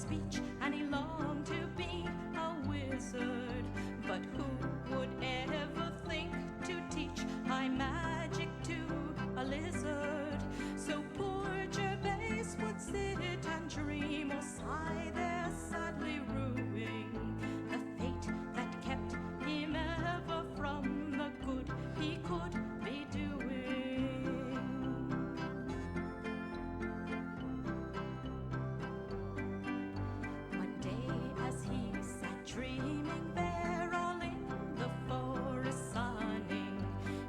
speech, and he longed to be a wizard. But who would ever think to teach high magic to a lizard? So poor Gervais would sit and dream or sigh there, sadly rueing the fate that kept him ever from the good he could be doing. One day as he sat dreaming there, all in the forest sunning,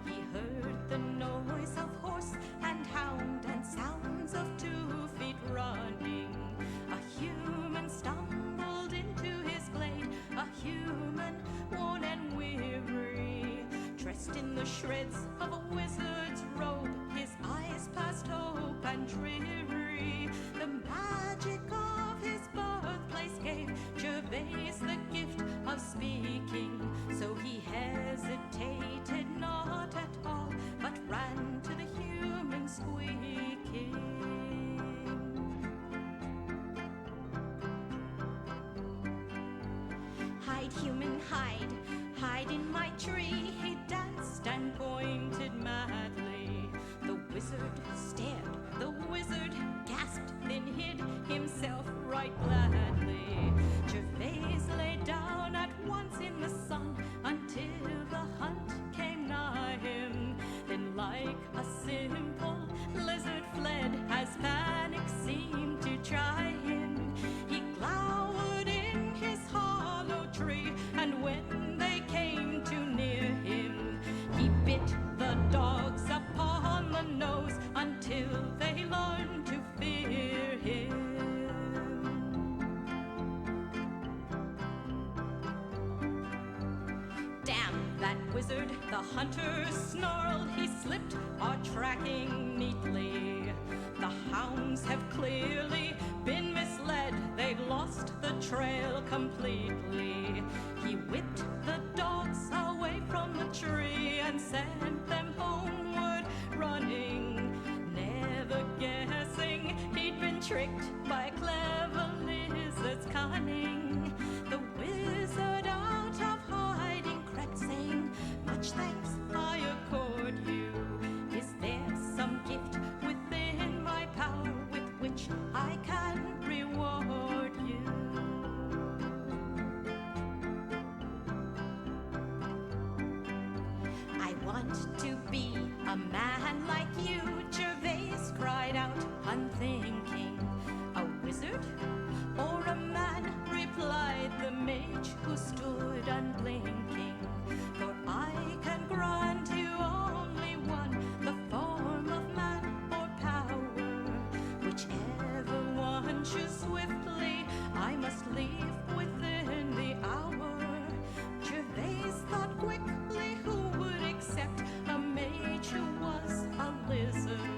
he heard the noise of horse and hound and sounds of 2 feet running. A human stumbled into his glade, a human worn and weary, dressed in the shreds of a wizard's robe, his eyes past hope and dreary. The magic of his birthplace gave Gervais the gift of speaking, so he hesitated not at all, but ran to the human squeaking. Hide, human, hide, hide in my tree, he danced and pointed madly. The wizard stared, the wizard gasped, then hid himself right gladly. Gervais lay down at once in the sun until the hunt came nigh him. Then like a simple lizard fled as panic seemed to try him. He glowered in his hollow tree, and when they came too near him, he bit the dogs upon the nose until they learned to fear him. Damn that wizard, the hunter snarled, he slipped our tracking neatly. The hounds have clearly been misled, they've lost the trail completely. He whipped the dogs away from the tree and sent them homeward running, never guessing he'd been tricked by clever lizard's cunning. The wizard out of hiding crept, saying, "Much thanks I accord you. Is there some gift within my power with which I can reward you?" "I want to be a man like you," Gervais cried out, unthinking. "A wizard or a man?" replied the mage, who stood unblinking. "For I can grant you only one, the form of man or power. Whichever one choose swiftly, I must leave within the hour." Gervais thought quickly who would accept a mage who was a lizard.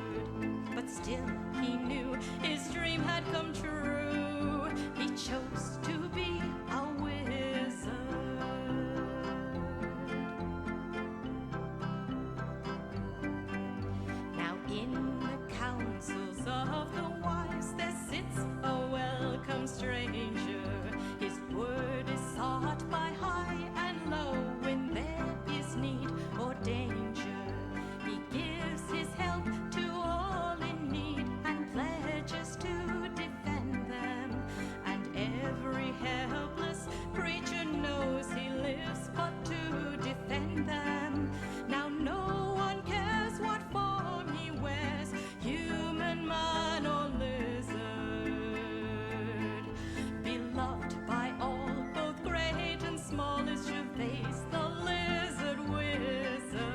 But still he knew his dream had come true. He chose to be a wizard. Now in the councils of the wise there sits a welcome stranger. His word is sought by high and low when there is need or danger. He gives his help to all in need and pledges to defend them. And every helpless creature knows he lives but to defend them. Now no one cares what form he wears, human, man, or lizard. Beloved by all, both great and small, is Gervais the lizard wizard.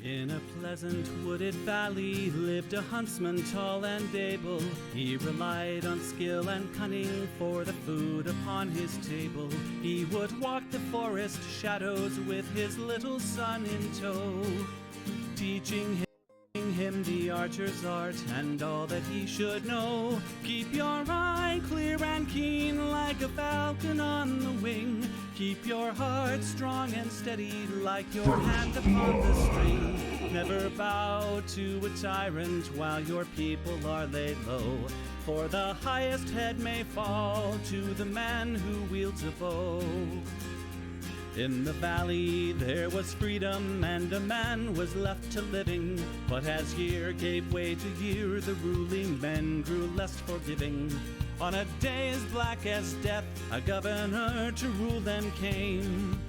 In a pleasant wooded valley lived a huntsman tall and able. He relied on skill and cunning for the food upon his table. He would walk the forest shadows with his little son in tow, teaching him the archer's art and all that he should know. Keep your eye clear and keen like a falcon on the wing. Keep your heart strong and steady like your hand upon the string. Never bow to a tyrant while your people are laid low, for the highest head may fall to the man who wields a bow. In the valley there was freedom, and a man was left to living. But as year gave way to year, the ruling men grew less forgiving. On a day as black as death, a governor to rule them came,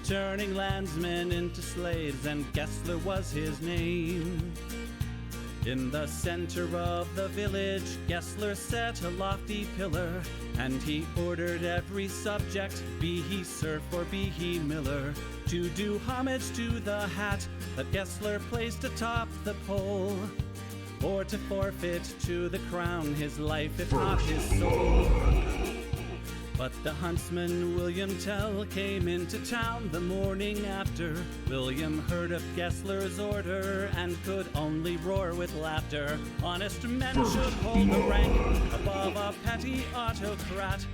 turning landsmen into slaves, and Gessler was his name. In the center of the village, Gessler set a lofty pillar, and he ordered every subject, be he serf or be he miller, to do homage to the hat that Gessler placed atop the pole, or to forfeit to the crown his life, if not his soul. But the huntsman William Tell came into town the morning after. William heard of Gessler's order and could only roar with laughter. Honest men should hold the rank above a petty autocrat.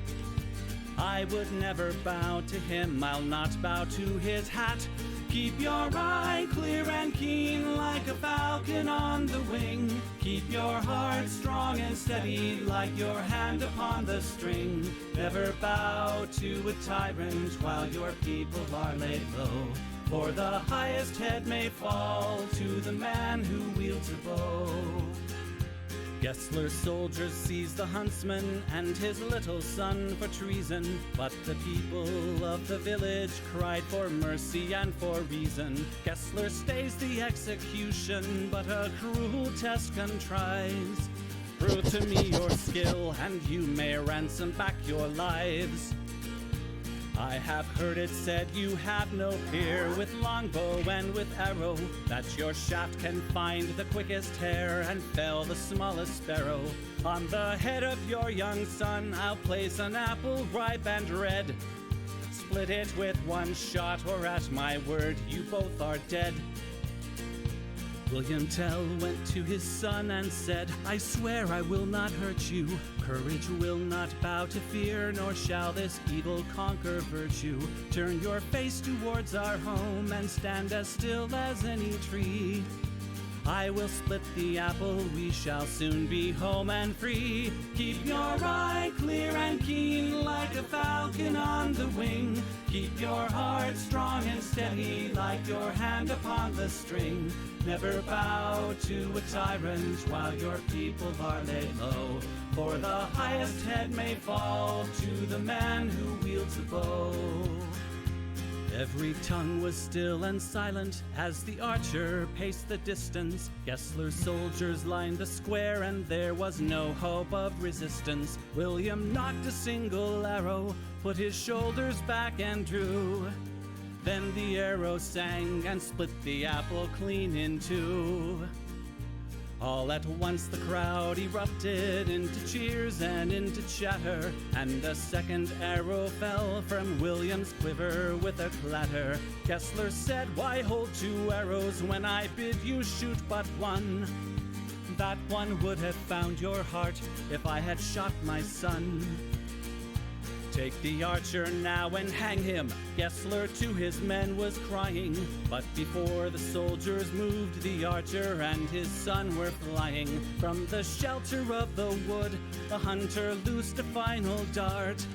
I would never bow to him, I'll not bow to his hat. Keep your eye clear and keen like a falcon on the wing. Keep your heart strong and steady like your hand upon the string. Never bow to a tyrant while your people are laid low, for the highest head may fall to the man who wields a bow. Gessler's soldiers seized the huntsman and his little son for treason, but the people of the village cried for mercy and for reason. Gessler stays the execution, but a cruel test contrives. Prove to me your skill, and you may ransom back your lives. I have heard it said you have no fear with longbow and with arrow, that your shaft can find the quickest hare and fell the smallest sparrow. On the head of your young son I'll place an apple ripe and red. Split it with one shot, or at my word you both are dead. William Tell went to his son and said, I swear I will not hurt you. Courage will not bow to fear, nor shall this evil conquer virtue. Turn your face towards our home and stand as still as any tree. I will split the apple, we shall soon be home and free. Keep your eye clear and keen like a falcon on the wing. Keep your heart strong and steady like your hand upon the string. Never bow to a tyrant while your people are laid low, for the highest head may fall to the man who wields a bow. Every tongue was still and silent as the archer paced the distance. Gessler's soldiers lined the square, and there was no hope of resistance. William knocked a single arrow, put his shoulders back and drew. Then the arrow sang and split the apple clean in two. All at once the crowd erupted into cheers and into chatter, and a second arrow fell from William's quiver with a clatter. Gessler said, why hold two arrows when I bid you shoot but one? That one would have found your heart if I had shot my son. Take the archer now and hang him, Gessler to his men was crying. But before the soldiers moved, the archer and his son were flying. From the shelter of the wood, the hunter loosed a final dart.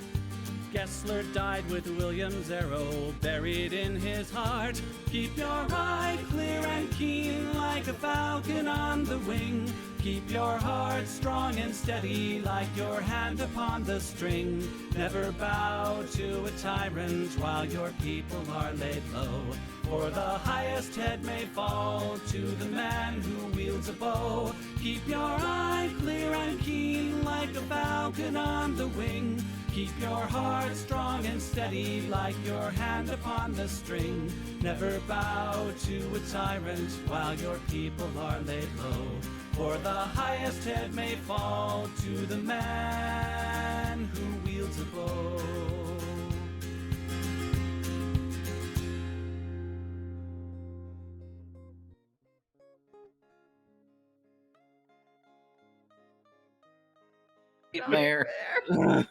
Gessler died with William's arrow buried in his heart. Keep your eye clear and keen like a falcon on the wing. Keep your heart strong and steady like your hand upon the string. Never bow to a tyrant while your people are laid low, for the highest head may fall to the man who wields a bow. Keep your eye clear and keen like a falcon on the wing. Keep your heart strong and steady like your hand upon the string. Never bow to a tyrant while your people are laid low, for the highest head may fall to the man who wields a bow. Nightmare. Hello.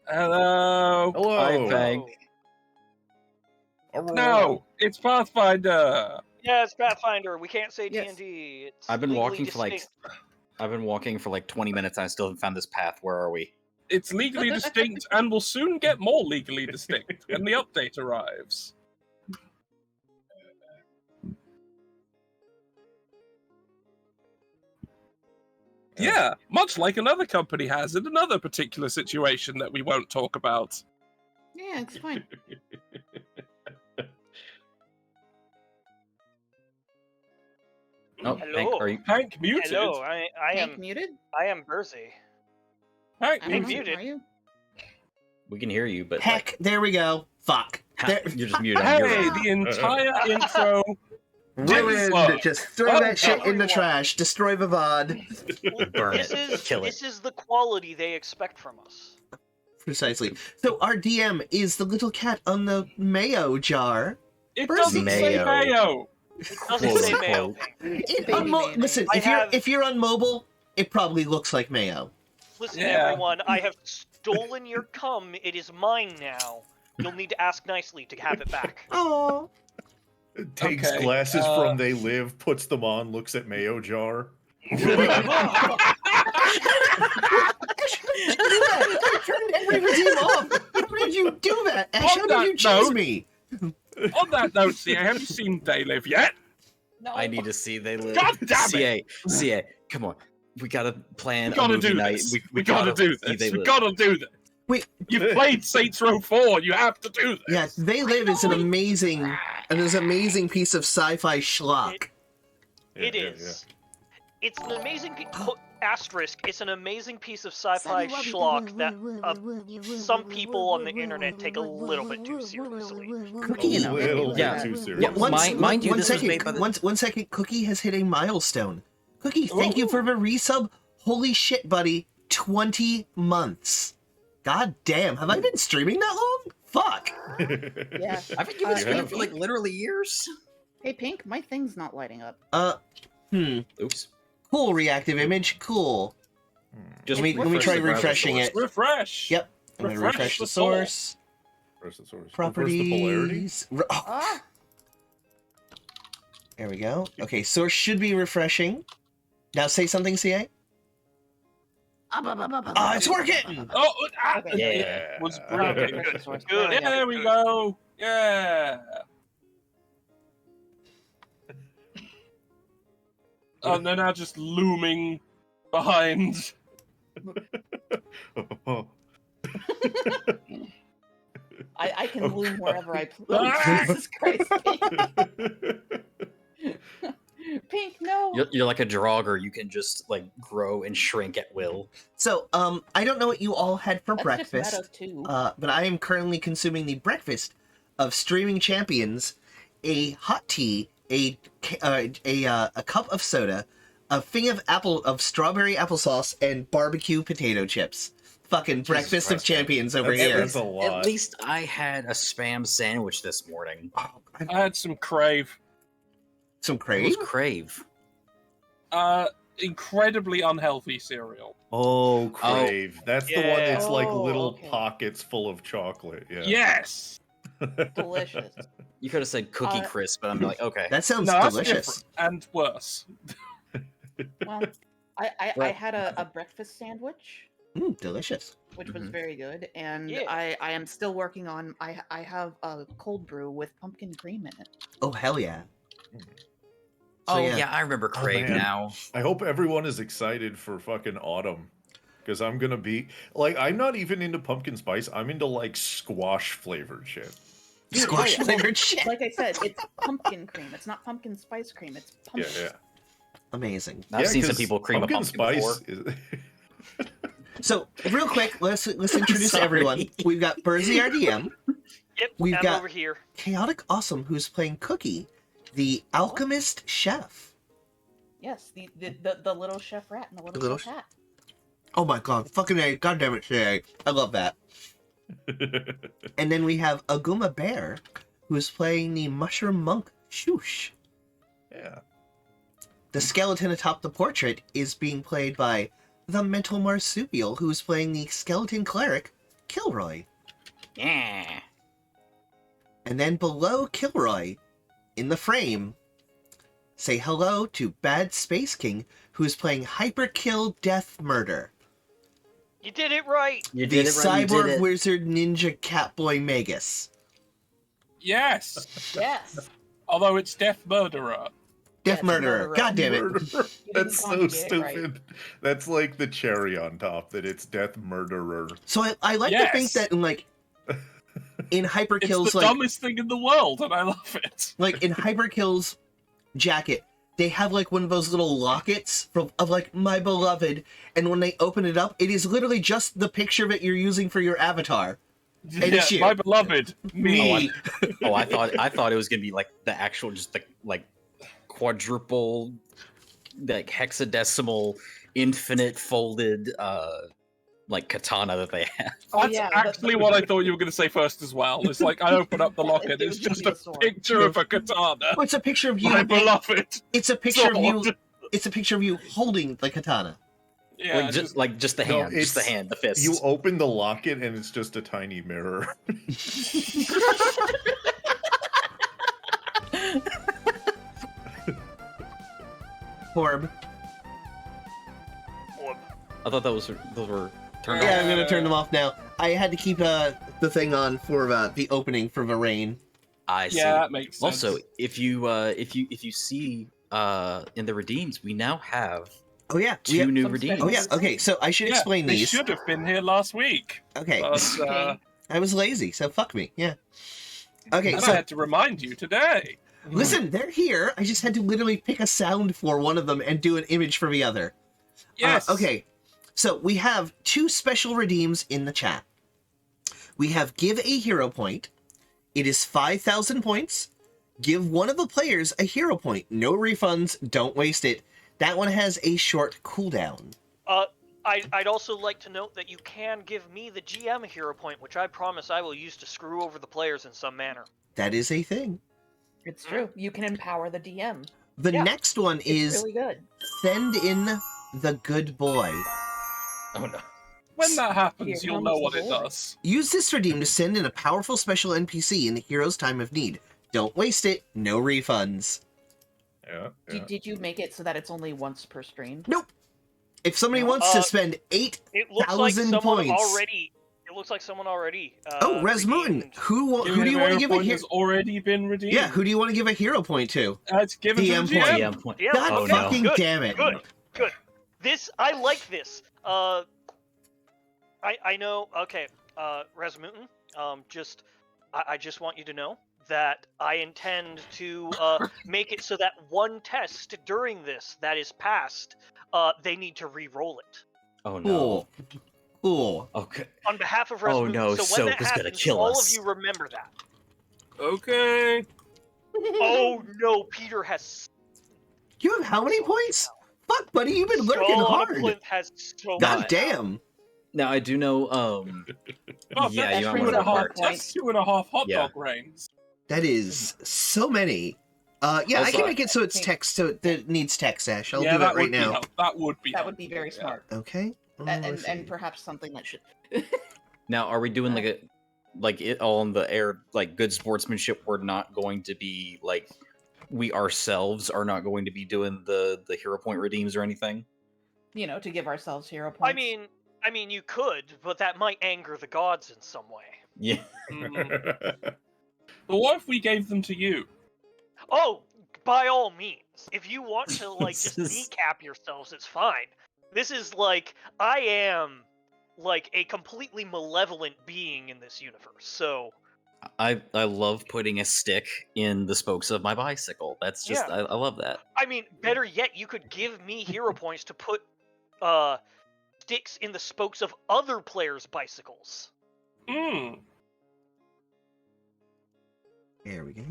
Hello. Hi, Peg. No, it's Pathfinder. Yeah, it's Pathfinder. We can't say Yes. D&D. It's I've been legally walking for like distinct. 20 minutes and I still haven't found this path. Where are we? It's legally distinct and will soon get more legally distinct when the update arrives. Yeah, much like another company has in another particular situation that we won't talk about. Yeah, it's fine. Oh, Hello. Hank, are you? Hank muted. Hello, I Hank am muted? Burzy. Hank I don't know. muted. muted. Are you? We can hear you, but Heck, there we go. Fuck. There, you're just muted. on your Hey, end. the entire intro. ruined. Fuck. Just throw Well that shit in the done. trash. Destroy Vavad. Burn This it. is Kill it. this is the quality they expect from us. Precisely. So our DM is the little cat on the mayo jar. It Where's doesn't the say mayo? mayo. It doesn't Quote, say mayo. unquote. Baby mayonnaise. Listen, I if have- you're on mobile, it probably looks like mayo. Listen, Yeah. everyone, I have stolen your cum. It is mine now. You'll need to ask nicely to have it back. Oh. Takes Okay, glasses from They Live, puts them on, looks at mayo jar. I turned every redeem off. How did you do that? Ash, how did you choose me? On that note, CA, have you seen They Live yet? No. I need to see They Live. God damn it! CA, come on. We gotta plan We gotta a movie do night. this. We We gotta do see They this. We Live. gotta do this. Wait. You've played Saints Row 4. You have to do this. Yeah, They Live is an amazing piece of sci-fi schlock. It is. It's an amazing asterisk. It's an amazing piece of sci-fi schlock that some people on the internet take a little bit too seriously. Cookie, You know, yeah. Yeah. too Yeah, serious. mind you, one this was second, made by the- one second. Cookie has hit a milestone. Cookie, thank you for the resub. Holy shit, buddy. 20 months. God damn, have I been streaming that long? Fuck. Yeah. I think you've been streaming have. for like literally years. Hey, Pink, my thing's not lighting up. Oops. Cool reactive image. Cool. Just Let me try refreshing it. Refresh. Yep. I'm gonna refresh the source. Where's the source? Properties. Oh, Ah! there we go. Okay, source should be refreshing. Now say something, CA. Ah, it's working! Oh, Okay. it was Oh, broken. refresh the source. Good. There we go. There we go. Yeah. And they're now just looming behind. I can loom wherever I please. Ah! Jesus Christ. Pink, no. You're like a Draugr. You can just like grow and shrink at will. So, I don't know what you all had for That's breakfast, just meta too. but I am currently consuming the breakfast of streaming champions: a hot tea, a cup of soda, a thing of strawberry applesauce, and barbecue potato chips. Fucking breakfast Christ, of champions over That's- here. that's a lot. At least I had a spam sandwich this morning. Oh, I had some crave. some It crave. was Crave. Incredibly unhealthy cereal. Oh, Crave. That's the one that's like Yeah. little Okay. pockets full of chocolate. Yeah. Yes. Delicious. You could have said Cookie Uh, Crisp, but I'm like, okay. That sounds No, that's delicious. different and worse. Well, I Right. had a breakfast sandwich, Delicious. which was Mhm. very good, and Yeah. I am still working on. I have a cold brew with pumpkin cream in it. Oh hell yeah. Oh yeah. yeah, I remember Crave man. now. I hope everyone is excited for fucking autumn. Because I'm gonna be like, I'm not even into pumpkin spice. I'm into like squash flavored shit. Dude, Squash yeah, flavored shit. Like I said, it's pumpkin cream. It's not pumpkin spice cream. It's Yeah, pumpkin. yeah. Amazing. I've seen some 'cause people cream a pumpkin spice. before. So real quick, let's introduce Sorry. everyone. We've got Burzy, our DM. Yep, We've I'm got- over here. Chaotic Awesome, who's playing Cookie, the alchemist chef. Yes, the little chef rat and the little, Little chef hat. Oh my god, fucking A, god damn it, CA. I love that. And then we have Aguma Bear, who's playing the mushroom monk Shoosh. Yeah. The skeleton atop the portrait is being played by the mental marsupial who's playing the skeleton cleric, Kilroy. Yeah. And then below Kilroy, in the frame, say hello to Bad Space King, who's playing Hyperkill Death Murder. You did it right. You The did it right. You did cyborg it. wizard ninja catboy Magus. Yes. Yes. Although it's Death Murderer. Death Yes, Murderer. murderer. God damn it. Murderer. That's so conjugate it right. stupid. That's like the cherry on top, that it's Death Murderer. So I like to think Yes. that in It's Hyperkill's the dumbest thing in the world, and I love it. in Hyperkill's jacket, they have like one of those little lockets of like my beloved, and when they open it up, it is literally just the picture that you're using for your avatar. And Yeah, it's you. my beloved, me. Oh, I thought it was gonna be like the actual, just like quadruple, like hexadecimal, infinite folded, like katana that they have. That's yeah, actually what I thought you were going to say first as well. It's like I open up the locket, It it's was gonna just be a a sword. picture of a katana. Oh, it's a picture of you. My beloved. It's a picture of you. sword. It's a picture of you holding the katana. Yeah, Just the No, hand, just the it's- hand, the fist. You open the locket and it's just a tiny mirror. Horb. Or- I thought those were turned Yeah, off. I'm gonna turn them off now. I had to keep the thing on for the opening for Varane. I see. yeah, that makes sense. Also, if you see in the redeems, we now have Oh yeah. two new some redeems. Oh yeah. Okay, so I should Yeah, explain they these. should have been here last week. Okay. But, Okay. I was lazy, so fuck me. Yeah. Okay, and I so had to remind you today. listen, they're here. I just had to literally pick a sound for one of them and do an image for the other. Yes. Okay, so we have two special redeems in the chat. We have give a hero point. It is 5,000 points. Give one of the players a hero point. No refunds. Don't waste it. That one has a short cooldown. I'd also like to note that you can give me, the GM, a hero point, which I promise I will use to screw over the players in some manner. That is a thing. It's true. You can empower the DM. The Yeah. next one It's is really good. send in the good boy. Oh no. When that happens, Here you'll know comes what the it boy. does. Use this redeem to send in a powerful special NPC in the hero's time of need. Don't waste it. No refunds. Yeah. Did you make it so that it's only once per stream? Nope. If somebody wants to spend It looks like 8,000 someone points. already. It looks like someone already. Oh, Rasmussen, redeemed- who do you want to give a point hero? has already been redeemed. Yeah, who do you want to give a hero point to? It's given DM to the point. GM. DM point. Yeah, God Oh, okay, no. fucking good, damn it! Good. This, I like this. I know. Okay, Rasmussen. I just want you to know that I intend to make it so that one test during this that is passed, they need to re-roll it. Oh no. Cool. Okay. On behalf of Oh, Rasmussen. no, so Soap when that is gonna happens, kill all us. of you remember that. Okay. Oh no, Peter has. You have how many points? Fuck, buddy, you've been lurking Skull on a hard. Plinth has so God much. damn. Now I do know. Oh, Yeah, that's you might pretty want good. to part. That's 2.5 hot Yeah. dog reigns. That is so many. Yeah, I Also, can make it so it's text, so it needs text, Ash. I'll yeah, do that it right would now. That would be. That would be very helpful, smart. Okay. Let's see. And perhaps something that should. Now, are we doing like it all in the air, like good sportsmanship? We're not going to be like we ourselves are not going to be doing the hero point redeems or anything. You know, to give ourselves hero points. I mean, you could, but that might anger the gods in some way. Yeah. But what if we gave them to you? Oh, by all means, if you want to like just This is- kneecap yourselves, it's fine. This is like I am like a completely malevolent being in this universe. So I love putting a stick in the spokes of my bicycle. That's just Yeah. I love that. I mean, better yet, you could give me hero points to put sticks in the spokes of other players' bicycles. Hmm. There we go.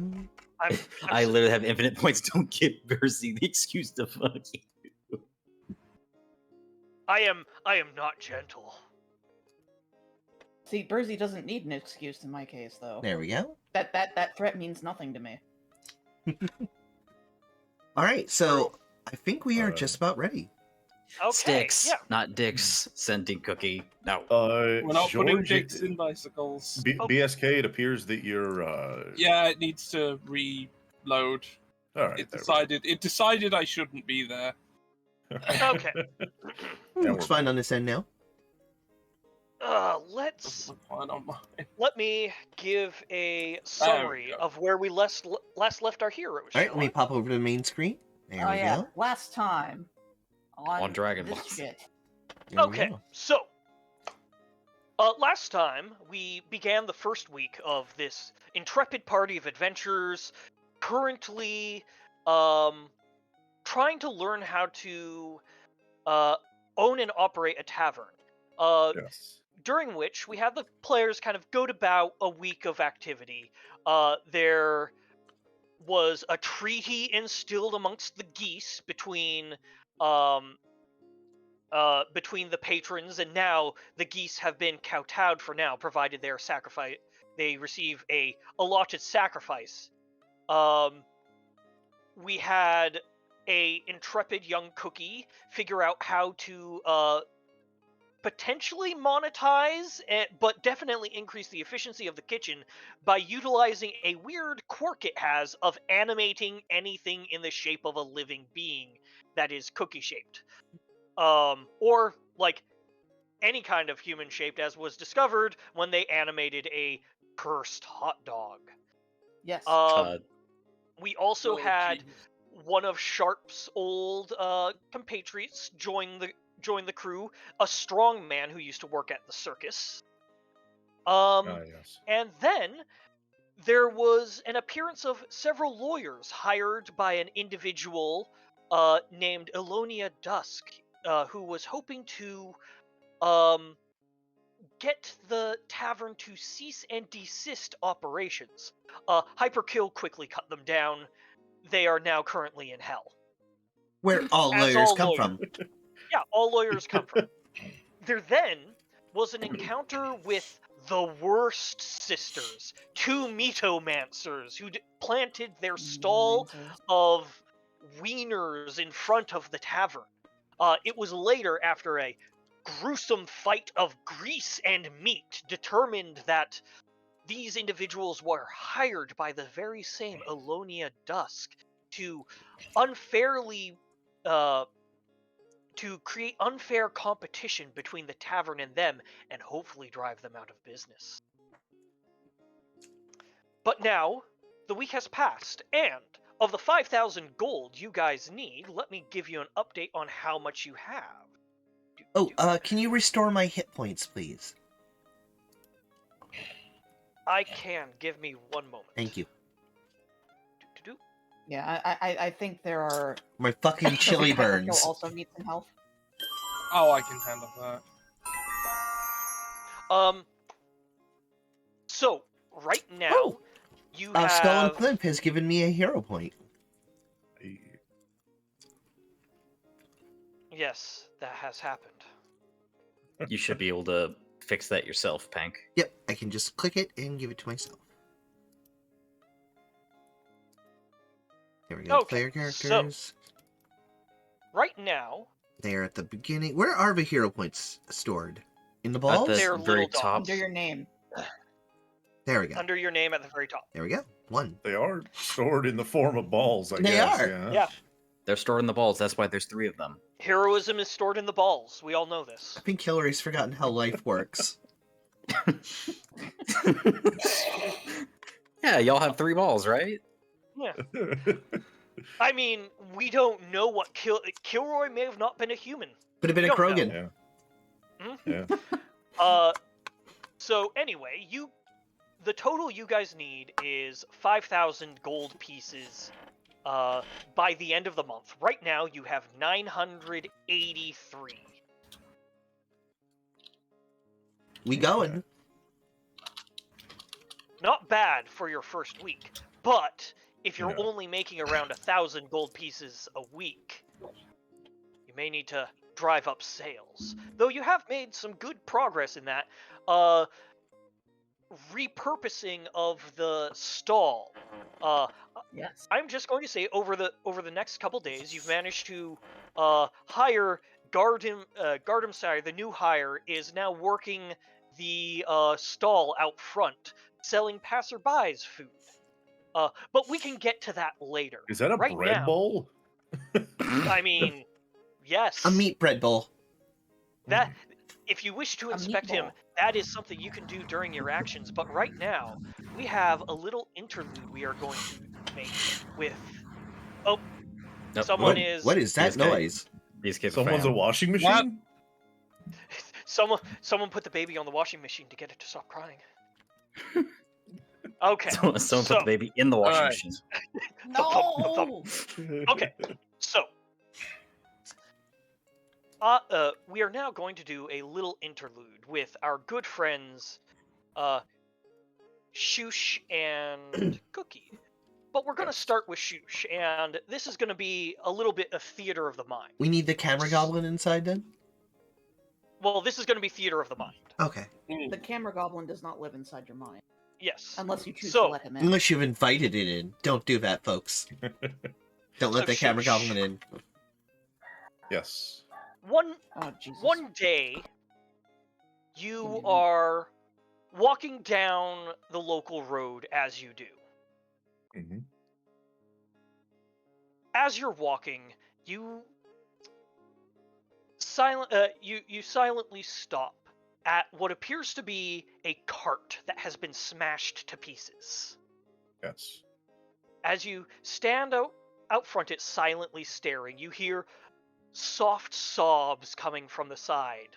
I literally have infinite points. Don't give Bercy the excuse to fuck you. I am not gentle. See, Burzy doesn't need an excuse in my case, though. There we go. That threat means nothing to me. All right, so I think we are Alright. just about ready. Okay. Sticks, Yeah. not dicks. Scenting cookie. No. We're not putting George, dicks in bicycles. BSK, it appears that you're. Yeah, it needs to reload. All right. It decided I shouldn't be there. Okay. Yeah, Looks we're fine on this end now. Let me give a summary of where we last left our heroes. All right, let me pop over to the main screen. There Oh we yeah, go. last time on Dragon this Balls. shit. There we Okay, go. so last time we began the first week of this intrepid party of adventurers, currently trying to learn how to own and operate a tavern. Yes. During which we have the players kind of go to about a week of activity. There was a treaty instilled amongst the geese between the patrons, and now the geese have been kowtowed for now, provided they receive a allotted sacrifice. We had a intrepid young cookie figure out how to potentially monetize, but definitely increase the efficiency of the kitchen by utilizing a weird quirk it has of animating anything in the shape of a living being that is cookie shaped. Or like any kind of human shaped, as was discovered when they animated a cursed hot dog. Yes. We also had one of Sharp's old compatriots join the crew, a strong man who used to work at the circus. Yes. And then there was an appearance of several lawyers hired by an individual named Elonia Dusk, who was hoping to get the tavern to cease and desist operations. Hyperkill quickly cut them down. They are now currently in hell. Where all As lawyers all come lawyers. from. Yeah, all lawyers come from. There then was an encounter with the Worst Sisters, two Metomancers who planted their stall of wieners in front of the tavern. It was later, after a gruesome fight of grease and meat, determined that these individuals were hired by the very same Elonia Dusk to unfairly to create unfair competition between the tavern and them, and hopefully drive them out of business. But now, the week has passed, and of the 5,000 gold you guys need, let me give you an update on how much you have. Can you restore my hit points, please? I can. Give me one moment. Thank you. Yeah, I think there are. My fucking chili burns. Hyperkill also needs some health. Oh, I can handle that. So right now, you have. Skull and Climp has given me a hero point. Yes, that has happened. You should be able to fix that yourself, Pank. Yep, I can just click it and give it to myself. There we go. Okay, Player characters. Right now, they're at the beginning. Where are the hero points stored? In the At balls? the They're very little top. Under your name. There we go. under your name at the very top. There we go. One. They are stored in the form of balls, I They guess. are. Yeah. They're stored in the balls. That's why there's 3 of them. Heroism is stored in the balls. We all know this. I think Hillary's forgotten how life works. Yeah, y'all have 3 balls, right? Yeah. I mean, we don't know what Kilroy may have not been a human. Could have been a Don't know. Krogan. Yeah. So anyway, the total you guys need is 5,000 gold pieces by the end of the month. Right now, you have 983. We going. Not bad for your first week, but if you're Yeah. only making around 1,000 gold pieces a week, you may need to drive up sales. Though you have made some good progress in that. Repurposing of the stall. Yes. I'm just going to say over the next couple days, you've managed to hire Gardamsire, the new hire, is now working the stall out front, selling passerbys food. But we can get to that later. Is that a right bread now, bowl? I mean, yes. A meat bread bowl. That, if you wish to A inspect him, meatball. that is something you can do during your actions. But right now, we have a little interlude we are going to make with. Oh, Nope. someone What? is. What is that BSK. noise? BSK Someone's a fam. washing What? machine? Someone put the baby on the washing machine to get it to stop crying. Okay. Someone put the baby in the washing Alright. machine. No. Okay. So, we are now going to do a little interlude with our good friends, Shoosh and Cookie. But we're going to start with Shoosh, and this is going to be a little bit of theater of the mind. We need the camera goblin inside then? Well, this is going to be theater of the mind. Okay. The camera goblin does not live inside your mind Yes. unless you choose So- to let him in. Unless you've invited it in. Don't do that, folks. Don't let So the camera Shoosh. goblin in. Yes. One Oh Jesus. One day, you Mhm. are walking down the local road as you do. hmm As you're walking, you silently stop at what appears to be a cart that has been smashed to pieces. Yes. As you stand out front, it silently staring. You hear soft sobs coming from the side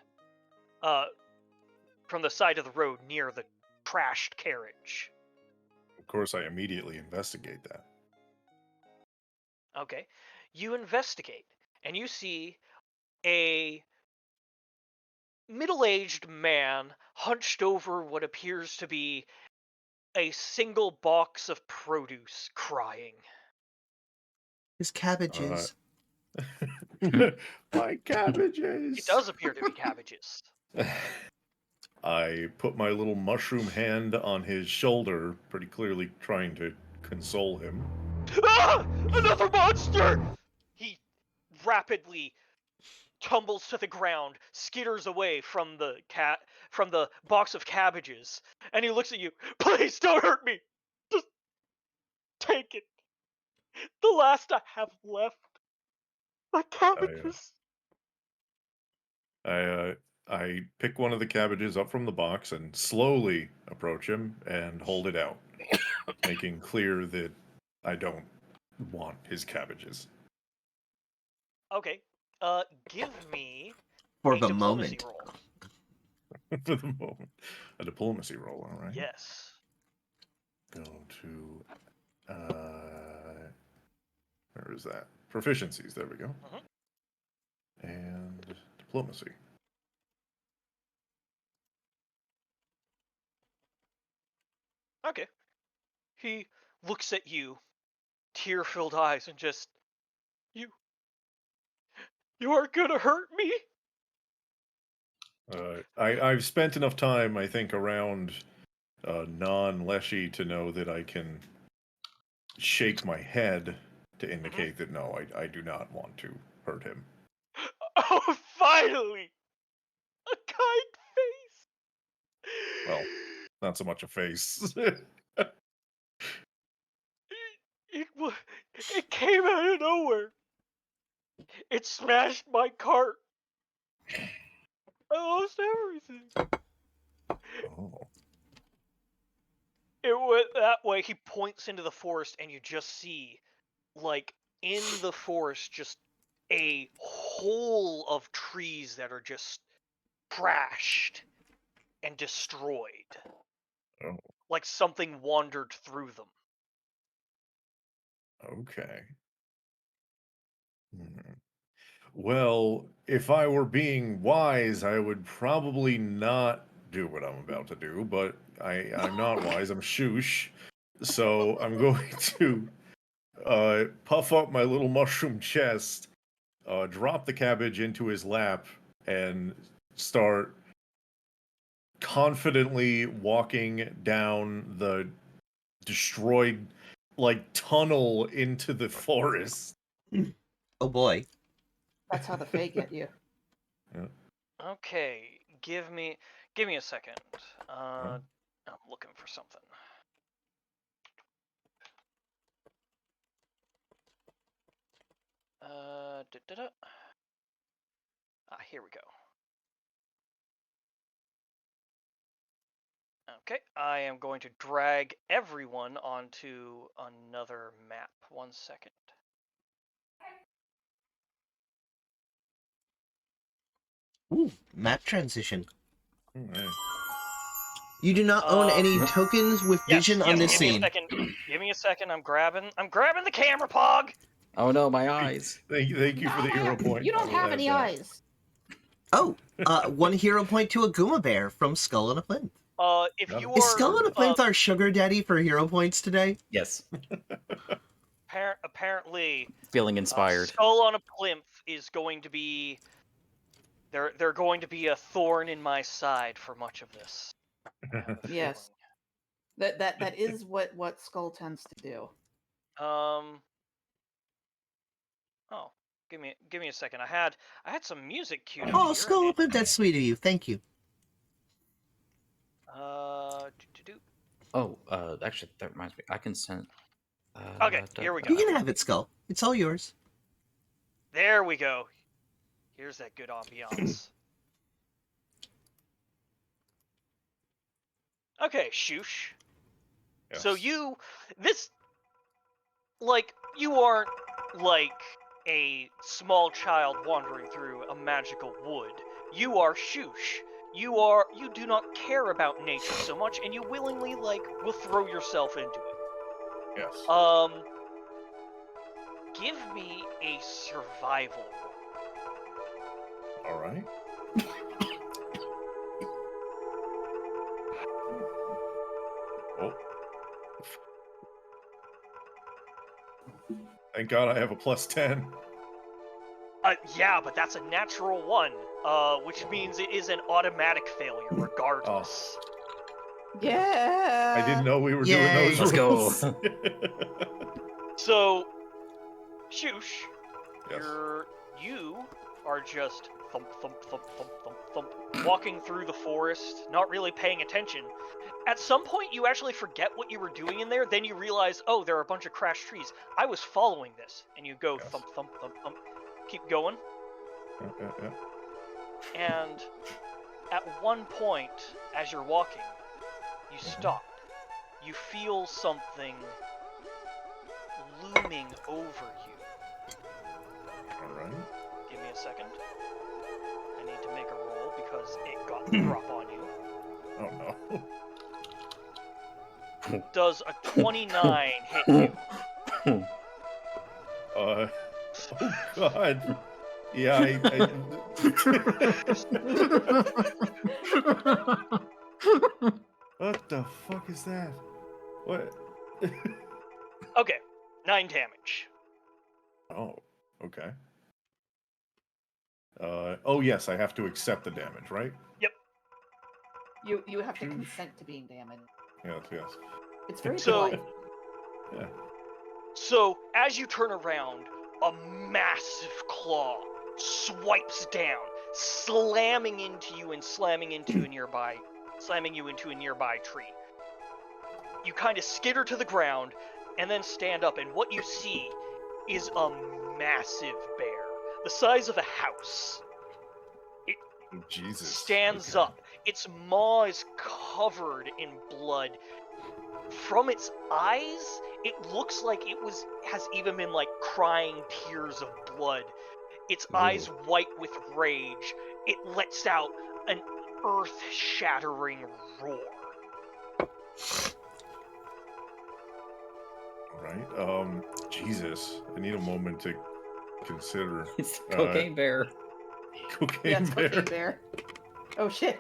of the road near the trashed carriage. Of course, I immediately investigate that. Okay. You investigate, and you see a middle-aged man hunched over what appears to be a single box of produce, crying. His cabbages. My cabbages. It does appear to be cabbages. I put my little mushroom hand on his shoulder, pretty clearly trying to console him. Ah! Another monster! He rapidly tumbles to the ground, skitters away from the box of cabbages, and he looks at you. Please don't hurt me. Just take it. The last I have left. My cabbages. I pick one of the cabbages up from the box and slowly approach him and hold it out, making clear that I don't want his cabbages. Okay. Give me For a the diplomacy moment. roll. For the moment. A diplomacy roll, all right? Yes. Go to, where is that? Proficiencies, there we go. And diplomacy. Okay. He looks at you, tear-filled eyes, and just, you are gonna hurt me? I've spent enough time, I think, around non-Leshy to know that I can shake my head to indicate that no, I do not want to hurt him. Oh, finally! A kind face! Well, not so much a face. It came out of nowhere. It smashed my cart. I lost everything. Oh. It went that way. He points into the forest, and you just see, like, in the forest, just a hole of trees that are just crashed and destroyed. Oh. Like something wandered through them. Okay. Well, if I were being wise, I would probably not do what I'm about to do, but I'm not wise, I'm shoosh. So I'm going to puff up my little mushroom chest, drop the cabbage into his lap, and start confidently walking down the destroyed, like, tunnel into the forest. Oh boy. That's how the Fae get you. Okay, give me a second. I'm looking for something. Here we go. Okay, I am going to drag everyone onto another map. 1 second. Ooh, map transition. Alright. You do not own any Yep. tokens with Yes, vision on this give me a scene. second. Give me a second. I'm grabbing the camera, Pog. Oh no, my eyes. Thank you for the hero point. You I don't will have add any that. eyes. Oh, 1 hero point to a Guma Bear from Skull and a Plinth. If Got you it. Is are Skull and a Plinth our sugar daddy for hero points today? Yes. apparently Feeling inspired. Skull on a Plinth is going to be they're going to be a thorn in my side for much of this. I have a Yes. That is what Skull tends to do. feeling. Oh, give me a second. I had some music queued up Oh, here. Skull and a Plinth, that's sweet of you. Thank you. Oh, actually, that reminds me. I can send. Okay, here we go. You can have it, Skull. It's all yours. There we go. Here's that good ambiance. Okay, Shoosh. Yes. So you aren't like a small child wandering through a magical wood. You are Shoosh. You do not care about nature so much, and you willingly will throw yourself into it. Yes. Give me a survival roll. All right. Oh. Thank God I have a +10. Yeah, but that's a natural 1, which means it is an automatic failure regardless. Yeah. I didn't know we were Yay. doing those Let's go. rules. So, Shoosh, Yes. you are just thump, thump, thump, thump, thump, thump, walking through the forest, not really paying attention. At some point, you actually forget what you were doing in there, then you realize, oh, there are a bunch of crashed trees. I was following this. And you go Yes. thump, thump, thump, thump. Keep going. Yeah. And at one point, as you're walking, you stop. You feel something looming over you. All right. Give me a second. I need to make a roll because it got the drop on you. Oh no. Does a 29 hit you? Oh God. Yeah, What the fuck is that? What? Okay, 9 damage. Oh, okay. Oh yes, I have to accept the damage, right? Yep. You have to consent to being damaged. Yes. It's very So- polite. Yeah. So, as you turn around, a massive claw swipes down, slamming into you and slamming you into a nearby tree. You kind of skitter to the ground and then stand up, and what you see is a massive bear, the size of a house. Jesus. Stands Okay. up. Its maw is covered in blood. From its eyes, it looks like has even been crying tears of blood. Its eyes white with rage. It lets out an earth-shattering roar. Right. Jesus. I need a moment to consider. It's the cocaine bear. Cocaine Yeah, it's bear. cocaine bear. Oh shit.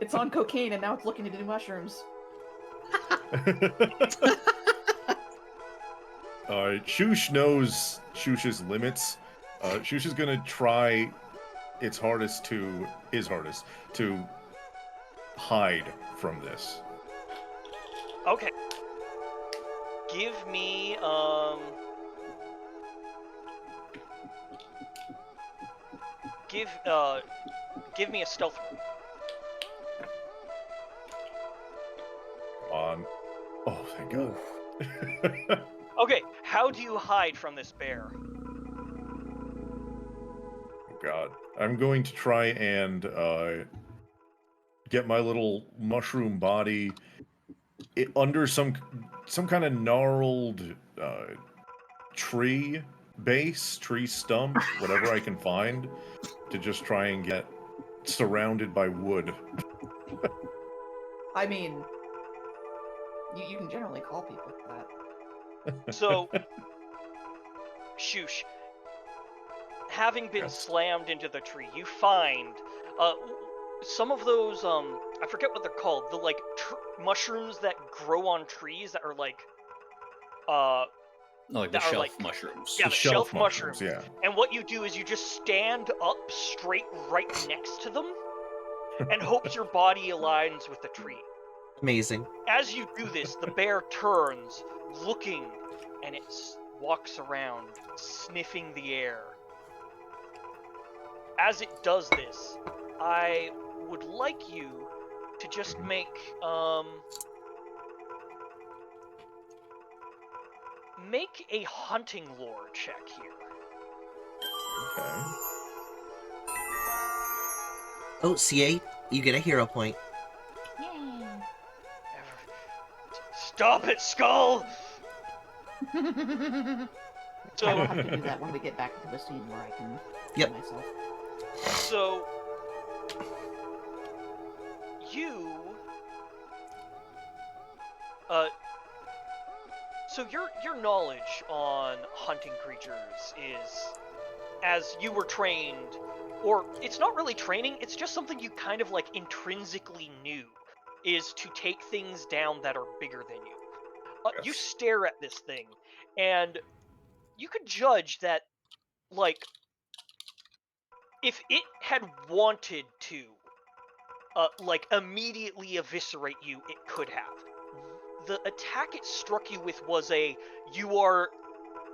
It's on cocaine and now it's looking to do mushrooms. Shoosh knows Shoosh's limits. Shoosh is gonna try his hardest to hide from this. Okay. Give me Give me a stealth roll. Come on. Oh, thank God. Okay, how do you hide from this bear? Oh, God. I'm going to try and get my little mushroom body under some kind of gnarled tree base, tree stump, whatever I can find, to just try and get surrounded by wood. I mean, you can generally call people that. So, Shush, having been Yes. slammed into the tree, you find some of those I forget what they're called, the like mushrooms that grow on trees that are like Like the that are shelf like mushrooms. yeah, The the shelf shelf mushrooms, mushrooms. yeah. And what you do is you just stand up straight right next to them and hope your body aligns with the tree. Amazing. As you do this, the bear turns, looking, and it walks around, sniffing the air. As it does this, I would like you to just make a hunting lore check here. Okay. Oh, CA, you get a hero point. Stop it, Skull! I will have to do that when we get back to the scene where I can Yep. kill myself. So you so your knowledge on hunting creatures is as you were trained, or it's not really training, it's just something you kind of like intrinsically knew, is to take things down that are bigger than you. You Yes. stare at this thing, and you could judge that, like, if it had wanted to, like, immediately eviscerate you, it could have. The attack it struck you with was I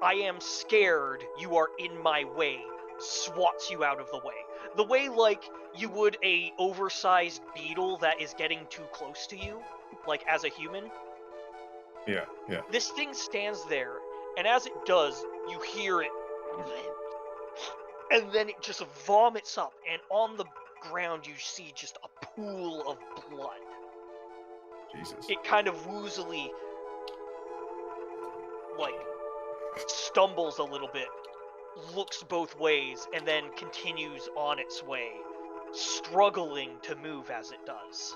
am scared, you are in my way, swats you out of the way. The way, like, you would a oversized beetle that is getting too close to you, like, as a human. Yeah, yeah. This thing stands there, and as it does, you hear it, and then it just vomits up, and on the ground you see just a pool of blood. Jesus. It kind of woozily, like, stumbles a little bit, looks both ways, and then continues on its way, struggling to move as it does.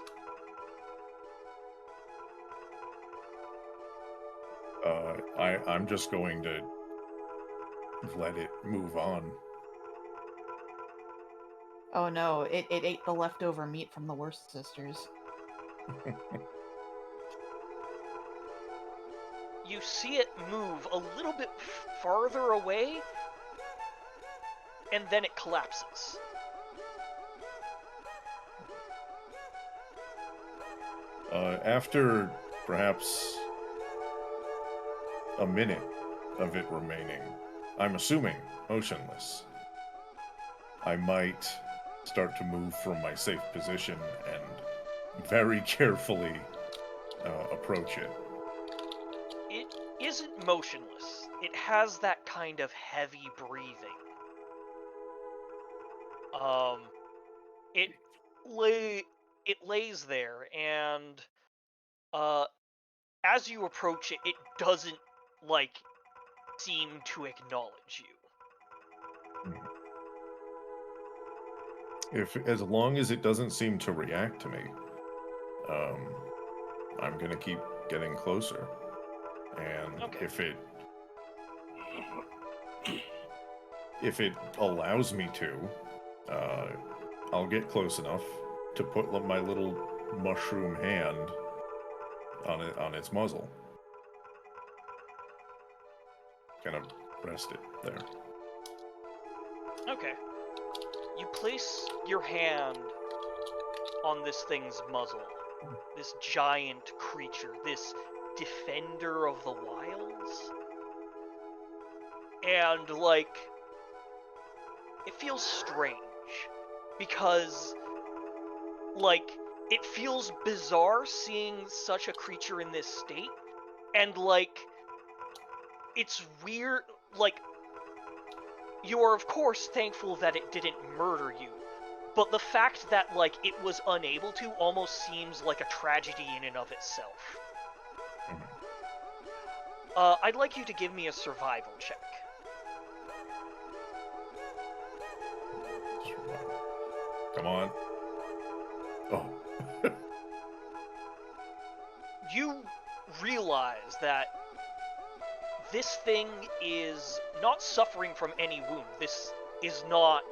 I'm just going to let it move on. Oh no, it ate the leftover meat from the Worst Sisters. You see it move a little bit farther away, and then it collapses. After perhaps a minute of it remaining, I'm assuming motionless, I might start to move from my safe position and very carefully approach it. It isn't motionless. It has that kind of heavy breathing. It lays there, and as you approach it, it doesn't, like, seem to acknowledge you. As long as it doesn't seem to react to me, I'm gonna keep getting closer. And Okay. if it allows me to, I'll get close enough to put my little mushroom hand on its muzzle. Kind of rest it there. Okay. You place your hand on this thing's muzzle. This giant creature, this defender of the wilds. And, like, it feels strange. because, like, it feels bizarre seeing such a creature in this state, and, like, it's weird, like, you are, of course, thankful that it didn't murder you, but the fact that, like, it was unable to almost seems like a tragedy in and of itself. I'd like you to give me a survival check. Come on. Oh. You realize that this thing is not suffering from any wound. This is not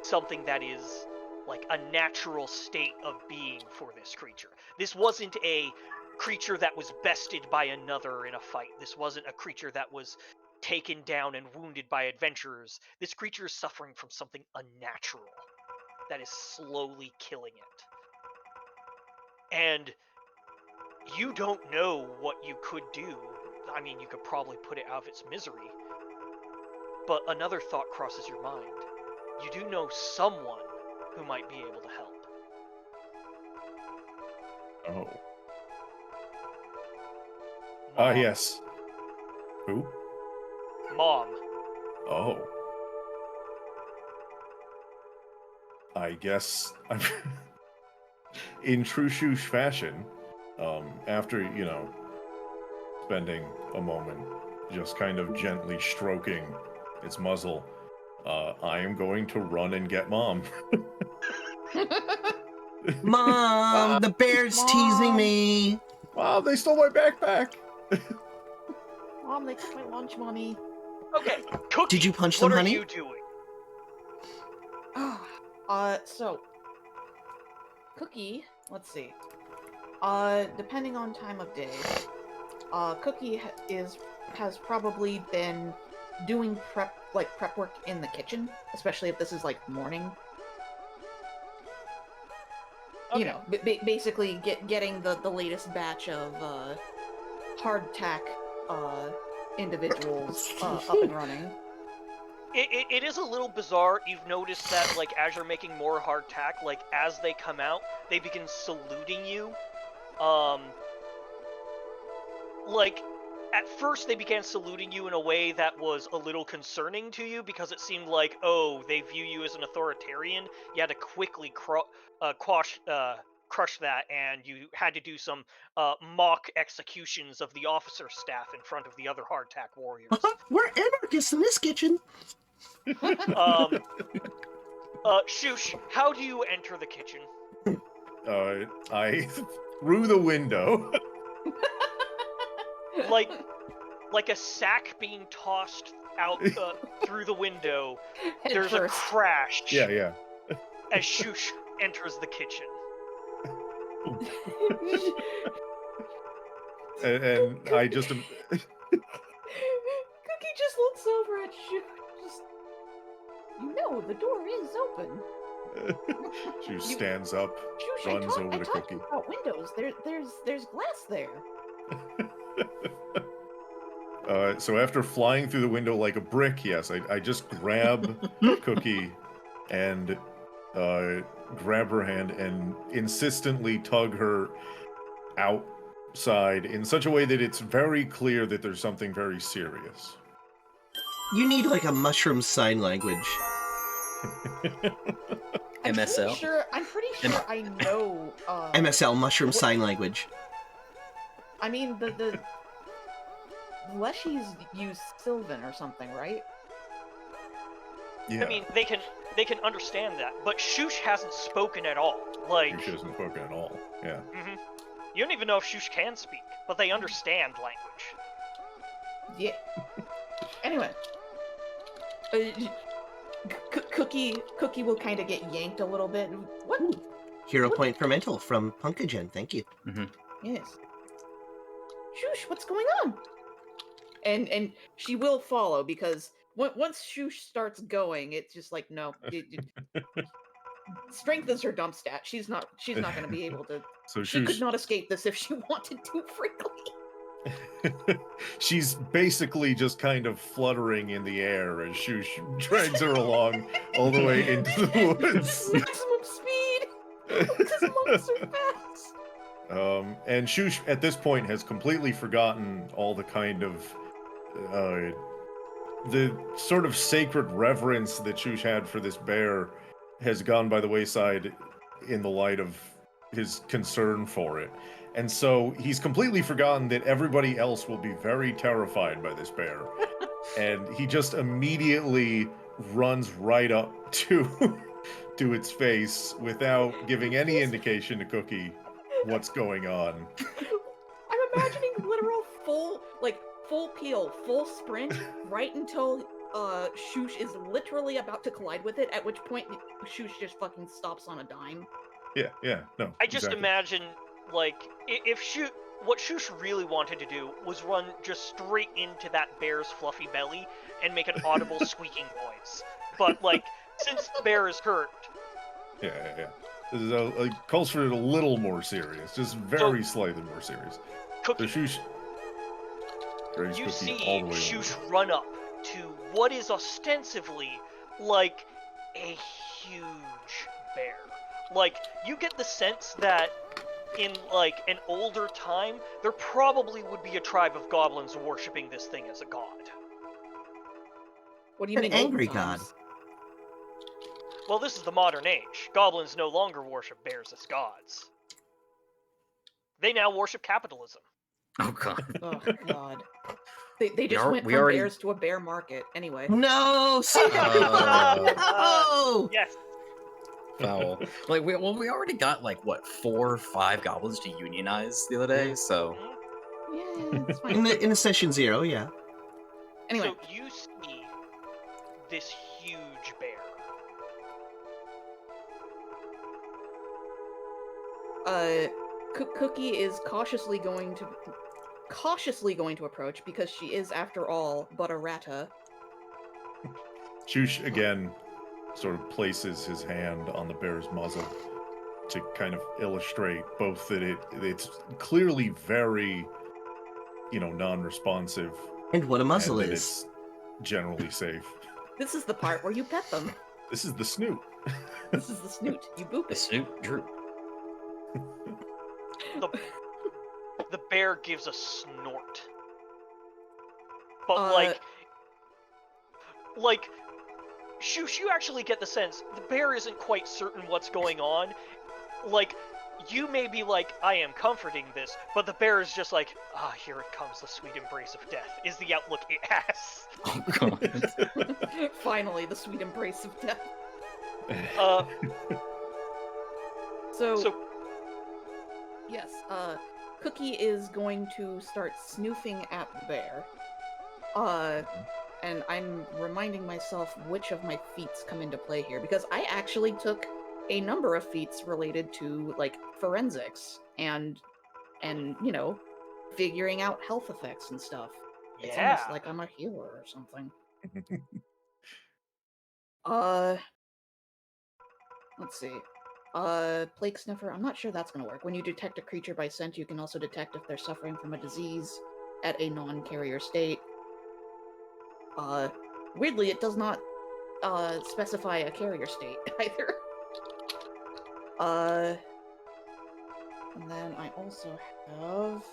something that is like a natural state of being for this creature. This wasn't a creature that was bested by another in a fight. This wasn't a creature that was taken down and wounded by adventurers. This creature is suffering from something unnatural that is slowly killing it. And you don't know what you could do. I mean, you could probably put it out of its misery. But another thought crosses your mind. You do know someone who might be able to help. Oh. Mom. Yes. Who? Mom. Oh. I guess I'm in true Shoosh fashion, after, spending a moment just kind of gently stroking its muzzle, I am going to run and get Mom. Mom, the bear's teasing me. Mom, they stole my backpack. Mom, they took my lunch money. Okay, Cookie, Did you punch them, what are honey? you doing? So Cookie, let's see. Depending on time of day, Cookie has probably been doing prep work in the kitchen, especially if this is like morning. Okay. You know, basically getting the latest batch of hardtack individuals up and running. It is a little bizarre. You've noticed that, like, as you're making more hardtack, like, as they come out, they begin saluting you. Like, at first they began saluting you in a way that was a little concerning to you, because it seemed like, oh, they view you as an authoritarian. You had to quickly crush that, and you had to do some mock executions of the officer staff in front of the other hardtack warriors. We're anarchists in this kitchen. Shush, how do you enter the kitchen? I through the window. Like a sack being tossed out through the window. Head There's first. a crash. Yeah. As Shush enters the kitchen. and I just Cookie just looks over at Shush. The door is open. she stands up, Shush, runs I over to talked Cookie. about windows. There's glass there. So after flying through the window like a brick, yes, I just grab Cookie and grab her hand and insistently tug her outside in such a way that it's very clear that there's something very serious. You need like a mushroom sign language. MSL. I'm pretty sure I know. MSL, mushroom sign language. I mean, the Leshies use Sylvan or something, right? Yeah. I mean, they can understand that, but Shush hasn't spoken at all. Like, Shush hasn't spoken at all. Yeah. Mm-hmm. You don't even know if Shush can speak, but they understand language. Yeah. Anyway, Cookie will kind of get yanked a little bit. What? Ooh. Hero point for mental from Punkagen. Thank you. Mm-hmm. Yes. Shush, what's going on? And she will follow, because once Shush starts going, it's just like, no. Strength is her dump stat. She's not going to be able to. So She Shush, could not escape this if she wanted to, frankly. she's basically just kind of fluttering in the air as Shush drags her along all the way into the woods. Maximum speed! Because monks are fast! And Shush at this point has completely forgotten all the kind of the sort of sacred reverence that Shush had for this bear has gone by the wayside in the light of his concern for it. And so he's completely forgotten that everybody else will be very terrified by this bear. And he just immediately runs right up to its face without giving any indication to Cookie what's going on. I'm imagining literal full peel, full sprint, right until Shush is literally about to collide with it, at which point Shush just fucking stops on a dime. Yeah, no. I just exactly. imagine, like, if what Shush really wanted to do was run just straight into that bear's fluffy belly and make an audible squeaking noise. But, like, since the bear is hurt... Yeah. This is calls for it a little more serious, just very slightly more serious. Cookie, So Shush drags you Cookie all see the way Shush over. run up to what is ostensibly, like, a huge bear. Like, you get the sense that in, like, an older time, there probably would be a tribe of goblins worshipping this thing as a god. What do you An mean, angry older god. times? Well, this is the modern age. Goblins no longer worship bears as gods. They now worship capitalism. Oh god. Oh god. They just went we from already- bears to a bear market. Anyway. No, see no. Yes. Foul. Like we already got like what 4 or 5 goblins to unionize the other day, so Yeah, it's fine. In the session 0, yeah. Anyway. So you see this huge bear. Cookie is cautiously going to approach because she is, after all, but a rata. Shush again sort of places his hand on the bear's muzzle to kind of illustrate both that it's clearly very, non-responsive. And what a muzzle and that is. it's generally safe. This is the part where you pet them. This is the snoot. This is the snoot. You boop the it. snoot drew. The bear gives a snort. But like Shush, you actually get the sense the bear isn't quite certain what's going on. Like, you may be like, I am comforting this, but the bear is just like, here it comes, the sweet embrace of death, is the outlook it has. Oh god. Finally, the sweet embrace of death. So yes, Cookie is going to start snoofing at the bear. And I'm reminding myself which of my feats come into play here, because I actually took a number of feats related to, like, forensics and figuring out health effects and stuff. It's almost like I'm a healer or something. Let's see. Plague Sniffer, I'm not sure that's going to work. When you detect a creature by scent, you can also detect if they're suffering from a disease at a non-carrier state. Weirdly, it does not specify a carrier state either. And then I also have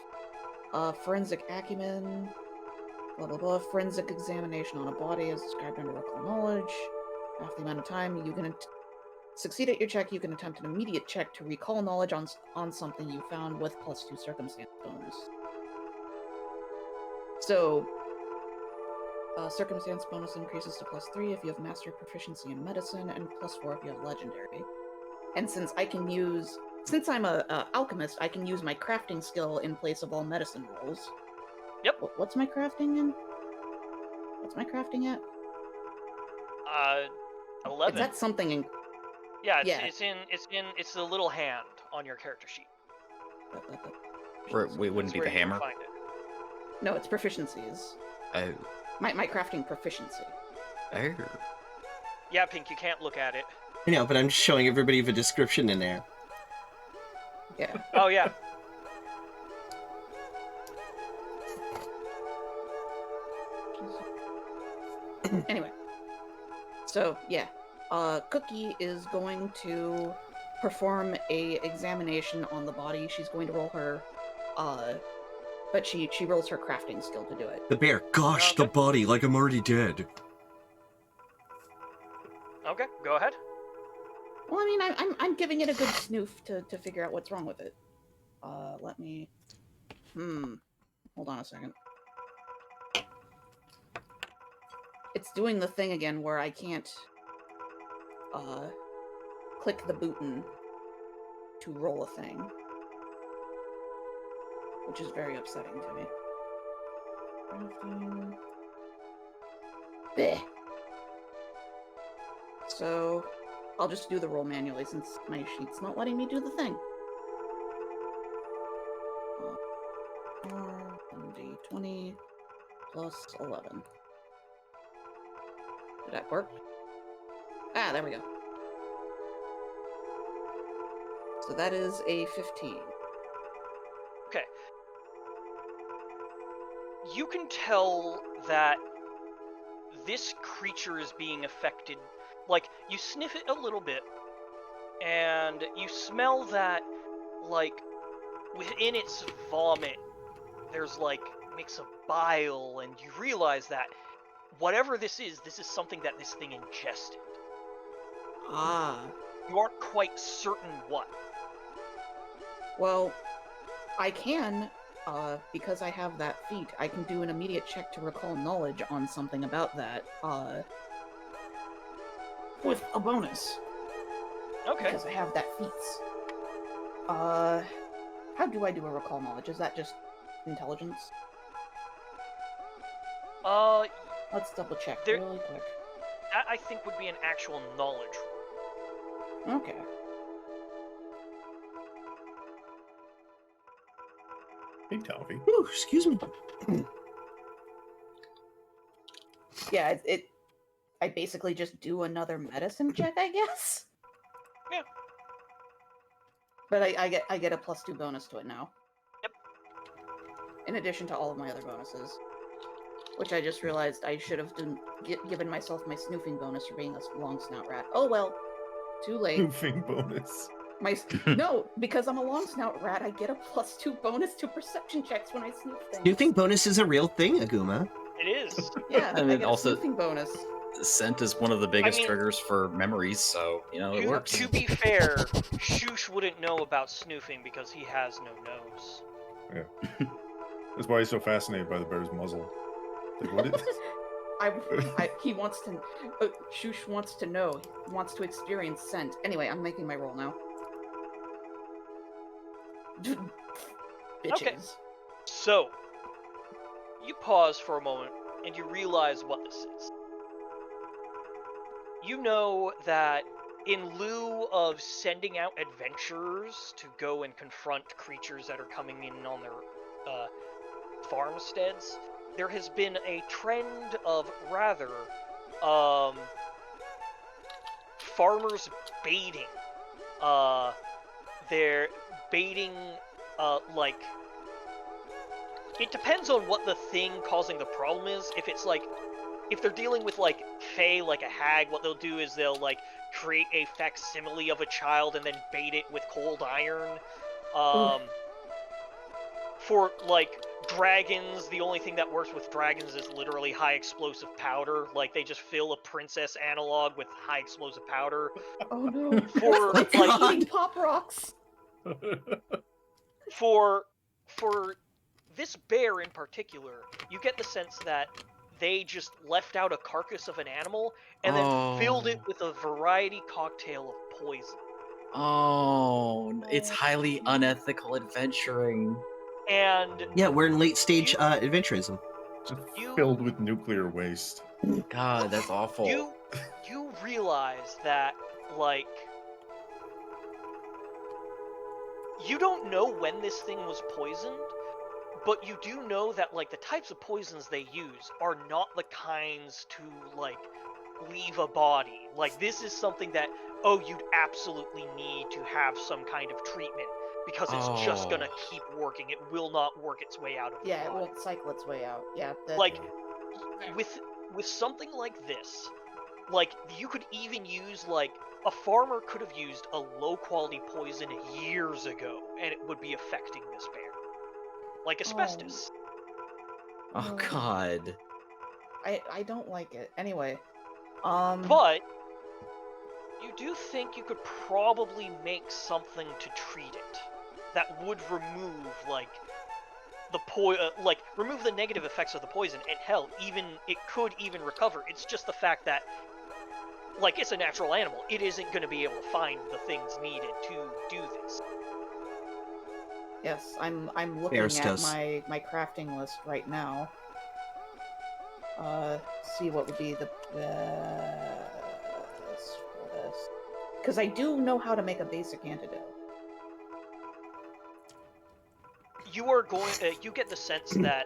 Forensic Acumen, blah blah blah. Forensic examination on a body as described under Recall Knowledge. After the amount of time you can succeed at your check, you can attempt an immediate check to recall knowledge on something you found with +2 circumstance bonus. So, circumstance bonus increases to +3 if you have master proficiency in medicine, and +4 if you have legendary. And since I'm a alchemist, I can use my crafting skill in place of all medicine rolls. Yep. What's my crafting in? What's my crafting at? 11. Is that something in? Yeah, Yeah. it's the little hand on your character sheet. Wait, wouldn't That's be where the you can hammer? find it. No, it's proficiencies. Oh. My crafting proficiency. Oh. Yeah, Pink, you can't look at it. I know, but I'm just showing everybody the description in there. Yeah. Oh yeah. Anyway. So, yeah. Cookie is going to perform a examination on the body. She's going to roll her, but she rolls her crafting skill to do it. The bear. Gosh, the Okay. body, like I'm already dead. Okay, go ahead. Well, I mean, I'm giving it a good snoof to figure out what's wrong with it. Let me... Hold on a second. It's doing the thing again where I can't, click the button to roll a thing. Which is very upsetting to me. Crafting. Bleh. So, I'll just do the roll manually since my sheet's not letting me do the thing. D20 plus 11. Did that work? Ah, there we go. So that is a 15. Okay. You can tell that this creature is being affected. Like, you sniff it a little bit, and you smell that, like, within its vomit, there's, like, mix of bile, and you realize that whatever this is something that this thing ingested. Ah. You aren't quite certain what. Well, I can, because I have that feat, I can do an immediate check to recall knowledge on something about that, with a bonus. Okay. Because I have that feat. How do I do a recall knowledge? Is that just intelligence? Let's double check there, really quick. That I think would be an actual knowledge roll. Okay. Hey, Talvi. Ooh, excuse me. Yeah, I basically just do another medicine check, I guess. Yeah. But I get a +2 bonus to it now. Yep. In addition to all of my other bonuses, which I just realized I should have given myself my snoofing bonus for being a long snout rat. Oh well, too late. Snoofing bonus. No, because I'm a long snout rat, I get a +2 bonus to perception checks when I snoop things. Snoofing bonus is a real thing, Aguma. It is. Yeah, I mean, I get also- a snoofing bonus. Scent is one of the biggest I mean- triggers for memories, so it works. To be fair, Shush wouldn't know about snoofing because he has no nose. Yeah. That's why he's so fascinated by the bear's muzzle. Like, what is... He wants to. Shush wants to know. He wants to experience scent. Anyway, I'm making my roll now. Bitches. Okay. So, you pause for a moment and you realize what this is. You know that in lieu of sending out adventurers to go and confront creatures that are coming in on their farmsteads, there has been a trend of rather farmers baiting. They're baiting like, it depends on what the thing causing the problem is. If it's like, if they're dealing with like fae, like a hag, what they'll do is they'll like create a facsimile of a child and then bait it with cold iron. For like dragons, the only thing that works with dragons is literally high explosive powder. Like they just fill a princess analog with high explosive powder. Oh no! For It's like eating pop rocks. for this bear in particular, you get the sense that they just left out a carcass of an animal and then filled it with a variety cocktail of poison. Oh, it's highly unethical adventuring. And Yeah, we're in late stage adventurism. Filled with nuclear waste. God, that's awful. You realize that, like, you don't know when this thing was poisoned, but you do know that, like, the types of poisons they use are not the kinds to, like, leave a body. Like, this is something that, you'd absolutely need to have some kind of treatment, because it's just gonna keep working. It will not work its way out of the Yeah, it body. won't cycle its way out. Yeah. Like, with something like this, like, you could even use, like, a farmer could have used a low-quality poison years ago, and it would be affecting this bear. Like asbestos. Oh God. I don't like it. Anyway, But you do think you could probably make something to treat it that would remove, like, remove the negative effects of the poison, and hell, even it could even recover. It's just the fact that, like, it's a natural animal. It isn't going to be able to find the things needed to do this. yes, I'm looking at my crafting list right now. See what would be the best for this. Because I do know how to make a basic antidote. You are going. You get the sense that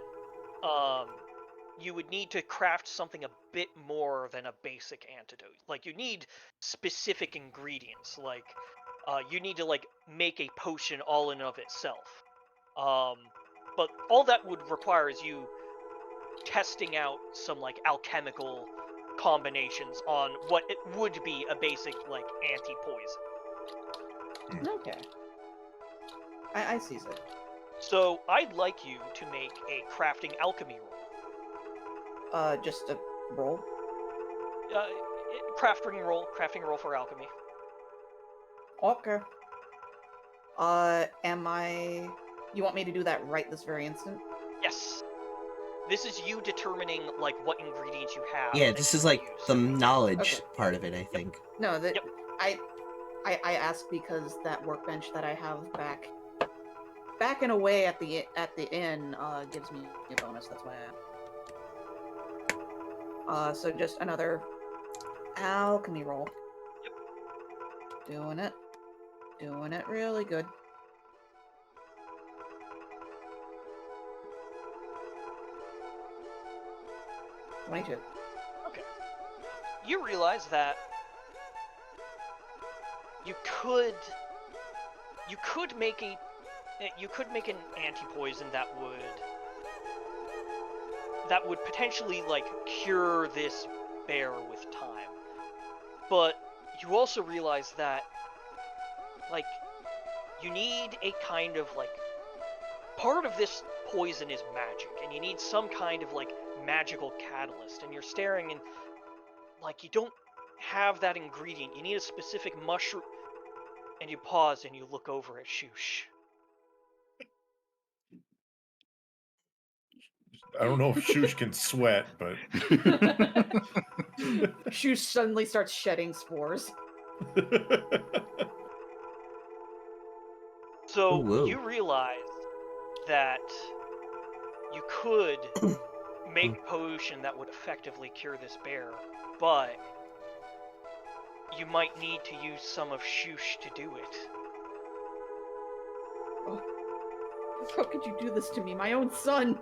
you would need to craft something a bit more than a basic antidote. Like, you need specific ingredients. Like, you need to, like, make a potion all in of itself. But all that would require is you testing out some, like, alchemical combinations on what it would be a basic, like, anti-poison. Okay. I see that. So I'd like you to make a crafting alchemy roll. Just a roll? Crafting roll for alchemy. Okay. You want me to do that right this very instant? Yes. This is you determining, like, what ingredients you have. Yeah, this is like use. the knowledge part of it, I think. No, I ask because that workbench that I have back and away at the inn gives me a bonus. That's why so just another alchemy roll. Yep. Doing it really good. $22. Okay. You realize that you could make an anti-poison that would potentially, like, cure this bear with time. But you also realize that, like, you need a kind of, like, part of this poison is magic, and you need some kind of, like, magical catalyst, and you're staring and, like, you don't have that ingredient. You need a specific mushroom, and you pause and you look over at Shoosh. I don't know if Shoosh can sweat, but Shoosh suddenly starts shedding spores. So Ooh, you realize that you could make a potion that would effectively cure this bear, but you might need to use some of Shoosh to do it. Oh, how could you do this to me, my own son?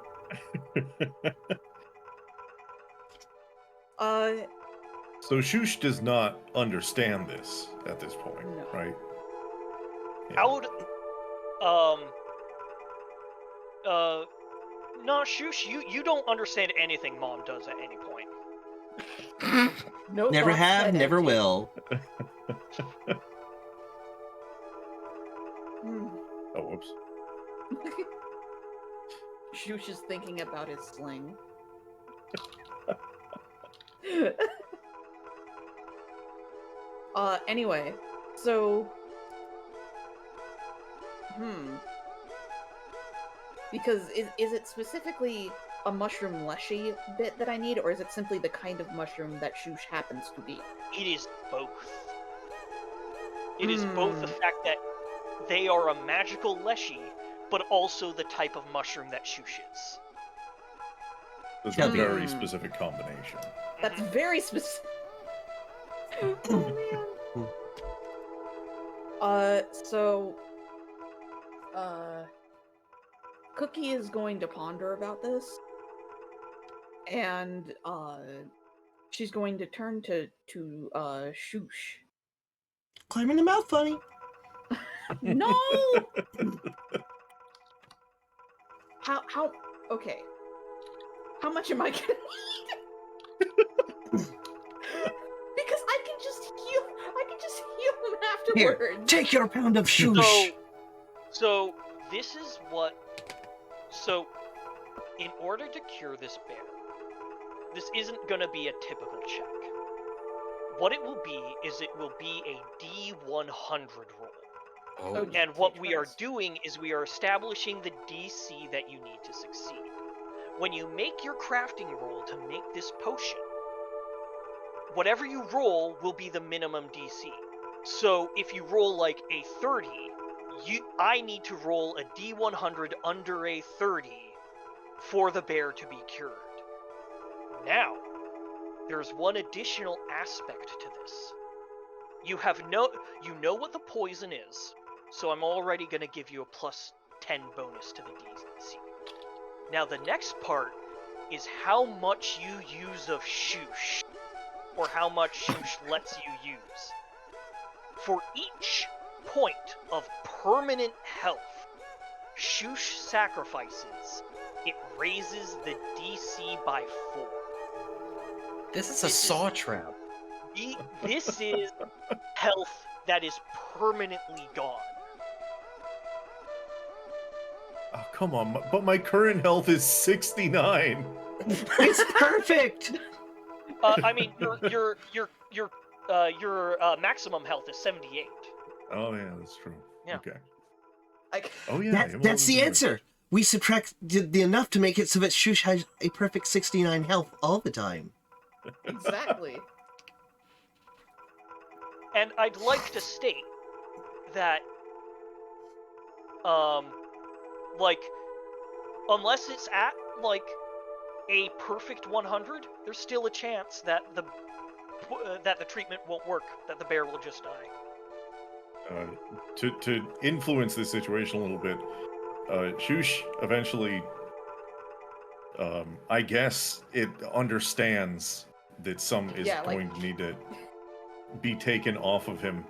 So Shoosh does not understand this at this point, No. right? No, Shoosh, you don't understand anything Mom does at any point. No Never thoughts have, said, never empty. will. Oh, whoops. Shoosh is thinking about his sling. Anyway, so... Because is it specifically a mushroom leshy bit that I need, or is it simply the kind of mushroom that Shoosh happens to be? It is both. It is both the fact that they are a magical leshy, but also the type of mushroom that Shoosh is. It's a very specific combination. That's very specific. Oh man. Cookie is going to ponder about this, and she's going to turn to Shoosh. Climbing the mouth, funny. No. How? Okay. How much am I gonna need? Because I can just heal. I can just heal him Here, afterwards. take your pound of shoosh. So this is what. So, in order to cure this bear, this isn't gonna be a typical check. What it will be is it will be a D100 roll. Oh, Okay. And what Take we are turns. doing is we are establishing the DC that you need to succeed. When you make your crafting roll to make this potion, whatever you roll will be the minimum DC. So if you roll like a 30, I need to roll a D100 under a 30 for the bear to be cured. Now, there's one additional aspect to this. You know what the poison is, so I'm already going to give you a plus 10 bonus to the DC. Now the next part is how much you use of Shoosh, or how much Shoosh lets you use. For each point of permanent health Shoosh sacrifices, it raises the DC by 4. this is a saw trap. This is health that is permanently gone. Oh, come on. But my current health is 69. It's perfect. I mean, your maximum health is 78. Oh, yeah, that's true. Yeah. Okay. I, Oh, yeah. That's the hemoglobin's answer. We subtract the enough to make it so that Shoosh has a perfect 69 health all the time. exactly. And I'd like to state that, like, unless it's at, like, a perfect 100, there's still a chance that the treatment won't work, that the bear will just die. To influence this situation a little bit, Shoosh eventually, I guess it understands that some is going to need to be taken off of him.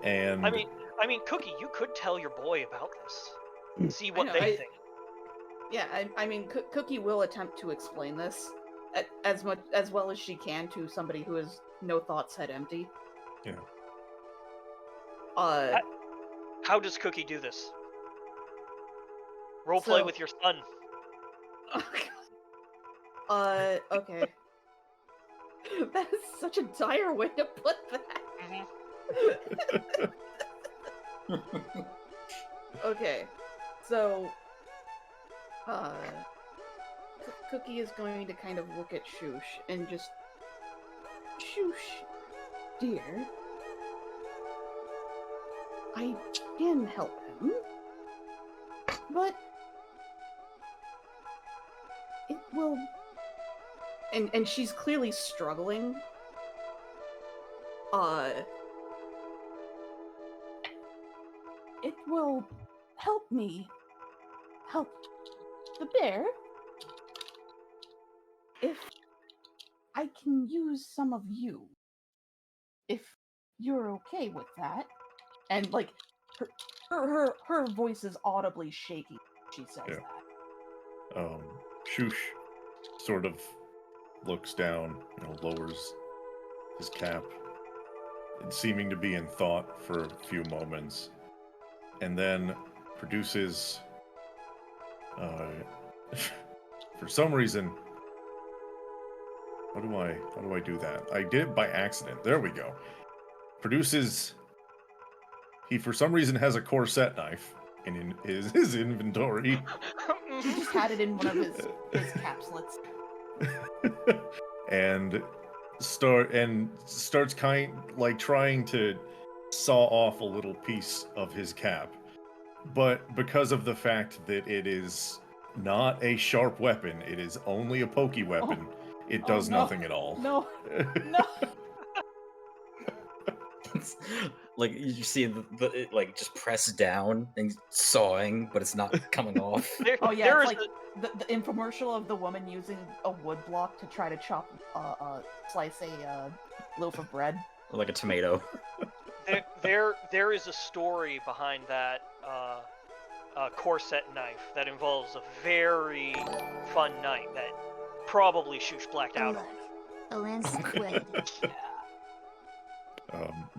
And I mean, Cookie, you could tell your boy about this. See what know, they think. Yeah, I mean, Cookie will attempt to explain this as well as she can to somebody who has no thoughts, head empty. Yeah. How does Cookie do this? Roleplay So- with your son. Okay. That is such a dire way to put that. Okay, so, Cookie is going to kind of look at Shoosh and just, Shoosh, dear, I can help him, but it will, and she's clearly struggling, it will help me help the bear if I can use some of you. If you're okay with that. And like her voice is audibly shaking when she says Yeah. that. Shoosh sort of looks down, lowers his cap, seeming to be in thought for a few moments, and then produces, for some reason, how do I do that? I did it by accident. There we go. He for some reason has a corset knife in his inventory. He just had it in one of his capsulets. and starts trying to saw off a little piece of his cap, but because of the fact that it is not a sharp weapon, it is only a pokey weapon, it does no. nothing at all. No. Like you see it like just press down and sawing, but it's not coming off. Oh yeah, there it's is like the infomercial of the woman using a wood block to try to slice a loaf of bread. Like a tomato. there is a story behind that corset knife that involves a very fun night that probably Shoosh blacked out on. A lancet wed.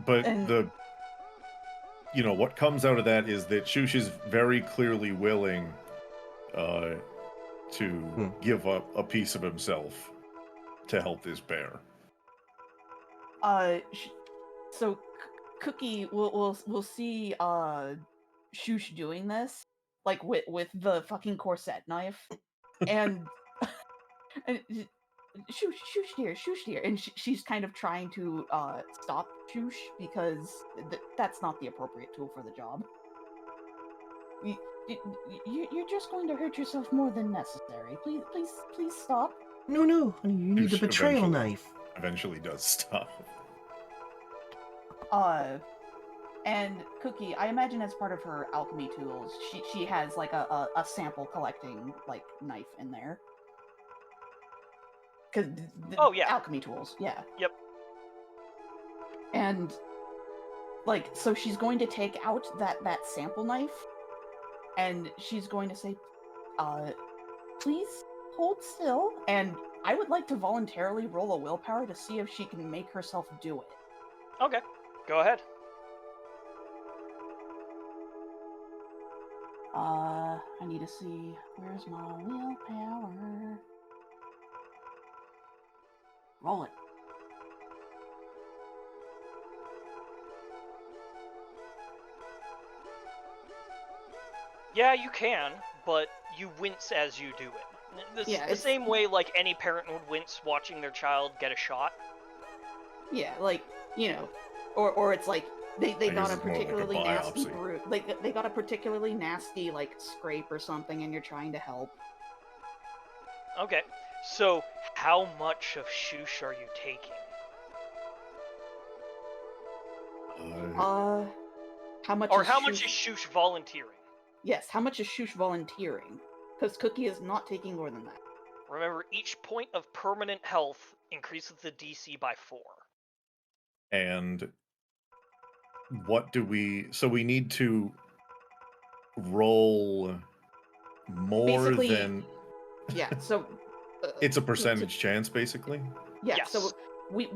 But And- what comes out of that is that Shush is very clearly willing to give up a piece of himself to help this bear. So Cookie will see Shush doing this, like with the fucking corset knife, and and Shush dear, and she's kind of trying to stop Shush because that's not the appropriate tool for the job. You're just going to hurt yourself more than necessary. Please stop. No, honey, you need the Shush betrayal eventually- knife. Eventually does stop. And Cookie, I imagine as part of her alchemy tools, she has like a sample collecting like knife in there. Cause Oh, yeah. alchemy tools, yeah. Yep. And like, so she's going to take out that sample knife, and she's going to say, please hold still, and I would like to voluntarily roll a willpower to see if she can make herself do it. Okay, go ahead. I need to see, where's my willpower? Roll it. Yeah, you can, but you wince as you do it. Yeah, The it's- same way like any parent would wince watching their child get a shot. Yeah, like, or it's like they I got guess a it's more like a particularly nasty biopsy. like they got a particularly nasty like scrape or something, and you're trying to help. Okay, so how much of Shoosh are you taking? How much? Or is how much Shoosh- is Shoosh volunteering? Yes, how much is Shush volunteering? Because Cookie is not taking more than that. Remember, each point of permanent health increases the DC by 4. And what do we... So we need to roll more Basically, than... Yeah, so It's a percentage chance, basically? yeah, Yes. so we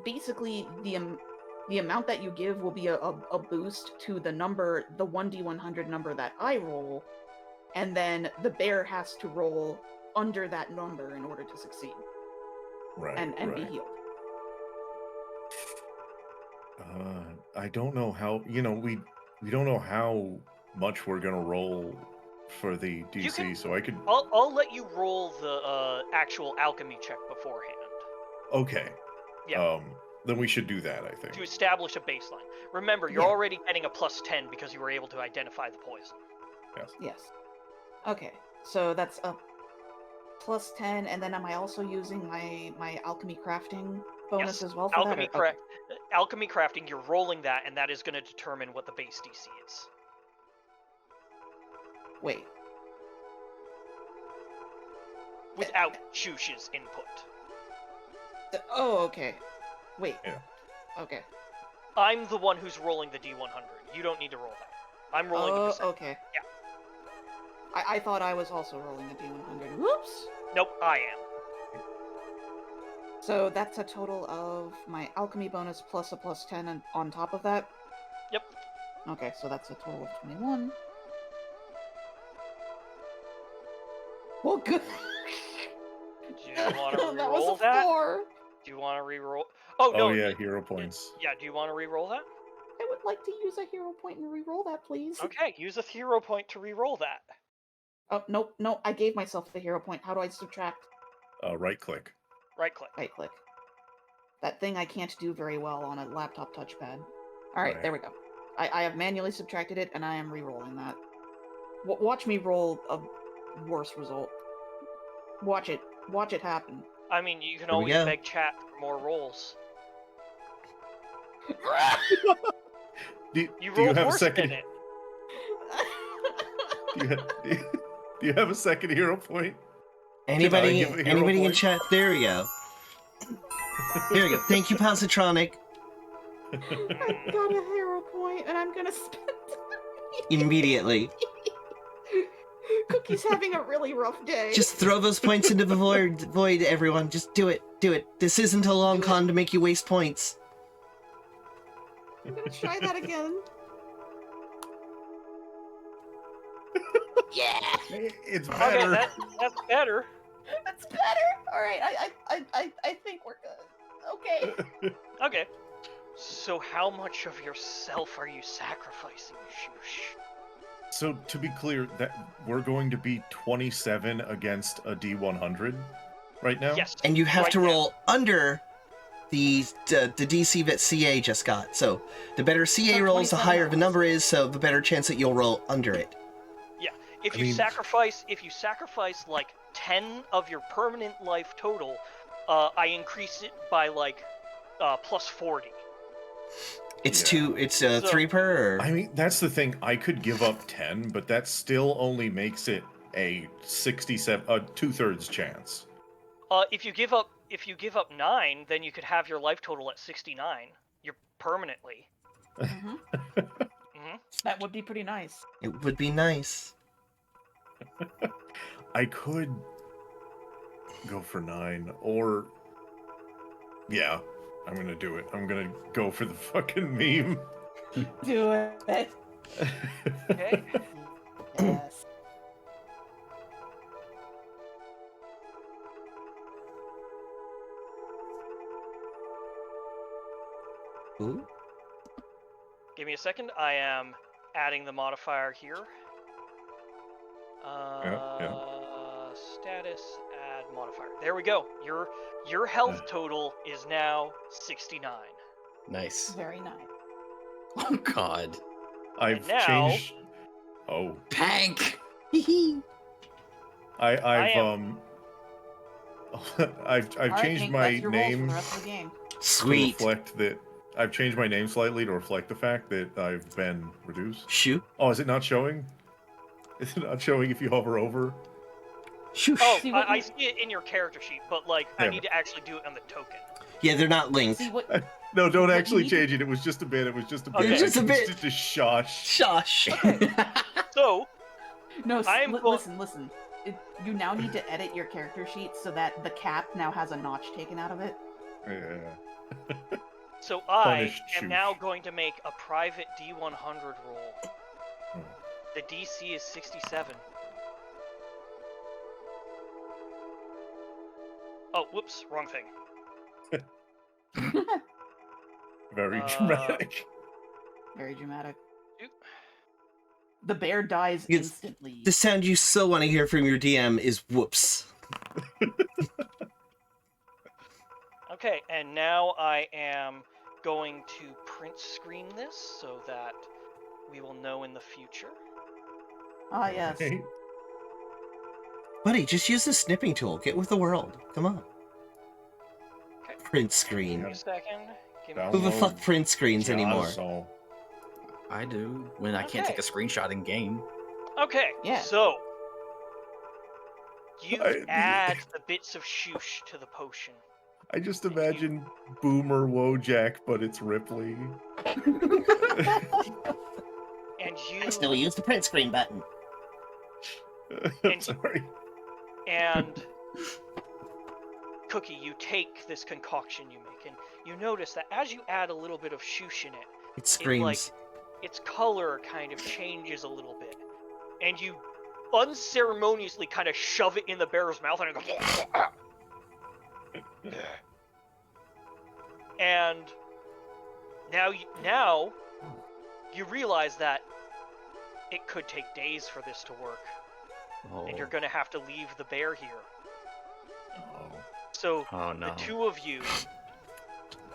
basically the amount that you give will be a boost to the number, the 1d100 number that I roll, and then the bear has to roll under that number in order to succeed Right, and be right. healed. I don't know how... we don't know how much we're going to roll for the DC, can- so I could... I'll let you roll the actual alchemy check beforehand. Okay. Yeah. Then we should do that, I think. To establish a baseline. Remember, you're Yeah. already getting a +10 because you were able to identify the poison. Yes. Okay, so that's a +10, and then am I also using my alchemy crafting bonus Yes, as well for Alchemy, that? Or- okay. alchemy crafting, you're rolling that, and that is going to determine what the base DC is. Wait. Without Shush's input. Oh, okay. Wait. Yeah. Okay. I'm the one who's rolling the D100. You don't need to roll that. I'm rolling the Oh, percent. okay. Yeah. I thought I was also rolling a D100. Whoops! Nope, I am. So that's a total of my alchemy bonus plus a +10 on top of that? Yep. Okay, so that's a total of 21. Well, good. Do you want to That was re-roll a that? 4. Do you want to re-roll? Oh, no. Oh, yeah, hero points. Yeah, do you want to re-roll that? I would like to use a hero point and re-roll that, please. Okay, use a hero point to re-roll that. Oh, nope, no, I gave myself the hero point. How do I subtract? Right-click. Right-click. Right click. That thing I can't do very well on a laptop touchpad. Alright, Right. there we go. I have manually subtracted it, and I am re-rolling that. Watch me roll a worse result. Watch it. Watch it happen. I mean, you can Here we always go. beg chat for more rolls. Do You you rolled have a worse second? than it. Do you have a second hero point? Anybody give a hero in point? chat? There we go. There we go. Thank you, Positronic. I got a hero point, and I'm gonna spend Immediately. Cookie's having a really rough day. Just throw those points into the void, everyone. Just do it. Do it. This isn't a long con to make you waste points. I'm gonna try that again. Yeah. It's Okay, better. that's better. That's better. All right, I think we're good. Okay. Okay. So how much of yourself are you sacrificing, Shush? So to be clear, that we're going to be 27 against a D100 right now. Yes. And you have right to now. roll under the DC that CA just got. So the better CA So rolls, the 27 higher the rolls. number is, so the better chance that you'll roll under it. Yeah. If I you mean- sacrifice like 10 of your permanent life total, I increase it by like plus 40. It's Yeah. it's So- 3 per. Or... I mean, that's the thing. I could give up 10, but that still only makes it a 67, a 2/3 chance. If you give up 9, then you could have your life total at 69. You're permanently. Mhm. hmm That would be pretty nice. It would be nice. I could go for 9, or yeah, I'm gonna do it. I'm gonna go for the fucking meme. Do it. Okay. Yes. Ooh. Give me a second. I am adding the modifier here. Yeah. Status add modifier. There we go. Your health total is now 69. Nice. Very nice. Oh God. I've now- changed. Oh, Pank. I've am- I've All right, changed Hank, my that's your roll for name the rest of the game. to Sweet. reflect that. I've changed my name slightly to reflect the fact that I've been reduced. Shoot. Oh, is it not showing? Is it not showing if you hover over? Shoosh. Oh, See what I you- see it in your character sheet, but like I Yeah. need to actually do it on the token. Yeah, they're not linked. See what? No, don't What you actually need to- change it. It was just a bit. It was just a bit. Okay. It was just a bit. It's just a shush. Shush. So No, I'm go- listen. You now need to edit your character sheet so that the cap now has a notch taken out of it. Yeah. So I Punished am Chooch. now going to make a private D100 roll. Hmm. The DC is 67. Oh, whoops, wrong thing. Very Uh, dramatic. Very dramatic. Oop. The bear dies It's- instantly. The sound you so want to hear from your DM is whoops. Okay, and now I am going to print screen this so that we will know in the future. Ah, yes. Okay. Buddy, just use the snipping tool. Get with the world. Come on. Okay. Print screen. Give me a second. Give me a Download. Who the second. fuck print screens anymore? So, I do when I can't Okay. take a screenshot in game. Okay, Yeah. so you I- add the bits of shoosh to the potion. I just imagine Boomer Wojak, but it's Ripley. And you I still use the print screen button. And- Sorry. and Cookie, you take this concoction you make, and you notice that as you add a little bit of shoosh in it, It screams. its color kind of changes a little bit, and you unceremoniously kind of shove it in the bear's mouth, and it goes. And now you realize that it could take days for this to work, Oh, and you're gonna have to leave the bear here. Oh. So oh no. the two of you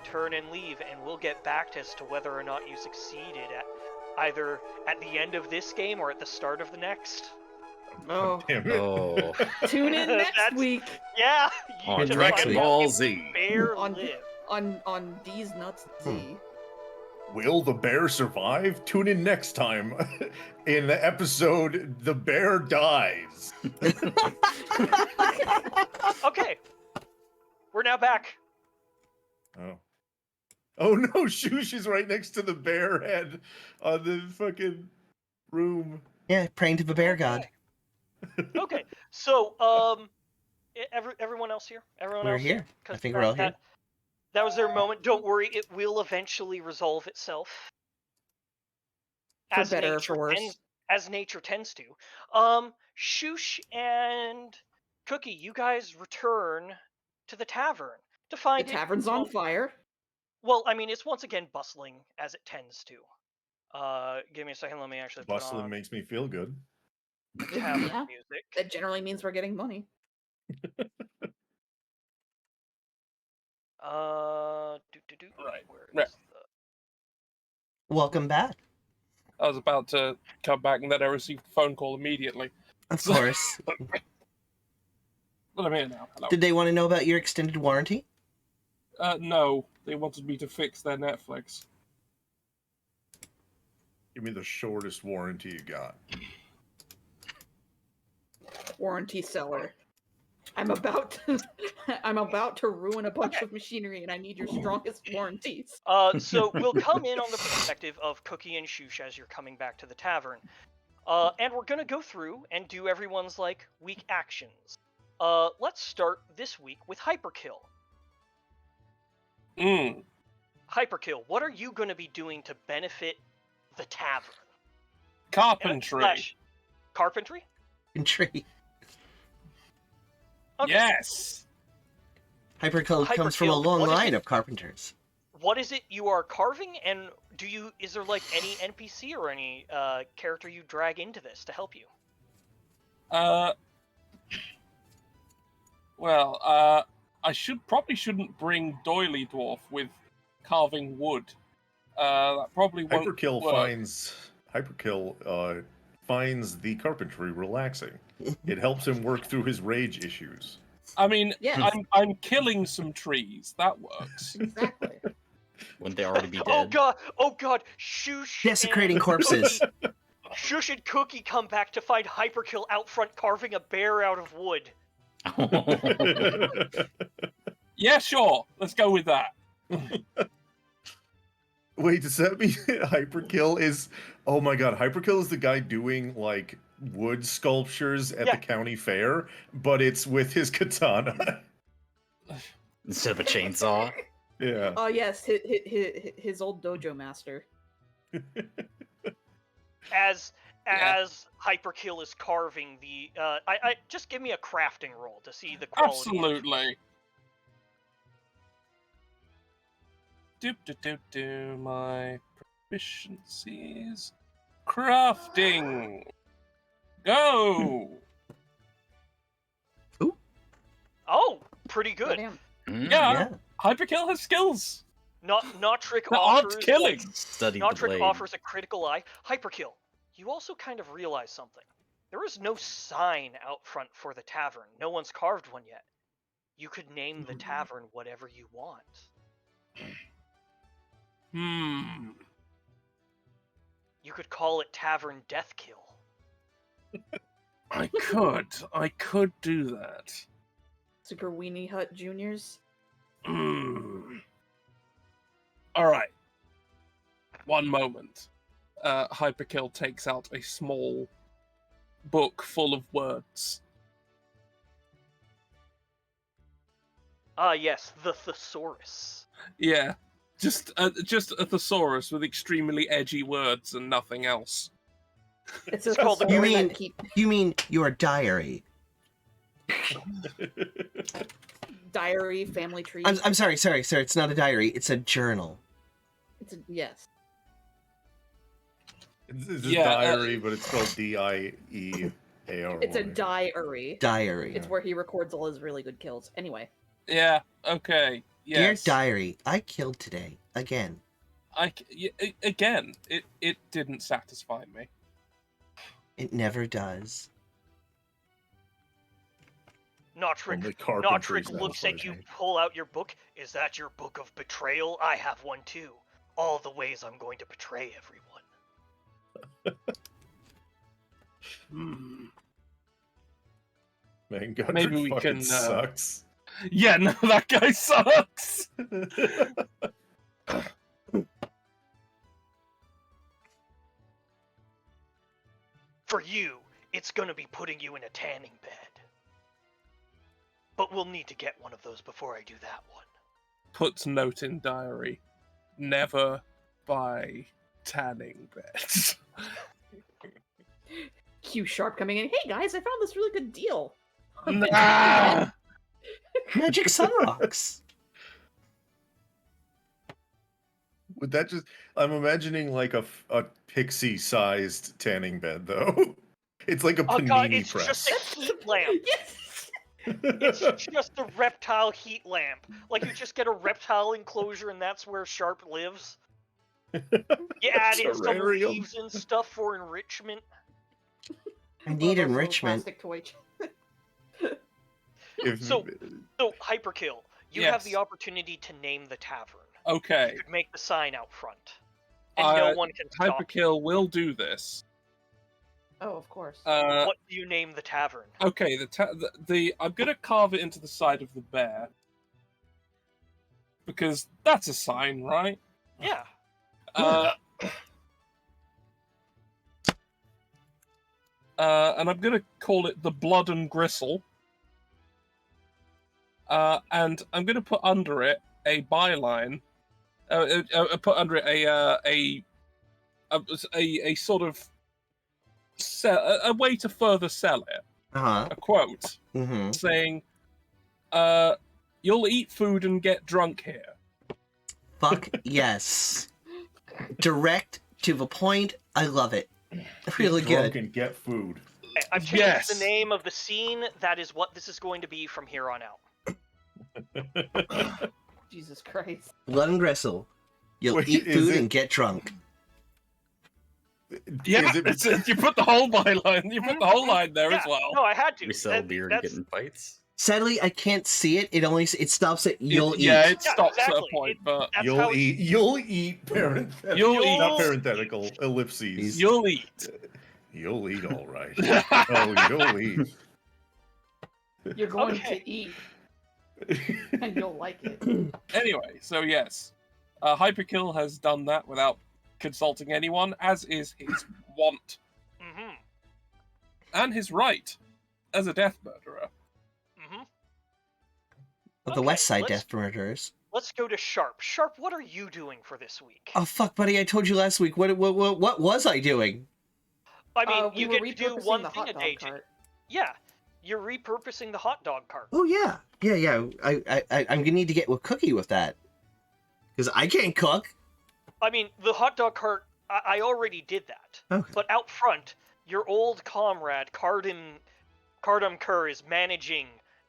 turn and leave, and we'll get back as to whether or not you succeeded at either at the end of this game or at the start of the next. Oh. Damn it. Oh, Tune in next That's- week Yeah, you on to Dragon find Dragon out Ball if Z. Bear On- live. on D's Nuts Z. Will the bear survive? Tune in next time in the episode The Bear Dies. Okay, we're now back. Oh. Oh no, Shoosh is right next to the bear head on the fucking room. Yeah, praying to the bear god. Okay. Okay, so everyone else here? Everyone We're else here. I 'Cause think we're all here. That was their moment. Don't worry, it will eventually resolve itself. For better or for worse. As nature tends to. Shush and Cookie, you guys return to the tavern to The find tavern's on fire. Well, I mean, it's once again bustling as it tends to. Give me a second. Let me actually put Bustling on makes me feel good. tavern Yeah. music. That generally means we're getting money. Right. Where Right. is the? Welcome back. I was about to come back and then I received a phone call immediately. Of course. But I'm here now. Hello. Did they want to know about your extended warranty? No. They wanted me to fix their Netflix. Give me the shortest warranty you got. Warranty seller. I'm about to ruin a bunch of machinery, and I need your strongest warranties. So we'll come in on the perspective of Cookie and Shush as you're coming back to the tavern. And we're gonna go through and do everyone's like weak actions. Let's start this week with Hyperkill. Hyperkill, what are you gonna be doing to benefit the tavern? Carpentry. Carpentry? Carpentry. Okay. Yes. Hyperkill comes from a Hyperkill, long what is line it? of carpenters. What is it you are carving, and is there like any NPC or any character you drag into this to help you? Well, I probably shouldn't bring Doily Dwarf with carving wood. That probably won't Hyperkill work. finds the carpentry relaxing. It helps him work through his rage issues. I mean, Yes. I'm killing some trees. That works. Exactly. Wouldn't they already be Oh dead? god! Shush! Desecrating and corpses. Cookie, Shush and Cookie come back to find Hyperkill out front carving a bear out of wood. Yeah, sure. Let's go with that. Wait, does that mean Hyperkill is... Oh my god, Hyperkill is the guy doing, like, wood sculptures at the county fair, but it's with his katana. Instead of a chainsaw? Yeah. Oh yes, his old dojo master. As Hyperkill is carving the I just give me a crafting roll to see the quality. Absolutely. My proficiencies. Crafting. Go. Oh, pretty good. Yeah. Hyperkill has skills. Notrick The art offers killing. Studied the Notrick blade. offers a critical eye. Hyperkill, you also kind of realize something. There is no sign out front for the tavern. No one's carved one yet. You could name the tavern whatever you want. You could call it Tavern Deathkill. I could do that. Super Weenie Hut Juniors. Alright. One moment. Hyperkill takes out a small book full of words. Ah, yes, the Thesaurus. Yeah. Just a thesaurus with extremely edgy words and nothing else. It's called the You mean your diary? Diary, family tree. I'm sorry. It's not a diary. It's a journal. Yes. It's a diary, but it's spelled D-I-E-A-R-Y. It's a diary. Diary. It's where he records all his really good kills. Anyway. Yeah. Okay. Yes. Dear diary, I killed today again. Again. It didn't satisfy me. It never does. Notrick looks at you, pull out your book. Is that your book of betrayal? I have one too. All the ways I'm going to betray everyone. Man, Godric Maybe we fucking can. Sucks. Yeah, no, that guy sucks. For you, it's gonna be putting you in a tanning bed. But we'll need to get one of those before I do that one. Puts note in diary. Never buy tanning beds. Q Sharp coming in. Hey guys, I found this really good deal. Nah! Magic sun rocks. Would that just? I'm imagining like a pixie-sized tanning bed, though. It's like a Oh panini god, it's press. just a heat lamp. Yes. It's just a reptile heat lamp. Like you just get a reptile enclosure and that's where Sharp lives. You add in some Terrarium. leaves and stuff for enrichment. I need One of those little enrichment. Plastic toy. So Hyperkill, you have the Yes. opportunity to name the tavern. Okay. You could make the sign out front. And no one can stop you. Hyperkill will do this. Oh, of course. What do you name the tavern? Okay, I'm gonna carve it into the side of the bear. Because that's a sign, right? Yeah. And I'm gonna call it the Blood and Gristle. And I'm gonna put under it a byline. Put under it a sort of a way to further sell it. Uh-huh. A quote Mm-hmm. saying, "You'll eat food and get drunk here." Fuck yes. Direct to the point. I love it. Really Drunk good. and get food. I've changed Yes. the name of the scene. That is what this is going to be from here on out. Jesus Christ. Blood and gristle. You'll Wait, eat is food it- and get drunk. Yeah, Is it- you put the whole byline. You put the whole line there as well. No, I had to. We sell beer and get in fights. Sadly, I can't see it. It stops at you'll eat. Yeah, it Yeah, stops at exactly. a point, but That's how You'll eat parenthetical. You'll eat. Not parenthetical. Ellipses. you'll eat. You'll eat all right. Oh, you'll eat. You're going Okay. to eat, and you'll like it. Anyway, so yes, Hyperkill has done that without consulting anyone, as is his want Mm-hmm. and his right as a death murderer. Mm-hmm. Of the Okay, West Side let's- Death Murderers. Let's go to Sharp. Sharp, what are you doing for this week? Oh fuck, buddy! I told you last week. What was I doing? I mean, We you were get to do repurposing one the thing hot a dog day. Jake. cart. Yeah, you're repurposing the hot dog cart. Oh yeah. I'm gonna need to get with Cookie with that because I can't cook. I mean, the hot dog cart, I already did that. Okay. But out front, your old comrade, Cardum Kerr, is managing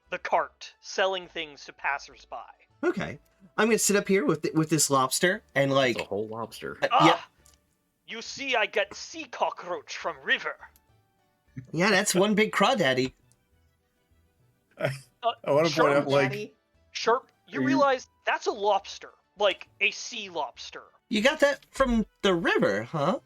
the cart, selling things to passersby. Okay. I'm gonna sit up here with this lobster and It's like. a whole lobster. Yep. You see, I got sea cockroach from river. Yeah, that's one big crawdaddy. I want to Sure, point out, like, Daddy. Sharp, you Are you- realize that's a lobster, like a sea lobster. You got that from the river, huh?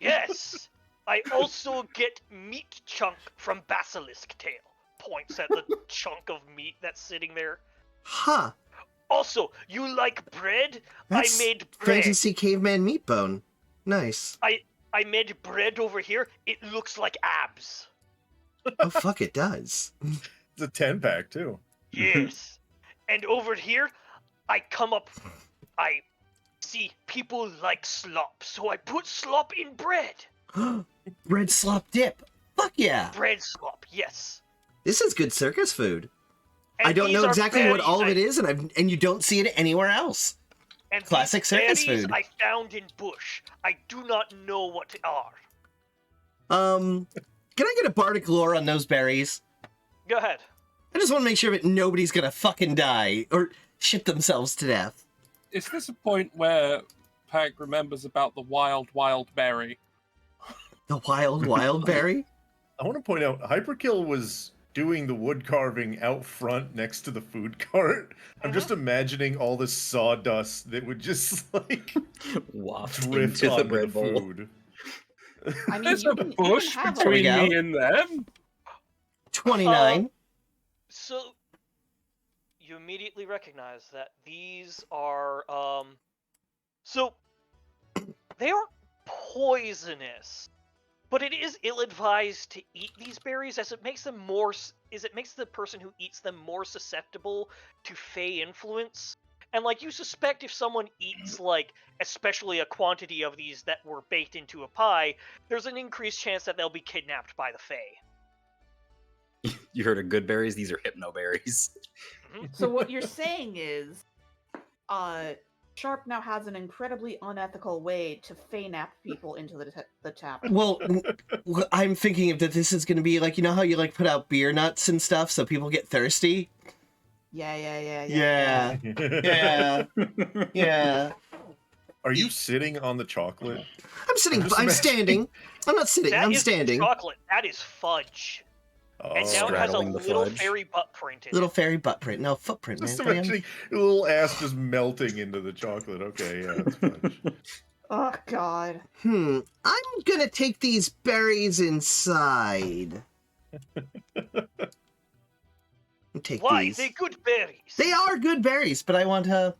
Yes. I also get meat chunk from basilisk tail. Points at the chunk of meat that's sitting there. Huh. Also, you like bread? That's I made bread. Fantasy caveman meat bone. Nice. I made bread over here. It looks like abs. Oh fuck, it does. it's a 10-pack, too. Yes. And over here, I see people like slop, so I put slop in bread. Red slop dip. Fuck yeah. Bread slop, yes. This is good circus food. And I don't these know are exactly what berries all of I- it is, and you don't see it anywhere else. And Classic these circus berries food. I found in bush. I do not know what they are. Can I get a bardic lore on those berries? Go ahead. I just want to make sure that nobody's gonna fucking die or shit themselves to death. Is this a point where Peg remembers about the wild berry? The wild berry? I want to point out, Hyperkill was doing the wood carving out front next to the food cart. I'm just imagining all the sawdust that would just, like, Waft drift into the onto bread the bowl. food. I mean, There's you a can bush have There we between go. me and them. 29. So you immediately recognize that these are so they aren't poisonous, But it is ill-advised to eat these berries, as it makes them it makes the person who eats them more susceptible to fey influence. And like you suspect, if someone eats like especially a quantity of these that were baked into a pie, there's an increased chance that they'll be kidnapped by the fey. You heard of good berries? These are hypno berries. So what you're saying is, Sharp now has an incredibly unethical way to feynap people into the tavern. Well, I'm thinking that this is going to be like, you know how you like put out beer nuts and stuff so people get thirsty? Yeah. Yeah. Are you sitting on the chocolate? I'm standing. I'm not sitting, That I'm is standing. chocolate. That is fudge. Oh, And now it has a Straddling the little fudge. fairy butt print in Little it. fairy butt print. No, footprint, man. just Damn. imagining a little ass just melting into the chocolate. Okay, yeah, that's fudge. Oh god. I'm gonna take these berries inside. Take Why? these. They're good berries. They are good berries, but I want to,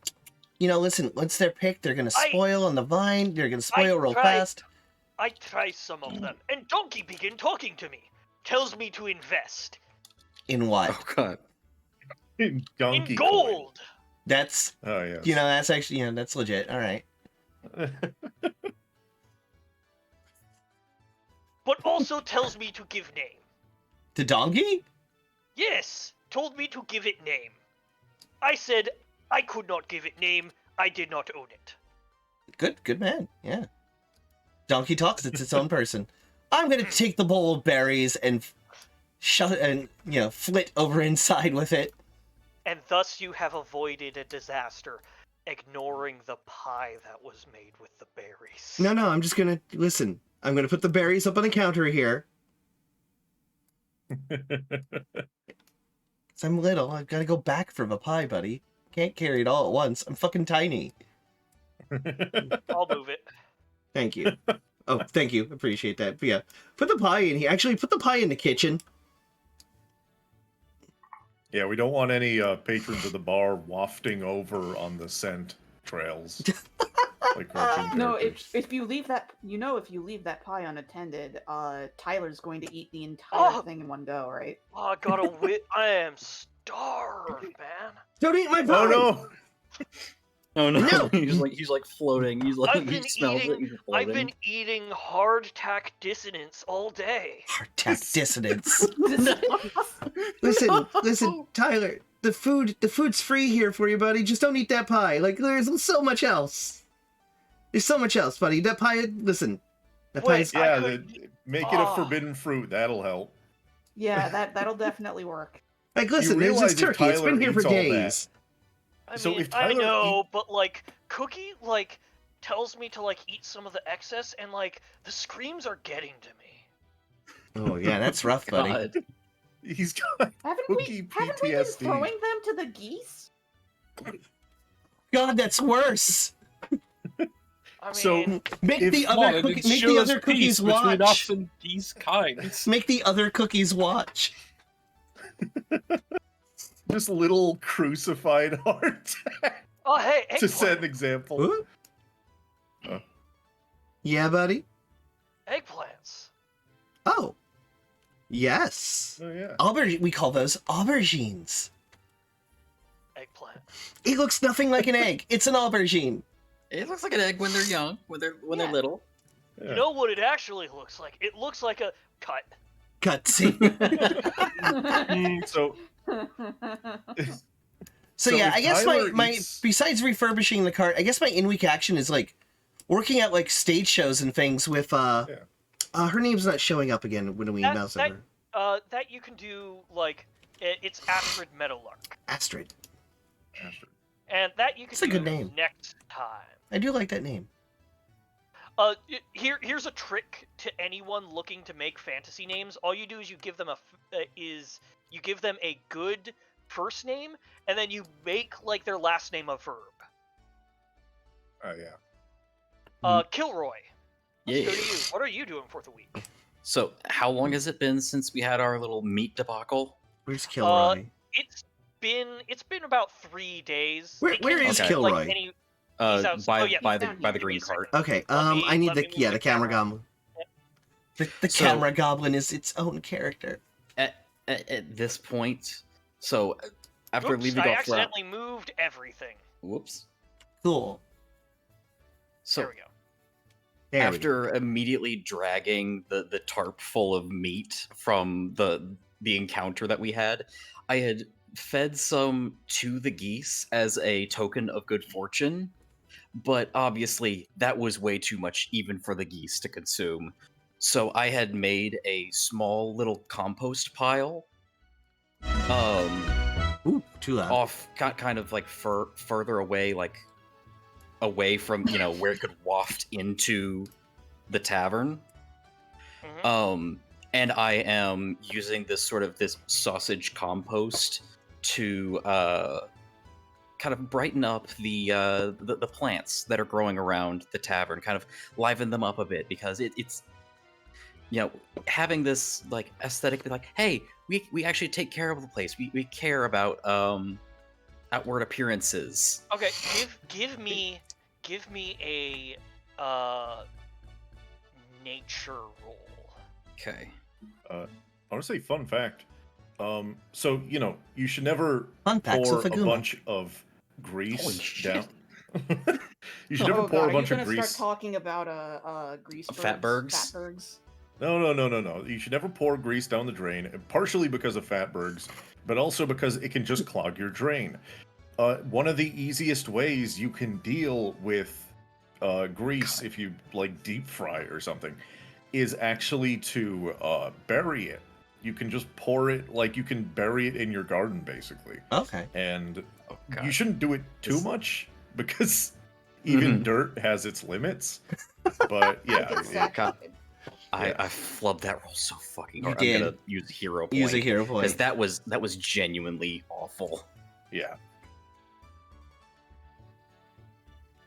listen, once they're picked, they're going to spoil on the vine. They're going to spoil real fast. I try some of them, and Donkey begin talking to me. Tells me to invest. In what? Oh god. Donkey In gold! That's, Oh, yes. that's actually, that's legit. All right. But also tells me to give name. To Donkey? Yes, told me to give it name. I said I could not give it name. I did not own it. Good man. Yeah. Donkey talks. It's its own person. I'm going to take the bowl of berries and shove it and, flit over inside with it. And thus you have avoided a disaster, ignoring the pie that was made with the berries. No, I'm just going to, listen, I'm going to put the berries up on the counter here. I'm little. I've got to go back for the pie, buddy. Can't carry it all at once. I'm fucking tiny. I'll move it. Thank you. Oh, thank you. Appreciate that. But yeah, put the pie in here. Actually, put the pie in the kitchen. Yeah, we don't want any patrons of the bar wafting over on the scent trails. Like cartoon No, characters. if you leave that, if you leave that pie unattended, Tyler's going to eat the entire thing in one go, right? Oh, I got a wit. I am starved, man. Don't eat my pie! Oh no! Oh no! No! he's like floating. He's like I've he been smells it. He's floating. I've been eating hardtack dissonance all day. Hardtack dissonance. Listen, Tyler. The food's free here for you, buddy. Just don't eat that pie. Like, there's so much else. There's so much else, buddy. That pie, listen. That pie's... Yeah, make it a forbidden fruit. That'll help. Yeah, that'll definitely work. Like, listen, there's realize this if turkey. It's been Tyler here for eats all that- days. I So mean, if I Tyler know, but like Cookie tells me to eat some of the excess, and the screams are getting to me. Oh, yeah, that's rough, buddy. God. He's got Haven't cookie we been PTSD. throwing them to the geese? God, that's worse. I mean, So Make If the Come other on, cookie, it make the ensures other peace cookies between us watch. and these kinds. Make the other cookies watch. just little crucified heart oh hey, to eggplant. set an example. Huh? Yeah, buddy. Eggplants. Oh, yes. Oh yeah. We call those aubergines. Eggplant. It looks nothing like an egg. It's an aubergine. It looks like an egg when they're young, when they're little. Yeah. You know what it actually looks like? It looks like a cut. Cutscene. So So So yeah, if I guess Tyler my eats- besides refurbishing the cart, I guess my in-week action is working at stage shows and things with her name's not showing up again when we mouse over. That you can do it's Astrid Meadowlark, Astrid. and that you can It's a do good name. next time. I do like that name. Here's a trick to anyone looking to make fantasy names. All you do is you give them a good first name, and then you make their last name a verb. Oh yeah. Kilroy. Yeah. Let's go to you. What are you doing for the week? So, how long has it been since we had our little meat debacle? Where's Kilroy? It's been about 3 days. Where It can is be, Kilroy? he's By out- oh, yeah, by he's the down by here. the Give me green a second. cart. Okay. Let me I need move the camera camera. gum. The So- camera goblin is its own character. At this point, so after Oops, leaving I off accidentally moved everything. whoops. Cool. So There we go. There we go. after immediately dragging the tarp full of meat from the encounter that we had, I had fed some to the geese as a token of good fortune, but obviously that was way too much even for the geese to consume. So I had made a small little compost pile, Ooh, too loud. off kind of like further away, like away from where it could waft into the tavern. And I am using this sausage compost to kind of brighten up the plants that are growing around the tavern, kind of liven them up a bit, because it's having this like aesthetic, be like, hey, we actually take care of the place. We care about outward appearances. Okay, give me a nature roll. Okay. Honestly, fun fact. So you should never Fun facts pour of a Faguma. bunch of Holy grease shit. down. You should never Oh pour god, a bunch are you of gonna grease. start talking about grease birds? Fatbergs? Fatbergs? No. You should never pour grease down the drain, partially because of fatbergs, but also because it can just clog your drain. One of the easiest ways you can deal with grease, if you like deep fry or something, is actually to bury it. You can just pour it, like you can bury it in your garden, basically. Okay. And Oh, God. you shouldn't do it too This- much, because even Mhm. dirt has its limits. But yeah, Exactly. I flubbed that roll so fucking You hard. did. I'm gonna use a hero point. Use a hero point. Because that was genuinely awful. yeah.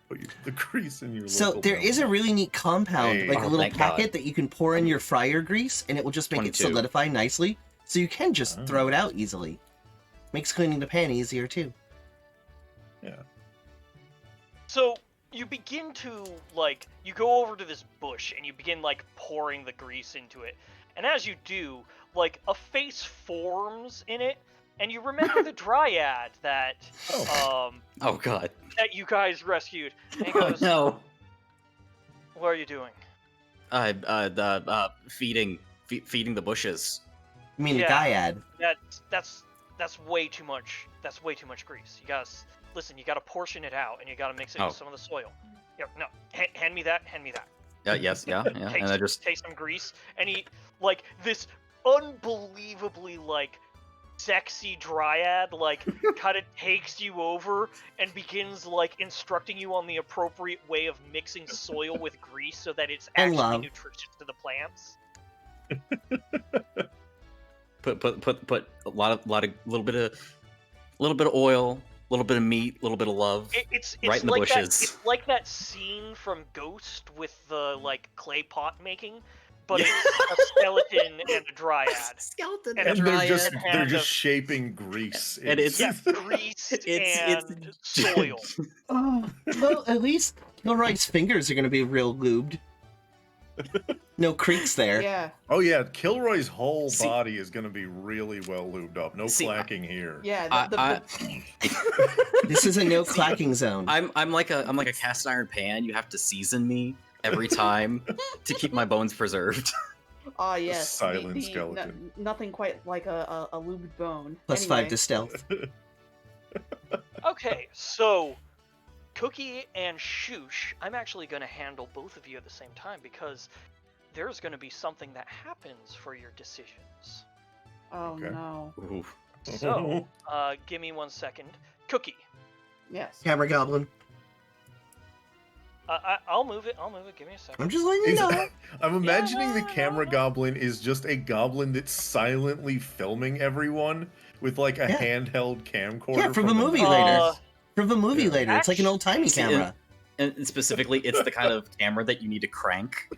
Put the grease in your So local there is a town. really neat compound, Hey. like a Oh, little thank God. packet that you can pour in your fryer grease, and it will just make it 22. solidify nicely. So you can just Oh. throw it out easily. Makes cleaning the pan easier too. So you begin to you go over to this bush and you begin pouring the grease into it, and as you do, a face forms in it, and you remember the dryad that Oh God. that you guys rescued. And he Oh, goes, no. "What are you doing?" Feeding the bushes. I mean, Yeah. the dyad. That's way too much. That's way too much grease. You gotta listen. You gotta portion it out, and you gotta mix it Oh. with some of the soil. Yeah, no, hand me that. Hand me that. Yes, yeah. Take And I some, just take some grease, and he this unbelievably sexy dryad kind of takes you over and begins instructing you on the appropriate way of mixing soil with grease so that it's And actually love. nutritious to the plants. put a little bit of oil, a little bit of meat, a little bit of love. It's right in the like that. bushes. It's like that scene from Ghost with the clay pot making, but Yeah. it's a skeleton and a dryad. Skeleton And And a they're just dryad they're hand just of- shaping grease. And it's- Yeah, grease and soil. Oh, well, at least Gilroy's fingers are going to be real lubed. No creaks there. Yeah. Oh yeah, Kilroy's whole See- body is going to be really well lubed up. No See, clacking here. Yeah. This is a no clacking zone. I'm like a cast iron pan. You have to season me every time to keep my bones preserved. Ah, yes. silent skeleton. Nothing quite like a lubed bone. Plus Anyway, 5 to stealth. Okay, so Cookie and Shoosh, I'm actually going to handle both of you at the same time because there's going to be something that happens for your decisions. Oh Okay. no. Ooh. So, give me 1 second. Cookie, Yes. Camera goblin. I'll move it. Give me a second. I'm just letting you Is- know. I'm imagining the no, camera goblin is just a goblin that's silently filming everyone with like a Yeah. handheld camcorder. Yeah, for the movie Uh, later. For the movie Yeah. later. It's like an old timey See, camera. And specifically, it's the kind of camera that you need to crank,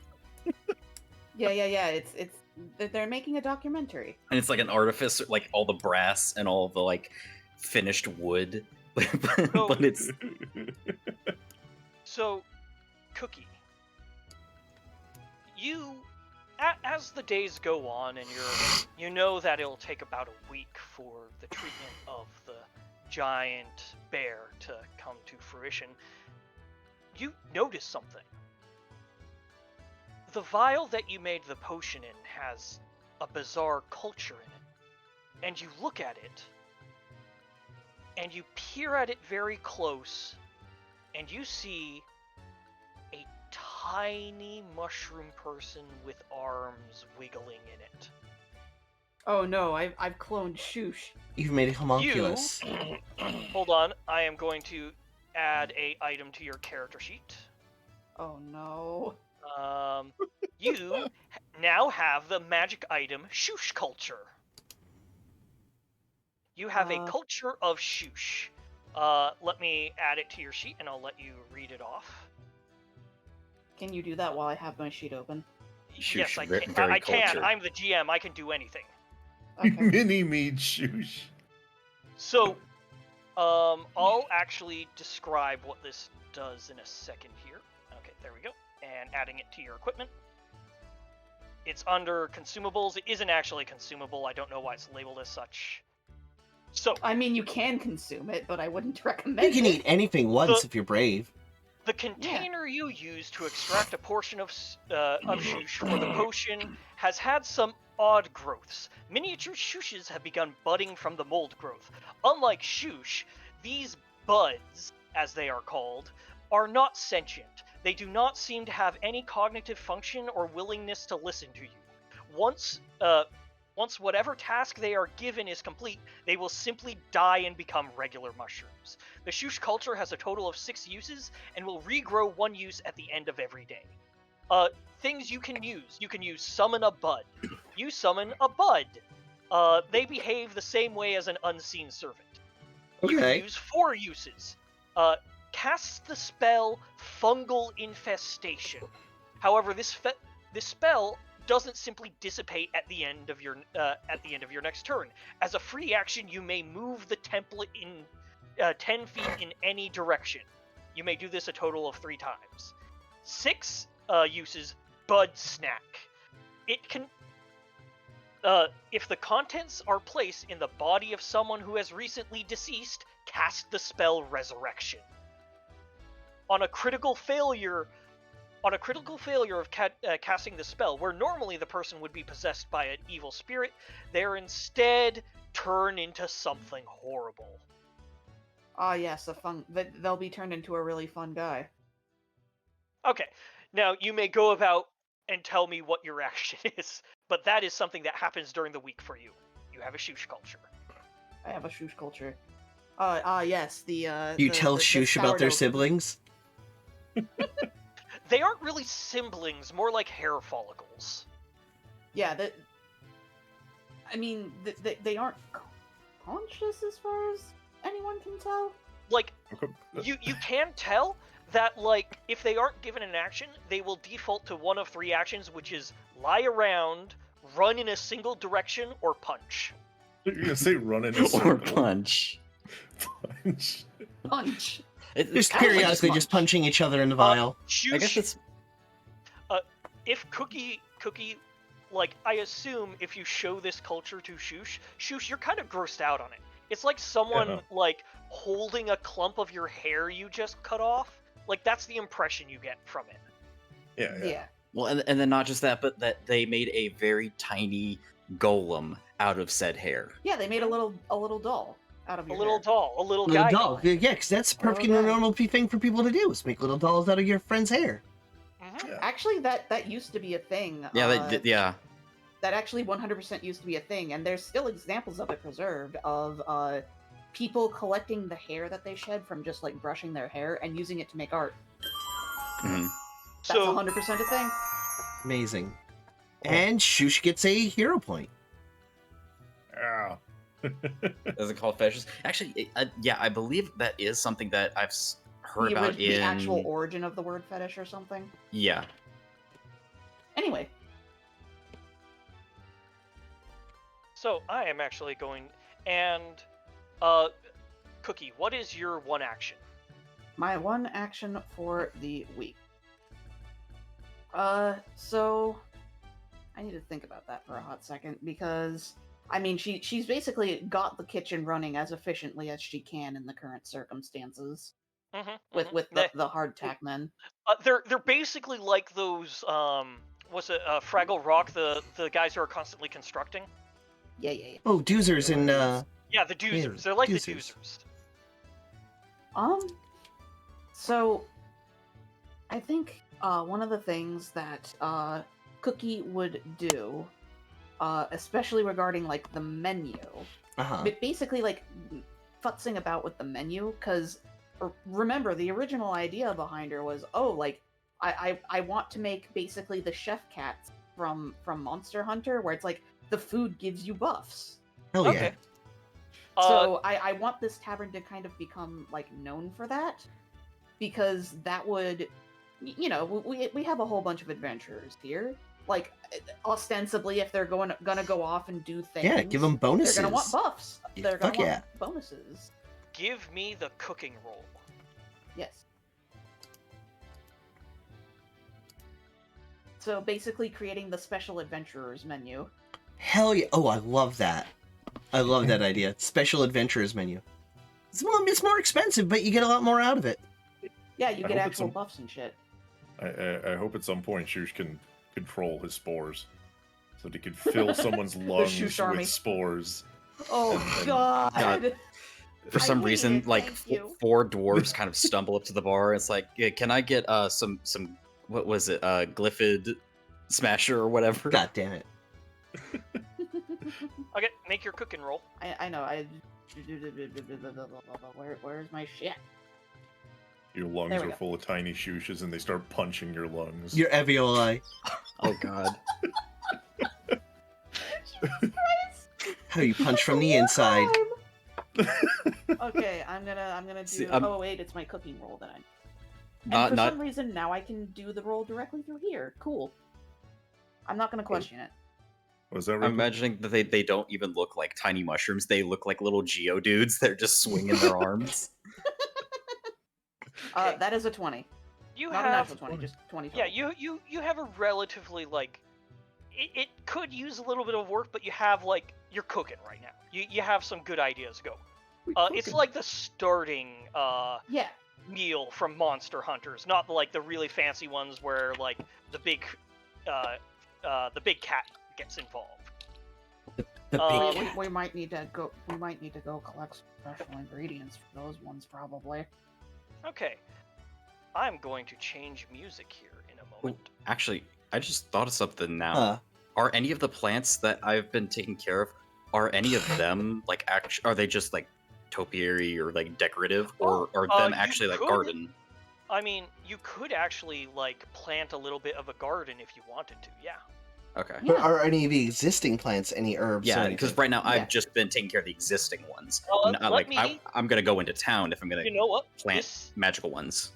Yeah. It's they're making a documentary. and it's like an artifice, like all the brass and all the finished wood, but it's So, Cookie, you as the days go on, and you know that it'll take about a week for the treatment of the giant bear to come to fruition, you notice something. The vial that you made the potion in has a bizarre culture in it, and you look at it, and you peer at it very close, and you see a tiny mushroom person with arms wiggling in it. Oh no, I've cloned Shoosh. You've made a homunculus. Hold on, I am going to add a item to your character sheet. Oh no. You now have the magic item Shoosh Culture. You have a culture of Shoosh. Let me add it to your sheet, and I'll let you read it off. Can you do that while I have my sheet open? Yes, I Very can. I can. cultured. I'm the GM. I can do anything. Okay. Mini-me shoosh. So, I'll actually describe what this does in a second here. Okay, there we go. And adding it to your equipment. It's under consumables. It isn't actually consumable. I don't know why it's labeled as such. So, I mean, you can consume it, but I wouldn't recommend You can it. eat anything once if you're brave. the container you use to extract a portion of shoosh for the potion has had some odd growths. Miniature shooshes have begun budding from the mold growth. Unlike shoosh, these buds, as they are called, are not sentient. They do not seem to have any cognitive function or willingness to listen to you. Once whatever task they are given is complete, they will simply die and become regular mushrooms. The shoosh culture has a total of 6 uses and will regrow 1 use at the end of every day. Things you can use. You can use summon a bud. You summon a bud. They behave the same way as an unseen servant. You can use 4 uses. Cast the spell Fungal Infestation. However, this spell doesn't simply dissipate at the end of your next turn. As a free action, you may move the template in 10 feet in any direction. You may do this a total of 3 times. 6 uses Bud Snack. It can if the contents are placed in the body of someone who has recently deceased, cast the spell Resurrection. On a critical failure of casting the spell, where normally the person would be possessed by an evil spirit, they're instead turned into something horrible. Ah, yes, they'll be turned into a really fun guy. Okay, now you may go about and tell me what your action is, but that is something that happens during the week for you. You have a shoosh culture. I have a shoosh culture. Yes, the You tell Shoosh about their siblings? They aren't really siblings, more like hair follicles. Yeah, I mean, they aren't conscious as far as anyone can tell. Like, you can tell that, like, if they aren't given an action, they will default to one of 3 actions, which is lie around, run in a single direction, or punch. You're gonna say run in a circle. Or punch. Punch. Punch. Just periodically just punching each other in the vial. I guess it's... If Cookie, like, I assume if you show this culture to Shoosh, you're kind of grossed out on it. It's like someone, like, holding a clump of your hair you just cut off. Like, that's the impression you get from it. Yeah. Well, and then not just that, but that they made a very tiny golem out of said hair. Yeah, they made a little doll out of your hair. Doll, a little Little guy doll. Yeah, because that's a perfectly normal thing for people to do, is make little dolls out of your friend's hair. Mm-hmm. Actually, that used to be a thing. Yeah, That actually 100% used to be a thing, and there's still examples of it preserved, of people collecting the hair that they shed from just, like, brushing their hair and using it to make art. Mm-hmm. That's 100% a thing. Amazing. And Shoosh gets a hero point. Yeah. Does it call fetishes? Actually, yeah, I believe that is something that I've heard about The in... actual origin of the word fetish or something. Yeah. Anyway. So, I am actually going... And, Cookie, what is your one action? My one action for the week. So... I need to think about that for a hot second because I mean she's basically got the kitchen running as efficiently as she can in the current circumstances with the hardtack men. They're basically like those was it Fraggle Rock, the guys who are constantly constructing. Yeah. Oh, doozers and Yeah, the doozers. They're like the doozers. So I think one of the things that Cookie would do, especially regarding like the menu, but basically like futzing about with the menu, because remember the original idea behind her was, oh, like I want to make basically the chef cats from Monster Hunter, where it's like the food gives you buffs. Hell yeah. Okay. So I want this tavern to kind of become like known for that, because that would, you know, we have a whole bunch of adventurers here. Like ostensibly, if they're gonna go off and do things, Yeah, give them bonuses. They're gonna want buffs. Yeah, They're gonna fuck want bonuses. Give me the cooking roll. Yes. So basically, creating the special adventurers menu. Hell yeah! Oh, I love that. I love that idea. Special adventurers menu. It's more expensive, but you get a lot more out of it. Yeah, you get actual buffs and shit. I hope at some point Shush can control his spores, so that he can fill someone's lungs with spores. Oh God! For some reason, like 4 dwarves kind of stumble up to the bar. It's like, yeah, can I get some what was it, Glyphid Smasher or whatever? God damn it! Okay, make your cooking roll. I know. Where's my shit? Your lungs are full of tiny shushes, and they start punching your lungs. Your alveoli. Oh God. Jesus How you punch from the inside. Okay, I'm gonna do. Oh wait, it's my cooking roll that I'm. And for some reason now I can do the roll directly through here. Cool. I'm not gonna question it. Was that right? I'm imagining that they don't even look like tiny mushrooms. They look like little Geodudes. They're just swinging their arms. That is a 20. You not have a natural 20, just 20 total. Yeah, you have a relatively like. It could use a little bit of work, but you have like you're cooking right now. You have some good ideas. Go. It's like the starting meal from Monster Hunters, not like the really fancy ones where like the big cat gets involved. We might need to go. We might need to go collect special ingredients for those ones, probably. Okay, I'm going to change music here in a moment. Ooh, actually, I just thought of something now. Are any of the plants that I've been taking care of? Are any of them like are they just like topiary or like decorative, or are them actually like garden? I mean, you could actually like plant a little bit of a garden if you wanted to. Yeah. Okay. But are any of the existing plants any herbs? Yeah, because right now I've just been taking care of the existing ones. I'm gonna go into town if I'm gonna plant magical ones.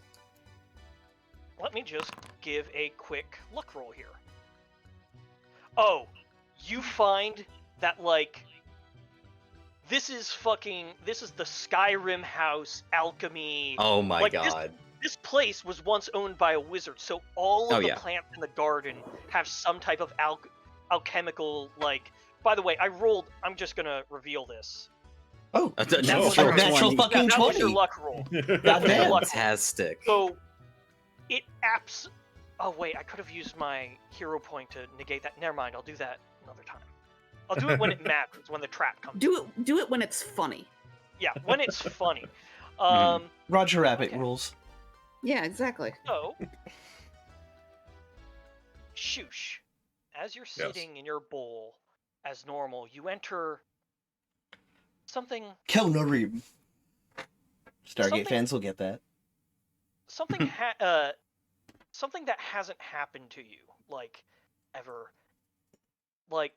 Let me just give a quick luck roll here. Oh, you find that like this is the Skyrim house alchemy. Oh my god. This place was once owned by a wizard, so all of the plants in the garden have some type of alchemical, like... By the way, I'm just gonna reveal this. Oh, natural fucking 20. That was your luck roll. Fantastic. So, oh wait, I could have used my hero point to negate that. Never mind, I'll do that another time. I'll do it when it matters, when the trap comes. Do it when it's funny. Yeah, when it's funny. Roger Rabbit rules. Yeah, exactly. So, Shush, as you're sitting in your bowl, as normal, you enter something... Kelnarim. Stargate fans will get that. Something something that hasn't happened to you, like, ever. Like,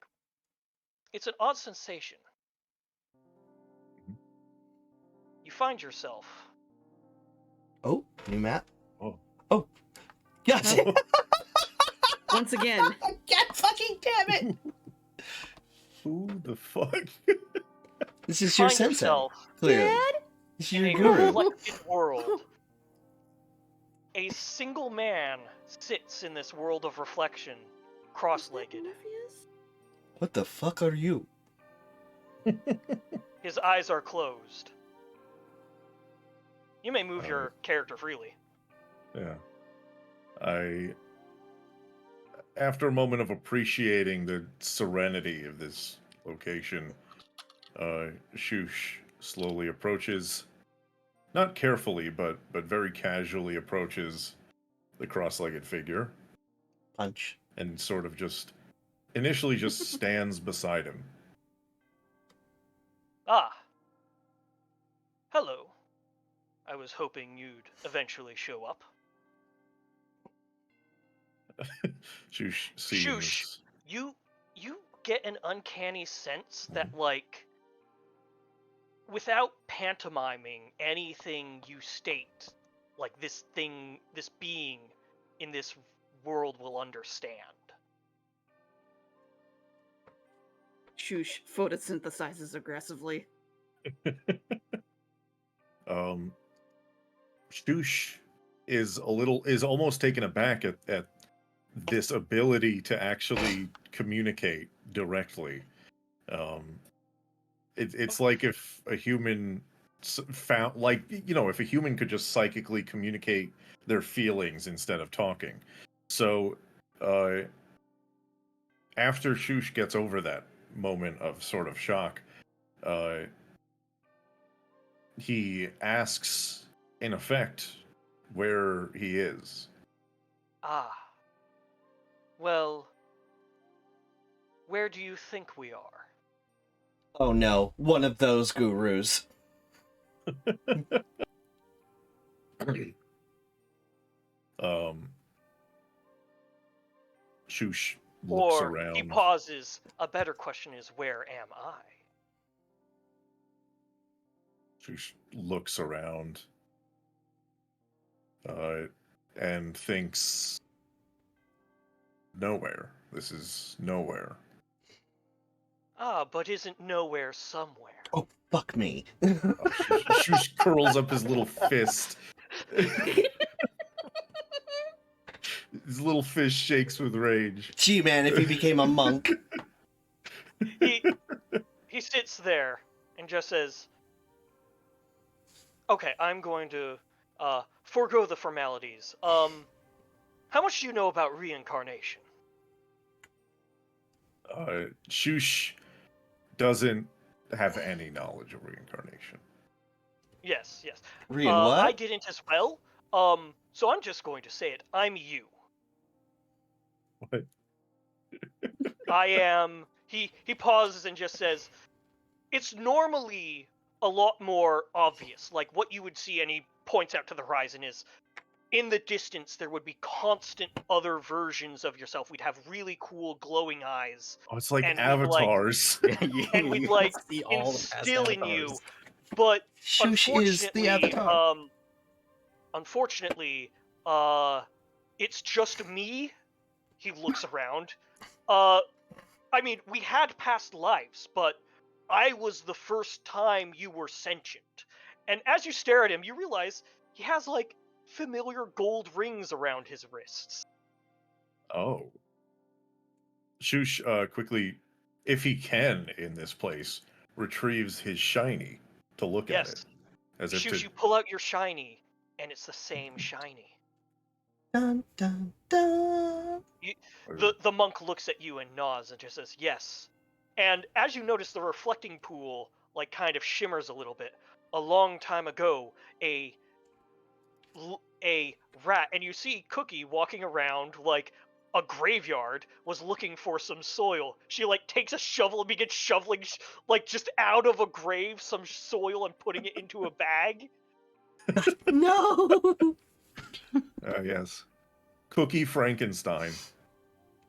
it's an odd sensation. You find yourself... Oh, new map. Oh. Yes. Once again. God fucking damn it. Who the fuck? This is your sensei. Clearly. This is your guru. Reflected world. A single man sits in this world of reflection, cross-legged. What the fuck are you? His eyes are closed. You may move your character freely. Yeah. After a moment of appreciating the serenity of this location, Shush slowly approaches, not carefully, but very casually approaches the cross-legged figure. Punch. And sort of just, initially just stands beside him. Ah. Hello. I was hoping you'd eventually show up. Shush seems... Shush, you get an uncanny sense that, like, without pantomiming anything you state, like, this being in this world will understand. Shush photosynthesizes aggressively. Shush is almost taken aback at this ability to actually communicate directly. It's like if a human found, like, if a human could just psychically communicate their feelings instead of talking. So, after Shush gets over that moment of sort of shock, he asks, in effect, where he is. Ah. Well, where do you think we are? Oh no, one of those gurus. Shush looks Or around. he pauses. A better question is, where am I? Shush looks around. And thinks, nowhere. This is nowhere. Ah, but isn't nowhere somewhere? Oh, fuck me. Shush curls up his little fist. His little fist shakes with rage. Gee, man, if he became a monk. He sits there and just says, okay, I'm going to forego the formalities. How much do you know about reincarnation? Shush doesn't have any knowledge of reincarnation. Yes. Rian, what? I didn't as well. So I'm just going to say it. I'm you. What? I am... He pauses and just says, it's normally a lot more obvious. Like, what you would see, and he points out to the horizon, is in the distance there would be constant other versions of yourself. We'd have really cool glowing eyes. Oh, it's like and avatars. And we'd like instill in you. But Shush is the avatar. Unfortunately, it's just me. He looks around. I mean, we had past lives, but I was the first time you were sentient. And as you stare at him, you realize he has, like, familiar gold rings around his wrists. Oh. Shush quickly, if he can in this place, retrieves his shiny to look at it. As if Shush, you pull out your shiny, and it's the same shiny. Dun, dun, dun. The monk looks at you and nods and just says, yes. And as you notice, the reflecting pool, like, kind of shimmers a little bit. A long time ago, a rat, and you see Cookie walking around, like, a graveyard, was looking for some soil. She, like, takes a shovel and begins shoveling, like, just out of a grave, some soil and putting it into a bag. No! Yes. Cookie Frankenstein.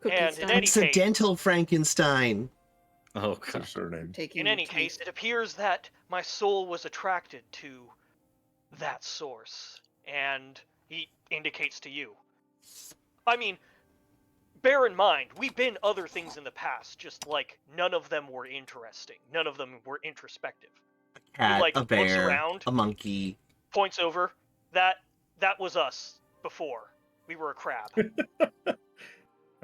And in any Accidental Frankenstein. Oh, That's her God. surname. In any case, it appears that my soul was attracted to that source, and he indicates to you. I mean, bear in mind, we've been other things in the past, just, like, none of them were interesting. None of them were introspective. Cat, he, like, a bear, looks around, a monkey. points over. That was us before. We were a crab.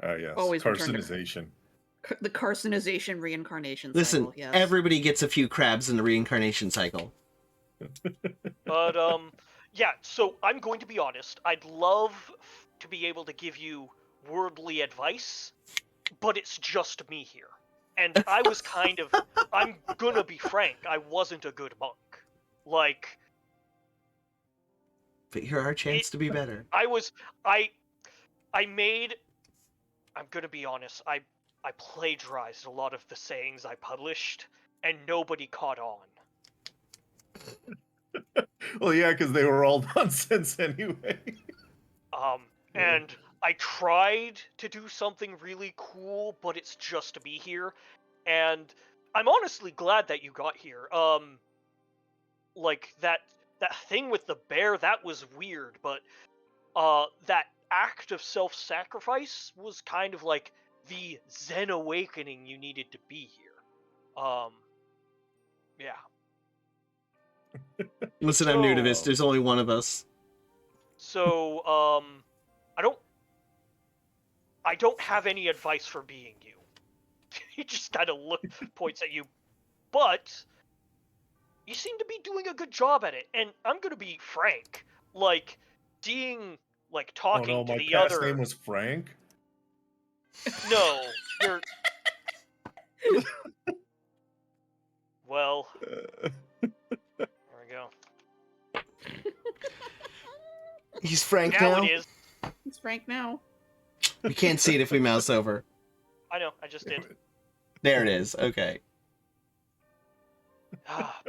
Yes. Always return to- Carcinization. The carcinization reincarnation Listen, cycle, yes. everybody gets a few crabs in the reincarnation cycle. But yeah. So I'm going to be honest. I'd love to be able to give you worldly advice, but it's just me here, and I was kind of. I'm gonna be frank. I wasn't a good monk. Like But you're our chance to be better. I made. I'm gonna be honest. I plagiarized a lot of the sayings I published, and nobody caught on. Well, yeah, because they were all nonsense anyway. And I tried to do something really cool, but it's just me here, and I'm honestly glad that you got here. Like that thing with the bear, that was weird, but that act of self-sacrifice was kind of like the Zen awakening you needed to be here. Yeah. Listen, I'm new to this. So- There's only one of us. So, I don't have any advice for being you. He just kind of points at you, but you seem to be doing a good job at it. And I'm gonna be frank, like seeing, like Oh talking no, to my the past other. name was Frank. No, you're. Well, there we go. He's Frank Now now. it is. It's Frank now. We can't see it if we mouse over. I know. I just did. There it is. Okay.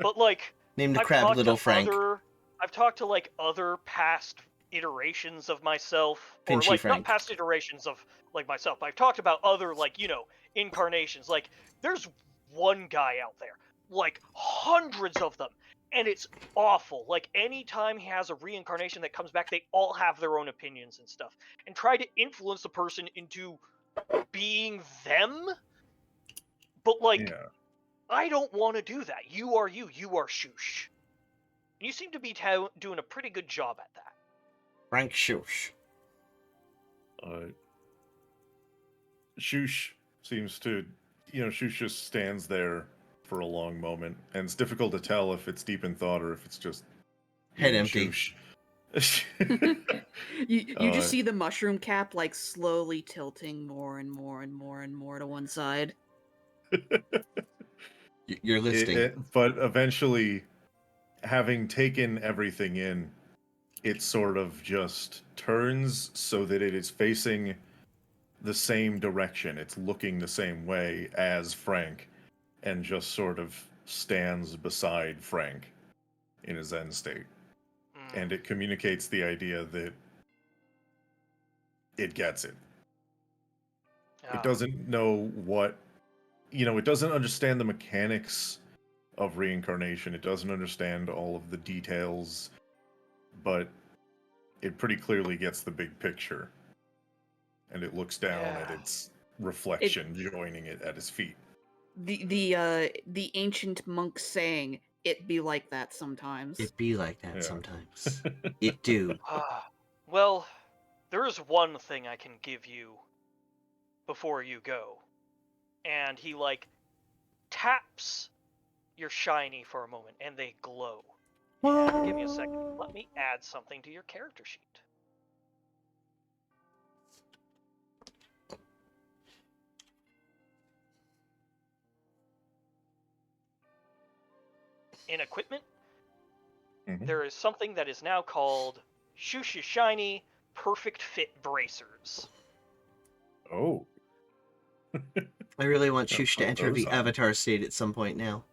But like, Named the I've crab talked Little to Frank. I've talked to like other past iterations of myself, or Pinchy like Frank. not past iterations of like myself, but I've talked about other like incarnations. Like there's one guy out there, like hundreds of them, and it's awful. Like anytime he has a reincarnation that comes back, they all have their own opinions and stuff, and try to influence the person into being them. But like, Yeah. I don't want to do that. You are you. You are Shush. You seem to be doing a pretty good job at that. Frank Shush. Shush seems to, Shush just stands there for a long moment, and it's difficult to tell if it's deep in thought or if it's just Head being empty. Shush. You just see the mushroom cap like slowly tilting more and more and more and more to one side. You're listening. But eventually, having taken everything in, it sort of just turns so that it is facing the same direction. It's looking the same way as Frank, and just sort of stands beside Frank in a Zen state. And it communicates the idea that it gets it. It doesn't know what, it doesn't understand the mechanics of reincarnation. It doesn't understand all of the details, but it pretty clearly gets the big picture. And it looks down at its reflection, joining it at his feet. The ancient monk saying, "It be like that sometimes." It be like that sometimes. It do. Well, there is one thing I can give you before you go. And he like taps your shiny for a moment and they glow. And give me a second. Let me add something to your character sheet. In equipment, there is something that is now called Shusha Shiny Perfect Fit Bracers. Oh. I really want Shush to put enter those the on. Avatar state at some point now.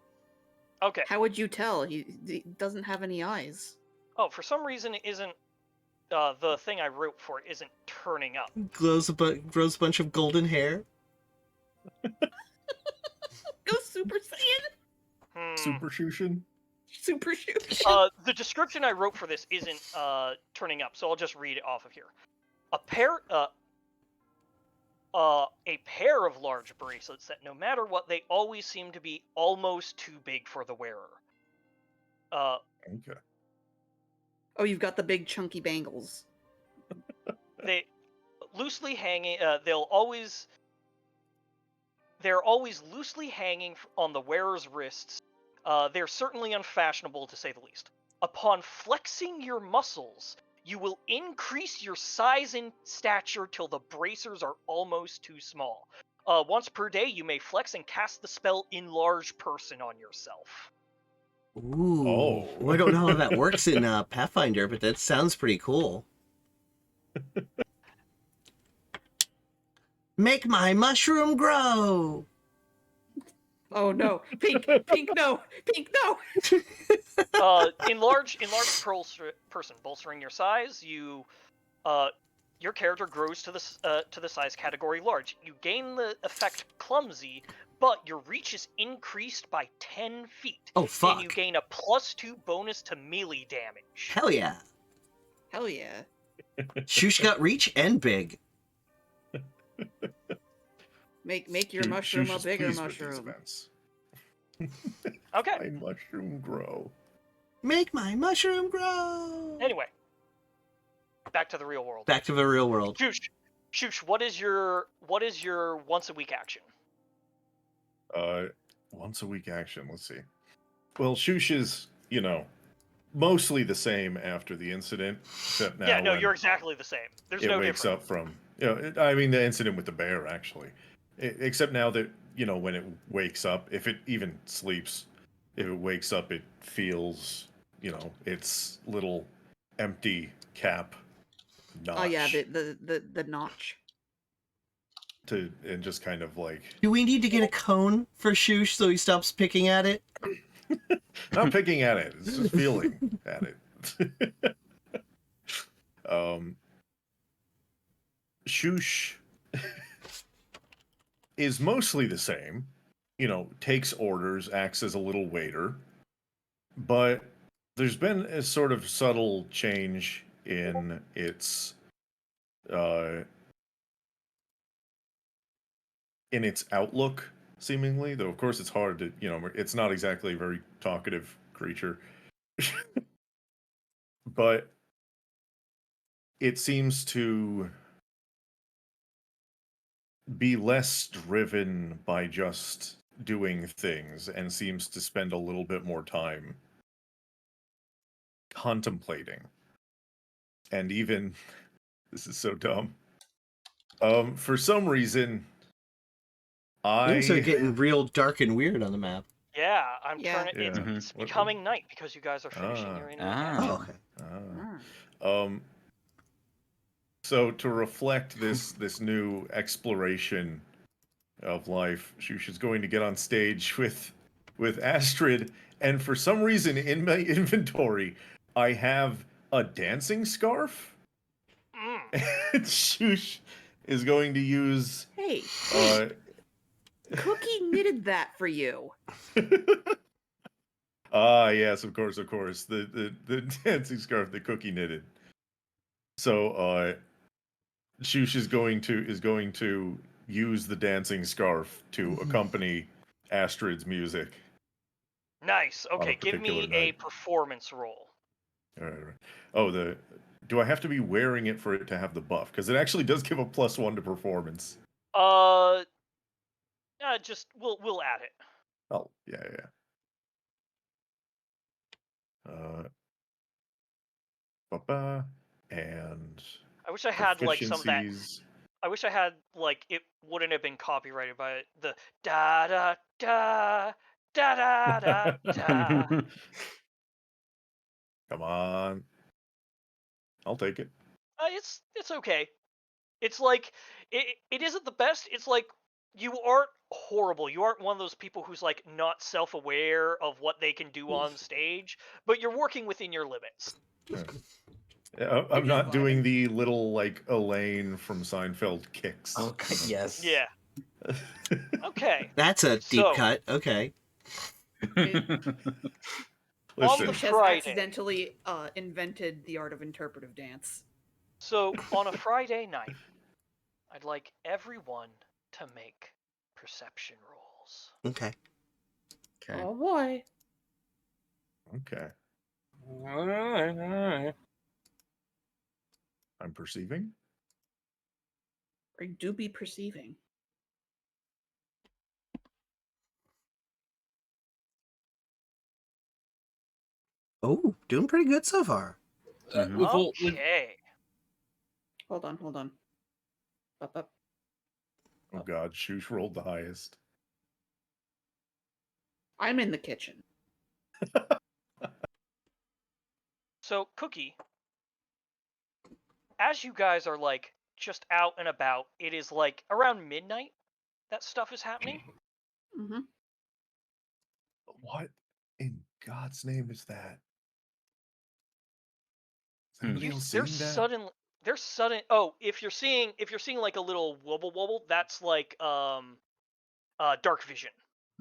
Okay. How would you tell? He doesn't have any eyes. Oh, for some reason it isn't. The thing I wrote for it isn't turning up. Grows a bunch of golden hair. Go Super Saiyan! Super Shushin? Super Shoot. The description I wrote for this isn't turning up, so I'll just read it off of here. A pair of large bracelets that no matter what, they always seem to be almost too big for the wearer. Okay. Oh, you've got the big chunky bangles. They loosely hanging. They're always loosely hanging on the wearer's wrists. They're certainly unfashionable, to say the least. Upon flexing your muscles, you will increase your size and stature till the bracers are almost too small. Once per day, you may flex and cast the spell Enlarge Person on yourself. Ooh. Oh. Well, I don't know how that works in Pathfinder, but that sounds pretty cool. Make my mushroom grow! Oh no, pink, pink, no, pink, no. Enlarge person, bolstering your size. Your character grows to the size category large. You gain the effect clumsy, but your reach is increased by 10 feet. Oh, fuck. And you gain a +2 bonus to melee damage. Hell yeah. Hell yeah. Shoosh got reach and big. Make your mushroom a bigger mushroom. Okay. My mushroom grow. Make my mushroom grow! Anyway, back to the real world. Back to the real world. Shoosh, what is your once a week action? Once a week action. Let's see. Well, Shoosh is, mostly the same after the incident, except now. Yeah, no, you're exactly the same. There's no difference. It wakes up from, the incident with the bear, actually. Except now that, when it wakes up, if it even sleeps, if it wakes up, it feels, its little empty cap notch. Oh yeah, the notch. And just kind of like... Do we need to get a cone for Shoosh so he stops picking at it? Not picking at it, it's just feeling at it. Shoosh is mostly the same, takes orders, acts as a little waiter, but there's been a sort of subtle change in its outlook, seemingly, though of course it's hard to, it's not exactly a very talkative creature. But it seems to be less driven by just doing things and seems to spend a little bit more time contemplating. And even, this is so dumb, for some reason, Things are getting real dark and weird on the map. Yeah, I'm turning. Yeah. It's becoming night because you guys are finishing your evening action. Oh, okay. So to reflect this new exploration of life, Shoosh is going to get on stage with Astrid, and for some reason in my inventory, I have a dancing scarf. And Shoosh is going to use. Hey, Cookie knitted that for you. Yes, of course. The dancing scarf that Cookie knitted. So, Shoosh is going to use the dancing scarf to accompany Astrid's music. Nice. Okay, give me a performance roll. All right. Oh, do I have to be wearing it for it to have the buff? Because it actually does give a +1 to performance. Just we'll add it. Oh, yeah. And I wish I had like some of that. I wish I had like it wouldn't have been copyrighted by the da da da da da da da. Come on, I'll take it. It's okay. It's like it isn't the best. It's like you aren't horrible. You aren't one of those people who's like not self-aware of what they can do on stage, but you're working within your limits. Yeah, I'm not doing the little like Elaine from Seinfeld kicks. Oh God, yes. Yeah. Okay. That's a deep cut. Okay. On the Has Friday, accidentally invented the art of interpretive dance. So on a Friday night, I'd like everyone to make perception rolls. Okay. Oh boy. Okay. All right. I'm perceiving. Or you do be perceiving. Oh, doing pretty good so far. Okay. Hold on. Up. Oh god, Shoosh rolled the highest. I'm in the kitchen. So, Cookie, as you guys are like just out and about, it is like around midnight that stuff is happening. Mm-hmm. What in God's name is that? Is anybody else seeing that? There's sudden. Oh, if you're seeing like a little wobble, that's like dark vision.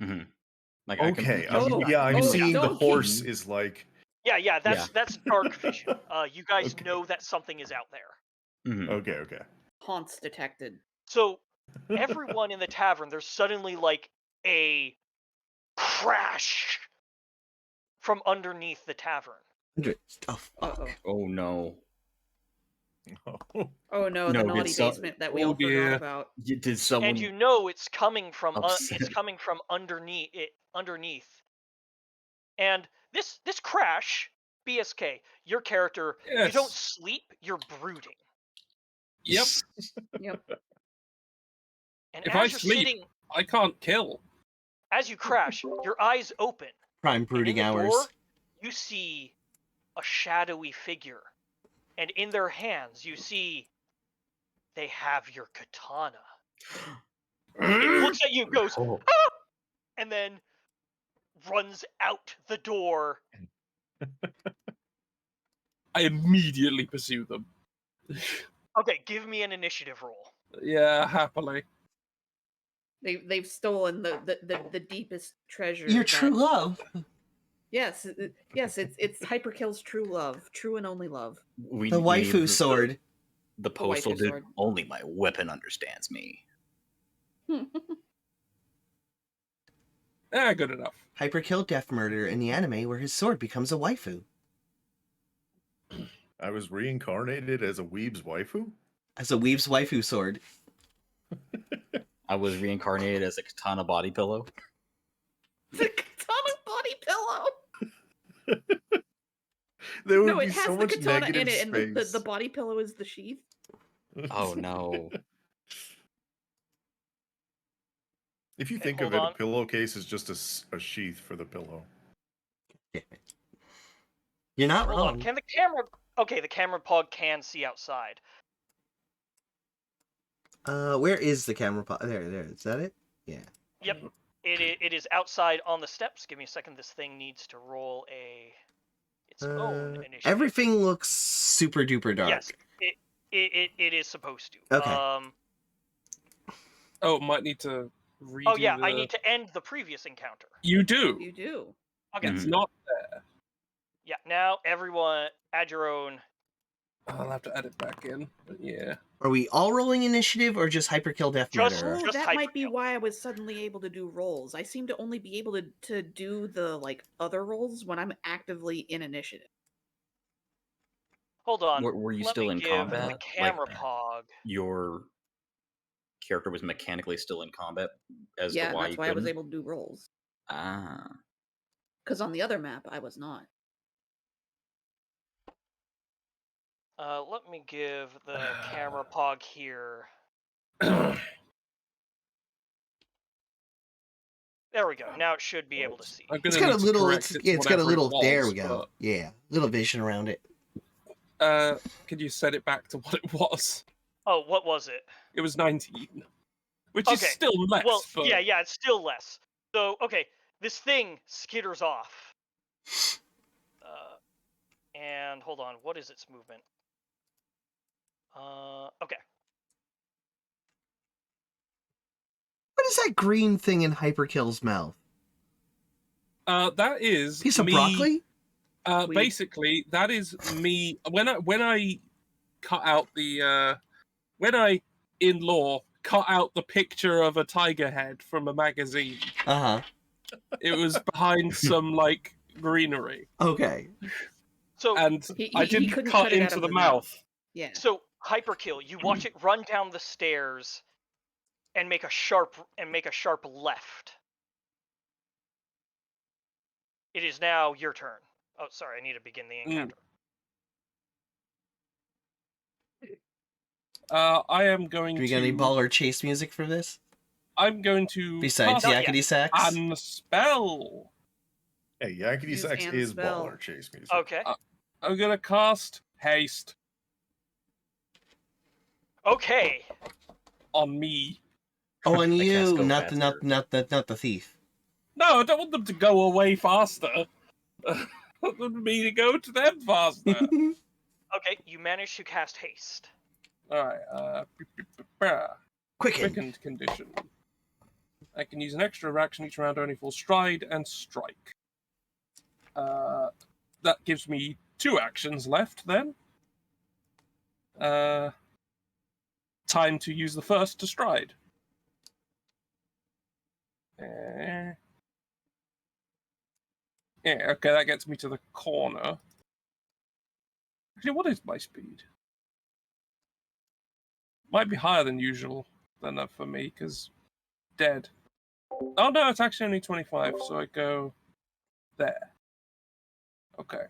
Mm-hmm. Like Okay, I I'm seeing the donkey. horse is like. Yeah, that's dark vision. You guys Okay. know that something is out there. Mhm. Okay. Haunts detected. So everyone in the tavern, there's suddenly like a crash from underneath the tavern. Oh, fuck. Uh-oh. Oh no. Oh no, the No, naughty did so- basement that we Oh, all dear. forgot about. Did someone? And you know it's coming from upset? underneath. And this crash, BSK, your character, you don't Yes. sleep, you're brooding. Yep. Yep. And If as I you're sleep- sitting, I can't kill. as you crash, your eyes open. Prime And in brooding the hours. door, you see a shadowy figure. And in their hands, you see they have your katana. It looks at you, goes, Oh. ah! And then runs out the door. I immediately pursue them. Okay, give me an initiative roll. Yeah, happily. They've stolen the deepest treasure. Your that- true love. Yes, it's Hyperkill's true love, true and only love. We The we need waifu sword. The postal waifu dude. sword. Only my weapon understands me. Good enough. Hyperkill death murder in the anime where his sword becomes a waifu. I was reincarnated as a weeb's waifu? As a weave's waifu sword. I was reincarnated as a katana body pillow. The katana body pillow. There would No, be it has so the much katana in negative it, and the space. body pillow is the sheath. Oh no. If you Okay, think of hold it, on. a pillowcase is just a sheath for the pillow. You're not Hold wrong. on. Can the camera? Okay, the camera pod can see outside. Where is the camera pod? There. Is that it? Yeah. Yep. It is outside on the steps. Give me a second. This thing needs to roll its own initiative. Everything looks super duper dark. Yes, it is supposed to. Okay. Oh, might need to redo Oh yeah, the... I need to end the previous encounter. You do. You do. Okay. It's not there. Yeah. Now everyone add your own. I'll have to add it back in. But yeah. Are we all rolling initiative or just hyperkill death Just- murder? Oh, Just that might be Hyperkill. why I was suddenly able to do rolls. I seem to only be able to do the other rolls when I'm actively in initiative. Hold on. Were you Let still me in give combat? The camera Like, pog. your character was mechanically still in combat as Yeah, to why that's you why I was couldn't? able to do rolls. Ah. Because on the other map, I was not. Let me give the camera pog here. There we go. Now it should be able to see. I'm It's gonna got a need to little. correct It's it to got a whatever it little. There was, we go. Yeah, little vision around it. but, could you set it back to what it was? Oh, what was it? It was 19. Which is Okay, still less, Well, but... yeah, it's still less. So, okay, this thing skitters off. And hold on, what is its movement? Okay. What is that green thing in Hyperkill's mouth? That is Piece of me, broccoli? basically, that is me. When I cut out the when I in law cut out the picture of a tiger head from a magazine, it was behind some like greenery, Okay. So and He I didn't couldn't cut cut it out into of the the mouth. Yeah. So Hyperkill. You watch it run down the stairs and make a sharp left. It is now your turn. Oh, sorry, I need to begin the encounter. I am going Do we to. get any baller chase music for this? I'm going to. Besides Not Yakety Sax? And spell. Hey, Yakety Use Sax and is spell. baller chase music. Okay. I'm gonna cast haste Okay. on me. Oh, and The you, Casco not the thief. No, I don't want them to go away faster. I want me to go to them faster. Okay, you managed to cast haste. Alright, Quicken. quickened condition. I can use an extra action each round only for stride and strike. That gives me 2 actions left then. Time to use the first to stride. Yeah, okay, that gets me to the corner. Actually, what is my speed? Might be higher than usual than that for me, because dead. Oh no, it's actually only 25, so I go there. Okay.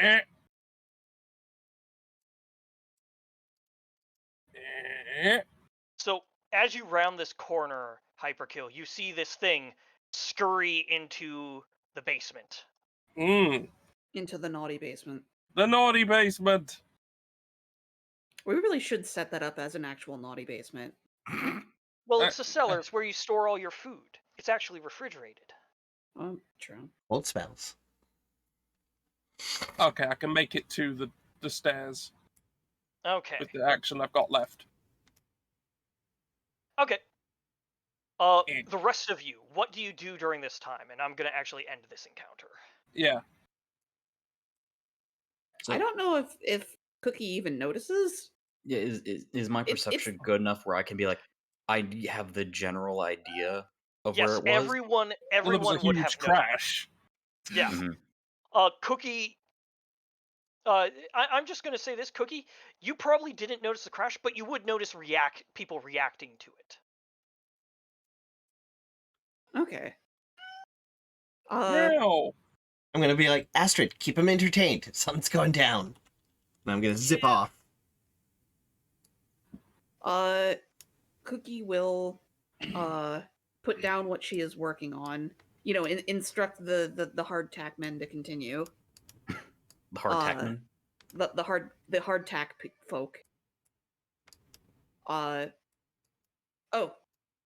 Eh. Eh. So as you round this corner, Hyperkill, you see this thing scurry into the basement. Into the naughty basement. The naughty basement. We really should set that up as an actual naughty basement. Well, it's a cellar. It's where you store all your food. It's actually refrigerated. Oh, true. Old spells. Okay, I can make it to the stairs Okay. with the action I've got left. Okay. The rest of you, what do you do during this time? And I'm gonna actually end this encounter. Yeah. I don't know if Cookie even notices. Yeah, is my perception good enough where I can be like, I have the general idea of where Yes, it was? everyone Well, it was a would huge have crash. Yeah. Mhm. Cookie. I'm just gonna say this, Cookie. You probably didn't notice the crash, but you would notice people reacting to it. Okay. No. I'm gonna be like, Astrid, keep him entertained. Something's going down. And I'm gonna zip off. Cookie will put down what she is working on. You know, instruct the hardtack men to continue. The hardtack man? The hardtack folk. Oh,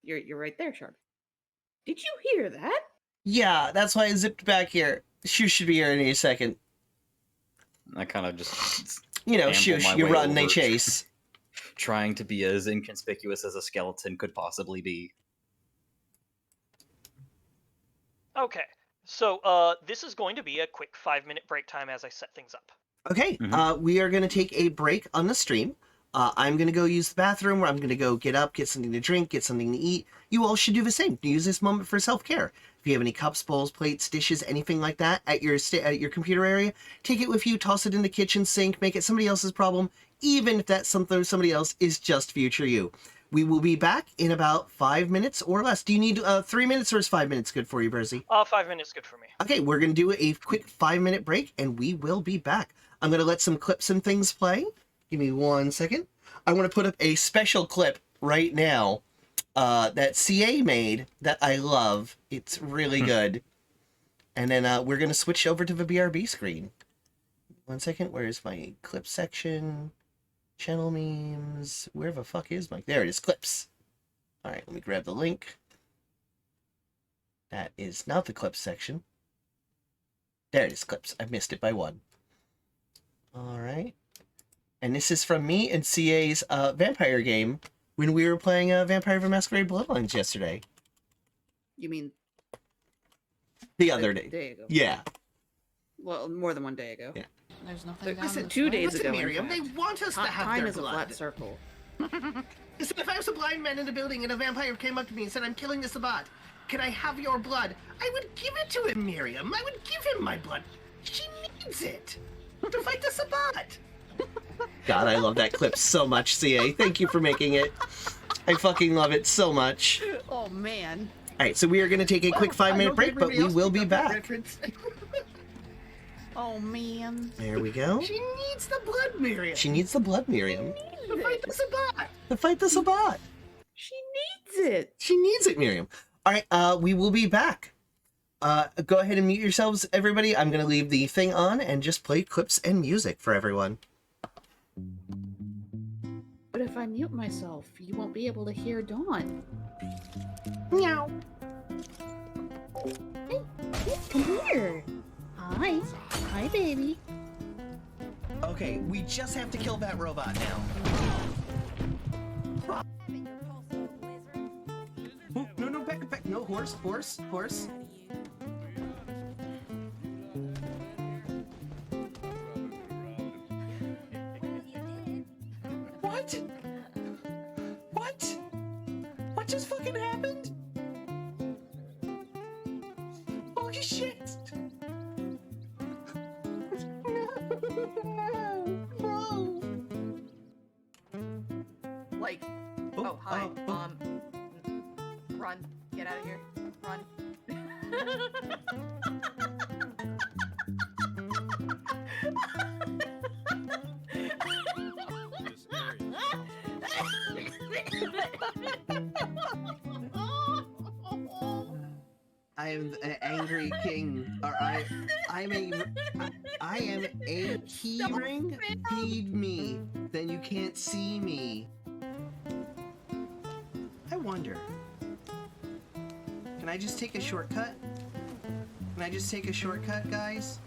you're right there, Sharp. Did you hear that? Yeah, that's why I zipped back here. Shoo should be here in any second. I kind of just You know, amble shoosh, my you way run, they over, chase. trying to be as inconspicuous as a skeleton could possibly be. Okay. So this is going to be a quick 5-minute break time as I set things up. Okay, we are going to take a break on the stream. I'm going to go use the bathroom, or I'm going to go get up, get something to drink, get something to eat. You all should do the same. Use this moment for self-care. If you have any cups, bowls, plates, dishes, anything like that at your computer area, take it with you, toss it in the kitchen sink, make it somebody else's problem, even if that somebody else is just future you. We will be back in about 5 minutes or less. Do you need 3 minutes, or is 5 minutes good for you, Bersy? 5 minutes good for me. Okay, we're going to do a quick 5-minute break, and we will be back. I'm going to let some clips and things play. Give me 1 second. I want to put up a special clip right now that CA made that I love. It's really good. And then we're going to switch over to the BRB screen. 1 second. Where's my clip section? Channel memes. Where the fuck is my... There it is, clips. All right, let me grab the link. That is not the clips section. There it is, clips. I missed it by 1. All right. And this is from me and CA's vampire game when we were playing Vampire the Masquerade Bloodlines yesterday. You mean The other day. day ago? Yeah. Well, more than 1 day ago. Yeah. There's nothing down Listen, this 2 way. days Listen, ago. Miriam, in they fact. want us to have Time their is a blood. flat circle. Listen, if I was a blind man in a building and a vampire came up to me and said, I'm killing this Sabat, can I have your blood? I would give it to him, Miriam. I would give him my blood. needs it to fight the Sabbat. God, I love that clip so much, CA. Thank you for making it. I fucking love it so much. Oh man. All right, so we are going to take a quick 5-minute break, but we will be back. Oh man. There we go. She needs the blood, Miriam. She needs the blood, Miriam. To fight the Sabbat. To fight the Sabbat. She needs it. She needs it, Miriam. All right, we will be back. Go ahead and mute yourselves, everybody. I'm going to leave the thing on and just play clips and music for everyone. But if I mute myself, you won't be able to hear Dawn. Meow. Hey, come here. Hi. Hi, baby. Okay, we just have to kill that robot now. Oh, no, back. No, horse. What just fucking happened? Holy shit! No! Like, oh hi, run, get out of here, run. I am an angry king, or I am a key ring. Feed me, then you can't see me. I wonder. Can I just take a shortcut? Guys?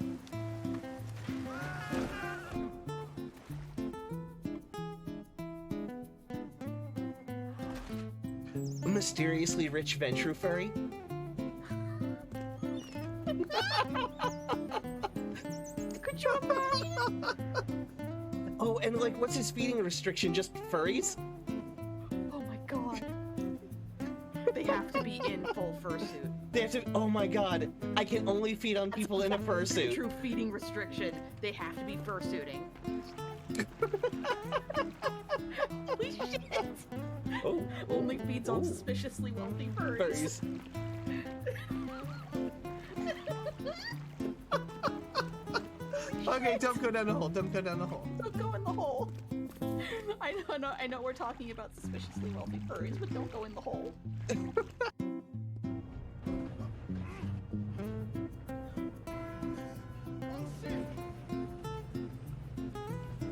A mysteriously rich Ventru furry? Good job, Matt. Oh, and like, what's his feeding restriction? Just furries? Oh my god. They have to be in full fursuit. They have to. Oh my god! I can only feed on people in a fursuit. True feeding restriction. They have to be fursuiting. Holy shit! Oh. Only feeds on suspiciously wealthy furries. Okay, don't go down the hole. Don't go in the hole. I know we're talking about suspiciously wealthy furries, but don't go in the hole.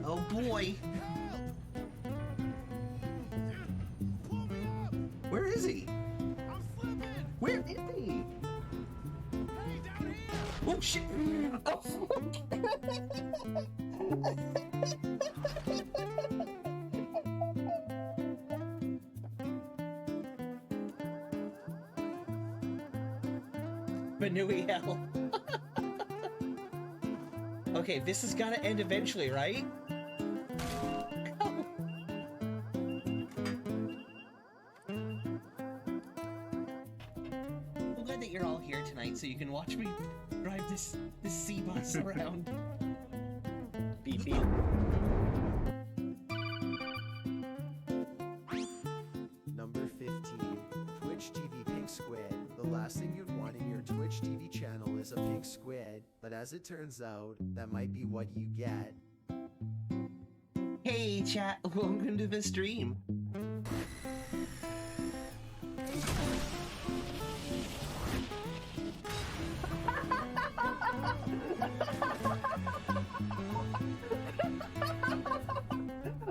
Oh boy. Where is he? Where is he? Oh shit! Banui hell. Okay, this has got to end eventually, right? I'm glad that you're all here tonight so you can watch me drive this sea bus around. Beep beep. Number 15, Twitch TV Pink Squid. The last thing you'd want in your Twitch TV channel is a pink squid, but as it turns out, that might be what you get. Hey chat, welcome to the stream.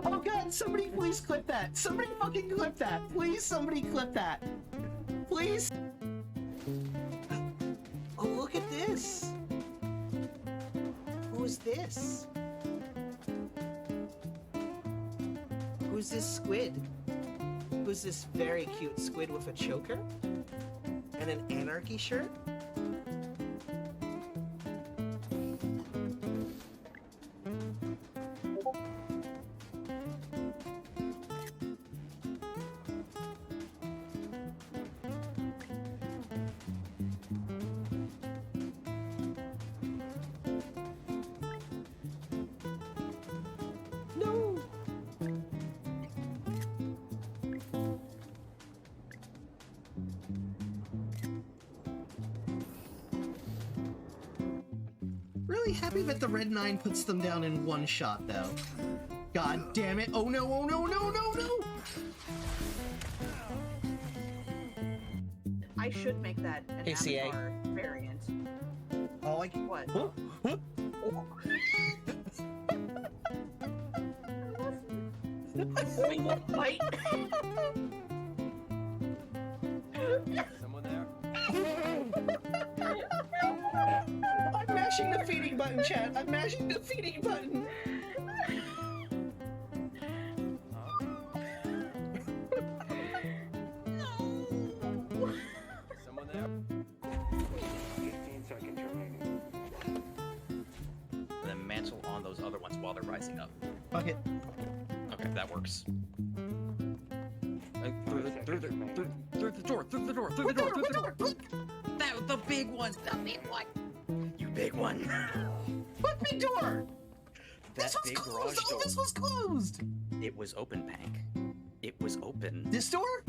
Oh god, somebody please clip that. Somebody fucking clip that. Please, somebody clip that. Please. Oh, look at this. Who's this? Who's this squid? Who's this very cute squid with a choker? And an anarchy shirt? really happy that the red 9 puts them down in one shot, though. God damn it. Oh no, oh no, no, no, no! I should make that an ACA. avatar variant. Oh, What? Fight. Someone there? I'm mashing the feeding button, chat. I'm mashing the feeding button. Someone there? 15 seconds remaining. And then mantle on those other ones while they're rising up. Fuck it. Okay, that works. Through the door, through the door. That was the big one. The big one. You big one. What big door? That This was big closed. garage Oh, door. this was closed. It was open, Pank. It was open. This door?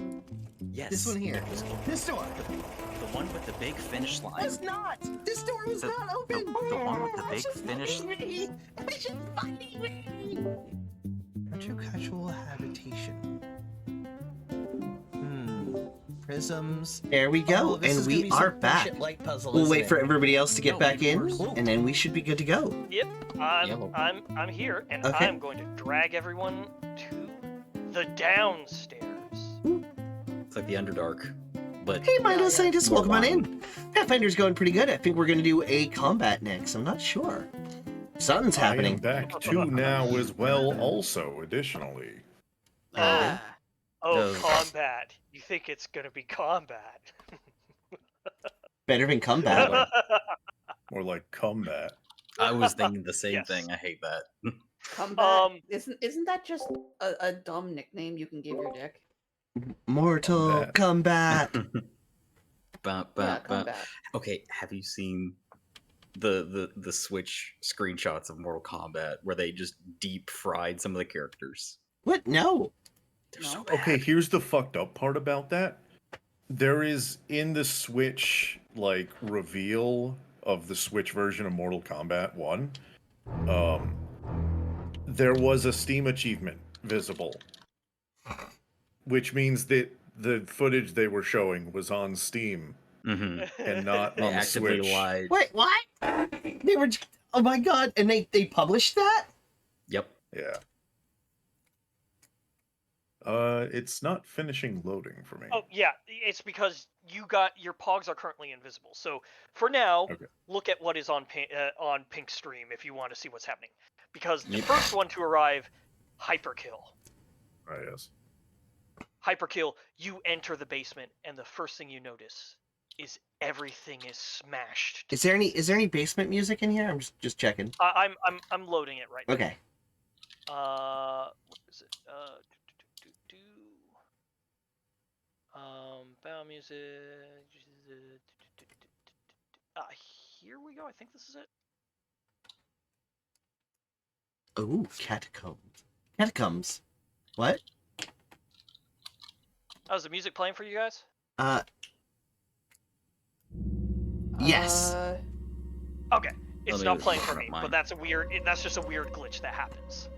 Yes. This one here. It was open. This door. The one with the big finish line. Was not. This door was not open. The one with the big finish. Retro casual habitation. Prisms. There we go, and we are back. We'll wait for everybody else to get back in, and then we should be good to go. Yep, I'm here, and Okay. I'm going to drag everyone to the downstairs. It's like the Underdark, but Hey, my little scientists, welcome on in. Pathfinder's going pretty good. I think we're going to do a combat next. I'm not sure. Something's I am happening. back 2 now as well, also, additionally. Oh, combat. You think it's gonna be combat. Better than combat. More like combat. I was thinking the same Yes. thing. I hate that. Combat. Isn't that just a dumb nickname you can give your dick? Mortal Kombat. Combat. Okay, have you seen the Switch screenshots of Mortal Kombat where they just deep fried some of the characters? What? No. They're so bad. Okay, here's the fucked up part about that. There is in the Switch like reveal of the Switch version of Mortal Kombat 1. There was a Steam achievement visible, which means that the footage they were showing was on Steam Mm-hmm. and not They on the actively Switch. lied. Wait, what? They were. Oh my god! And they published that? Yep. Yeah. It's not finishing loading for me. Oh yeah, it's because your pogs are currently invisible. So for now, Okay. look at what is on Pink Stream if you want to see what's happening. Because the Yep. first one to arrive, Hyperkill. Ah, yes. Hyperkill, you enter the basement, and the first thing you notice is everything is smashed. Is there any basement music in here? I'm just checking. I'm loading it right now. Okay. What is it? Bow music. Here we go. I think this is it. Ooh, catacombs. Catacombs. What? Oh, is the music playing for you guys? Yes. Okay, it's Let me not just playing for open me, up mine. but that's just a weird glitch that happens.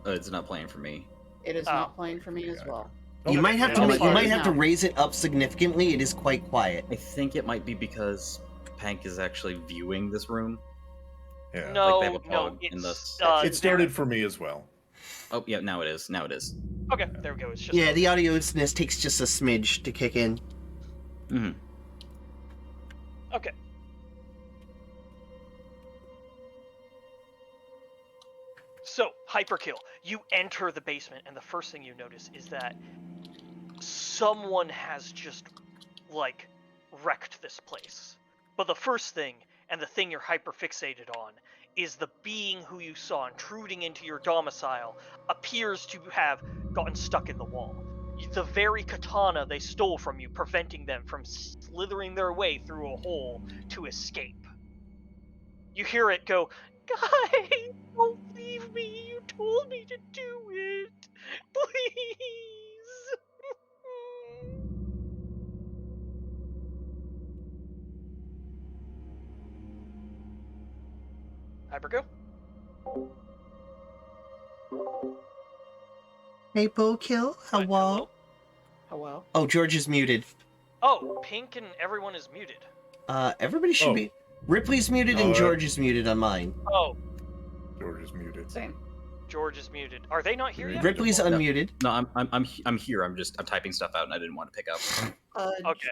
It's not playing for me. It is not playing for me as well. You might have to yeah, you might have to now. raise it up significantly. It is quite quiet. I think it might be because Pank is actually viewing this room. Yeah. No, Like they have a no, pog in it's this. It started for me as well. Oh, yeah, now it is. Now it is. Okay, there we go. It's just Yeah, the audiousness takes just a smidge to kick in. Mm-hmm. Okay. So, Hyperkill. You enter the basement, and the first thing you notice is that someone has just, like, wrecked this place. But the first thing, and the thing you're hyperfixated on, is the being who you saw intruding into your domicile appears to have gotten stuck in the wall. The very katana they stole from you, preventing them from slithering their way through a hole to escape. You hear it go, "Guys, don't leave me. You told me to do it. Please." Hyperkill? Hey, Kill. Hello? Hello. Hello. Oh, George is muted. Oh, Pink and everyone is muted. Everybody should be. Ripley's muted and George is muted on mine. Oh. George is muted. Same. George is muted. Are they not here yet? Ripley's unmuted. No, I'm here. I'm typing stuff out, and I didn't want to pick up. Okay.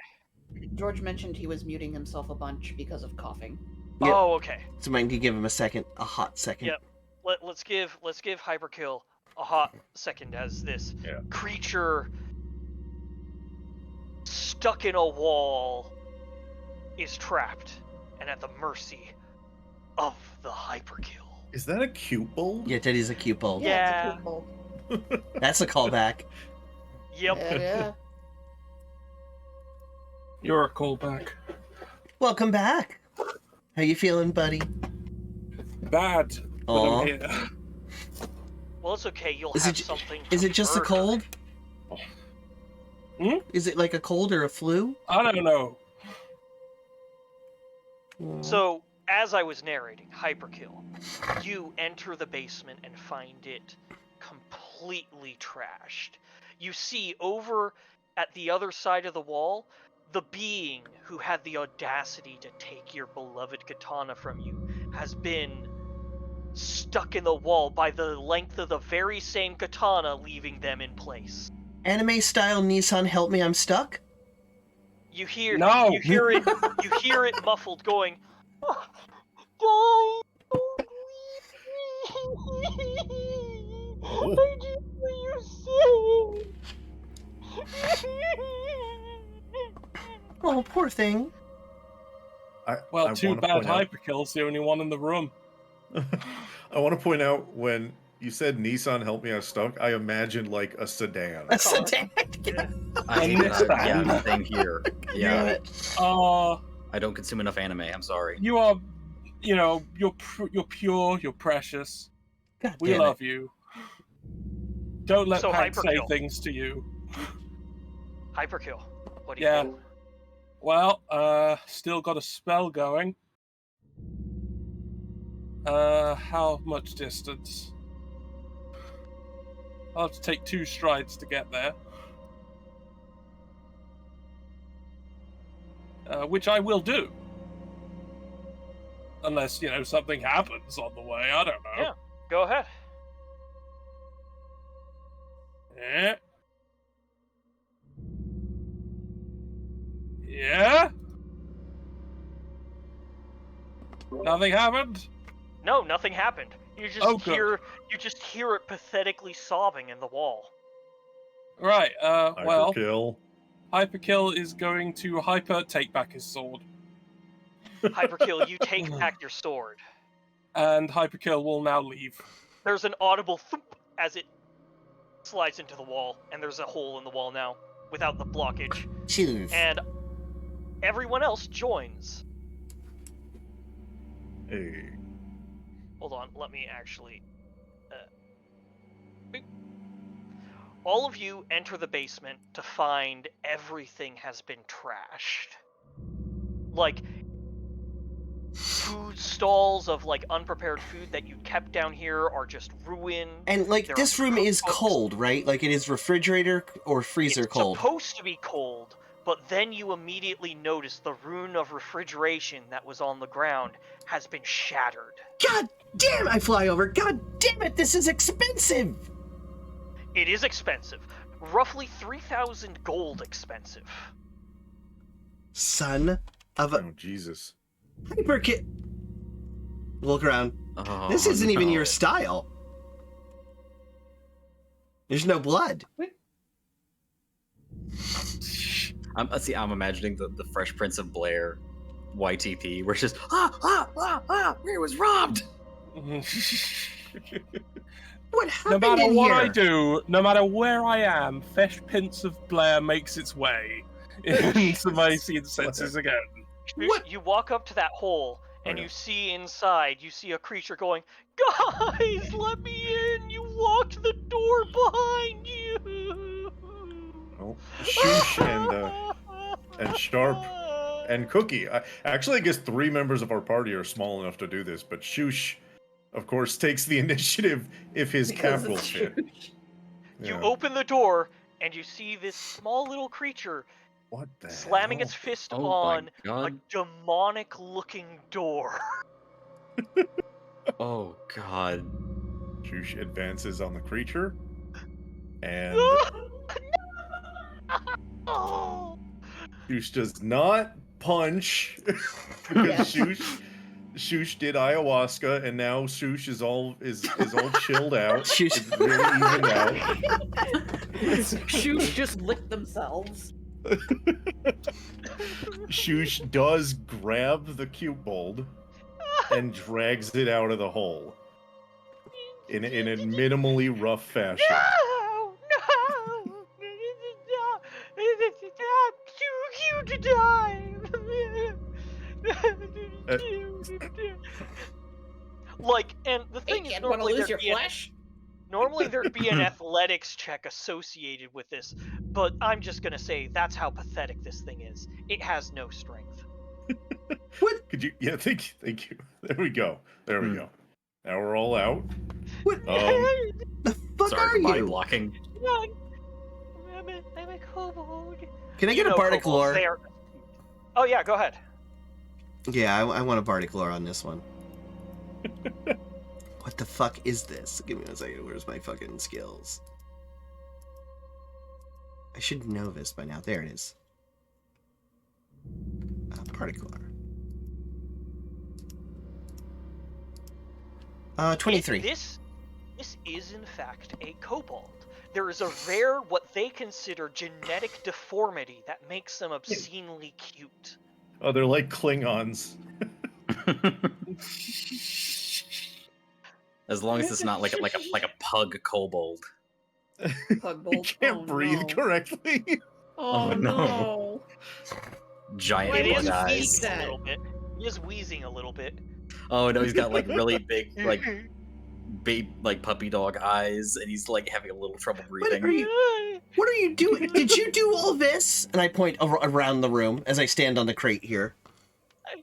George mentioned he was muting himself a bunch because of coughing. Yep. Oh, okay. So I can give him a hot second. Yep. Let's give Hyperkill a hot second as this creature stuck in a wall is trapped and at the mercy of the Hyperkill. Is that a cute bulb? Yeah, that is a cute bulb. Yeah. It's a cute bulb. That's a callback. Yep. Yeah. You're a callback. Welcome back. How you feeling, buddy? Bad. But Aw. I'm here. Well, it's okay. You'll Is have it- something. Is to it just a murder. cold? Hmm? Is it like a cold or a flu? I don't know. So, as I was narrating, Hyperkill, you enter the basement and find it completely trashed. You see over at the other side of the wall, the being who had the audacity to take your beloved katana from you has been stuck in the wall by the length of the very same katana, leaving them in place. Anime style Nissan help me, I'm stuck? You hear No. you hear it muffled going, "Guys, don't leave me. I did what you Oh, poor thing. Well, I too wanna bad point out- Hyperkill's the only one in the room. I want to point out when you said Nissan help me, I'm stuck. I imagined like a sedan. A sedan. I hate that. Yeah, same here. Yeah. I don't consume enough anime. I'm sorry. You are, you're pure, you're precious. God We damn love you. Don't let So Pack say Hyperkill. things to you. Hyperkill. What do you Yeah. do? Well, still got a spell going. How much distance? I'll have to take 2 strides to get there. Which I will do. Unless, something happens on the way, I don't know. Yeah, go ahead. Yeah. Yeah? Nothing happened? No, nothing happened. You just Oh, good. hear it pathetically sobbing in the wall. Right, well, Hyperkill. Hyperkill is going to take back his sword. Hyperkill, you take back your sword. And Hyperkill will now leave. There's an audible thump as it slides into the wall, and there's a hole in the wall now without the blockage. Cheers. And everyone else joins. Hey. Hold on, let me actually. Boop. All of you enter the basement to find everything has been trashed. Like, food stalls of unprepared food that you kept down here are just ruined. And There this are room is cookbooks. cold, right? Like it is refrigerator or freezer It's cold. supposed to be cold, but then you immediately notice the rune of refrigeration that was on the ground has been shattered. God damn! I fly over. God damn it! This is expensive. It is expensive. Roughly 3,000 gold expensive. Son of a Oh Jesus. hyperkit. Look around. Oh, This isn't even no. your style. There's no blood. I'm imagining the Fresh Prince of Blair YTP, where it's just it was robbed. What No happened matter in what here? I do, no matter where I am, Fresh Prince of Blair makes its way into my senses again. What? You walk up to that hole, and Okay. you see inside, you see a creature going, "Guys, let me in! You locked the door behind you!" Well, Shoosh and Sharp and Cookie. I guess 3 members of our party are small enough to do this, but Shoosh of course, takes the initiative if his Because cap will it's fit. Shoosh. You Yeah. open the door and you see this small little creature What the slamming hell? its fist Oh my on a god. demonic-looking door. Oh god. Shoosh advances on the creature, and Oh! Shoosh does not punch because Shoosh did ayahuasca, and now Shoosh is all chilled out. Shoosh. It's really evened out. Shoosh just licked themselves. Shoosh does grab the cute bulb and drags it out of the hole in a minimally rough fashion. No! No! I'm too cute to die! Like, and the thing is, Hey, want to normally lose your there'd be flesh? normally there'd be an athletics check associated with this, but I'm just gonna say that's how pathetic this thing is. It has no strength. What? Could you? Yeah, thank you. There we go. There we go. Now we're all out. What the fuck Sorry are for body you? blocking. I'm a kobold. Can I get a bardic kobolds, lore? they are- Oh yeah, go ahead. Yeah, I want a bardic lore on this one. What the fuck is this? Give me a second. Where's my fucking skills? I should know this by now. There it is. Bardic lore. 23. This is in fact a kobold. There is a rare, what they consider genetic deformity that makes them obscenely cute. Oh, they're like Klingons. As long as it's not like a pug kobold. Pug He bolt. can't Oh, breathe no. correctly. Oh, Oh, no. no. Giant Why It would bug is you eyes. feed wheezing a that? little bit. He is wheezing a little bit. Oh no, he's got like really big like puppy dog eyes, and he's like having a little trouble breathing. What are you doing? Did you do all this? And I point around the room as I stand on the crate here.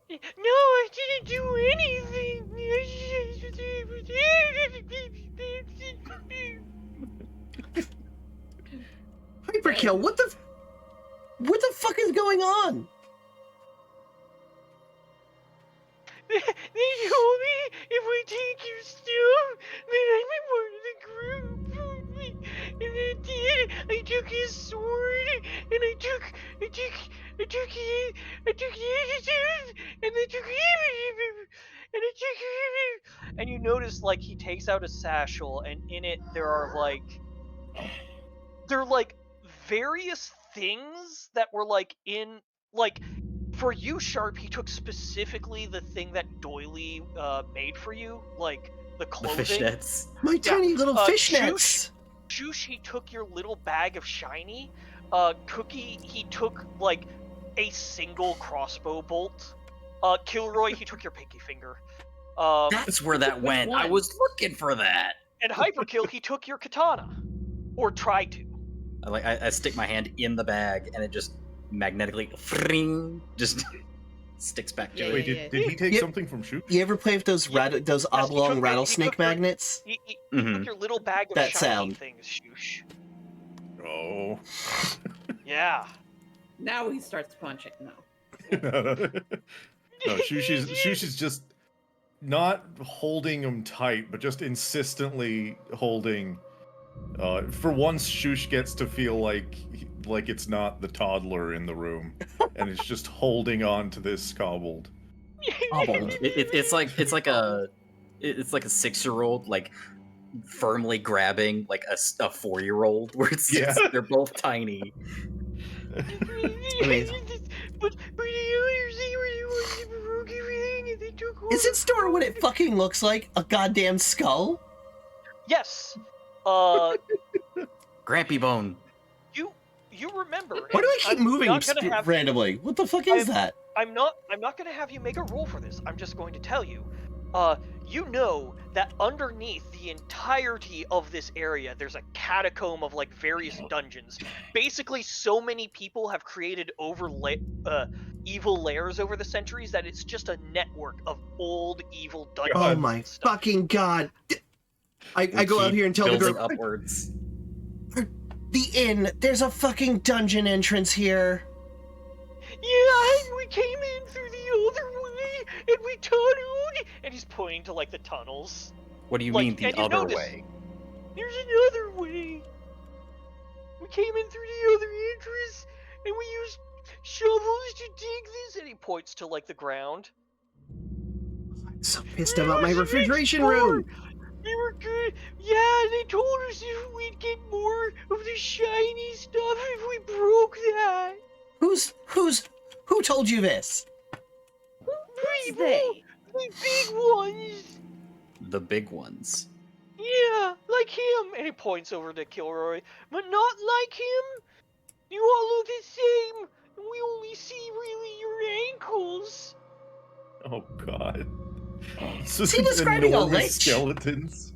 No, I didn't do anything. Hyperkill, what the fuck is going on? They told me if I take your stuff, then I'm a part of the group. And I did. I took his sword, and I took it, and I took him, and I took him. And you notice, like, he takes out a satchel, and in it there are like various things that were like in like. For you, Sharp, he took specifically the thing that Doily made for you, like the The clothing. fishnets. My tiny little fishnets. Shoosh, he took your little bag of shiny. Cookie, he took like a single crossbow bolt. Kilroy, he took your pinky finger. That's where that went. I was looking for that. And Hyperkill, he took your katana, or tried to. I stick my hand in the bag, and it just magnetically just sticks back to it. Wait, did he take something from Shoosh? You ever play with those those oblong rattlesnake magnets? He took your little bag of That shiny sound. things, Shoosh. Oh. Yeah. Now he starts punching. No. No, Shoosh is just not holding him tight, but just insistently holding. For once, Shoosh gets to feel like it's not the toddler in the room, and it's just holding on to this kobold. It's like a 6-year-old like firmly grabbing like a 4-year-old, where it's just, they're both tiny. Is it still what it fucking looks like? A goddamn skull? Yes. Grampy Bone. You remember? Why do I keep I'm moving not gonna have- randomly? What the fuck is that? I'm not gonna have you make a roll for this. I'm just going to tell you. you know that underneath the entirety of this area, there's a catacomb of like various dungeons. Basically, so many people have created evil layers over the centuries that it's just a network of old evil dungeons. Oh my fucking god! I go out here and tell the building group, upwards. the inn. There's a fucking dungeon entrance here. Yeah, we came in through the other way, and we tunneled. And he's pointing to like the tunnels. What do you Like, mean the and you other notice- way? There's another way. We came in through the other entrance, and we used shovels to dig this. And he points to like the ground. I'm so pissed about my refrigeration room. We were good. Yeah, they told us if we'd get more of the shiny stuff if we broke that. Who told you this? Who's they? The big ones. The big ones. Yeah, like him. And he points over to Kilroy. But not like him. You all look the same. We only see really your ankles. Oh god. Is he describing a lich? Skeletons.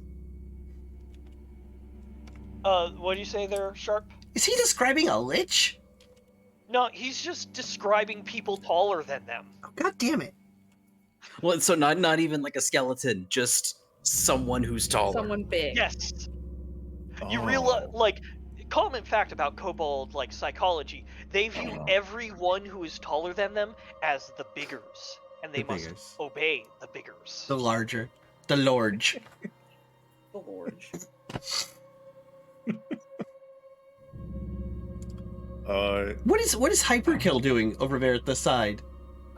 What do you say there, Sharp? Is he describing a lich? No, he's just describing people taller than them. Oh, god damn it. Well, so not even like a skeleton, just someone who's taller. Someone big. Yes. You Oh. realize, like, common fact about kobold, like, psychology, they view everyone who is taller than them as the biggers. And they The must biggers. obey the biggers. The larger. The large. The Lorge. What is Hyperkill doing over there at the side?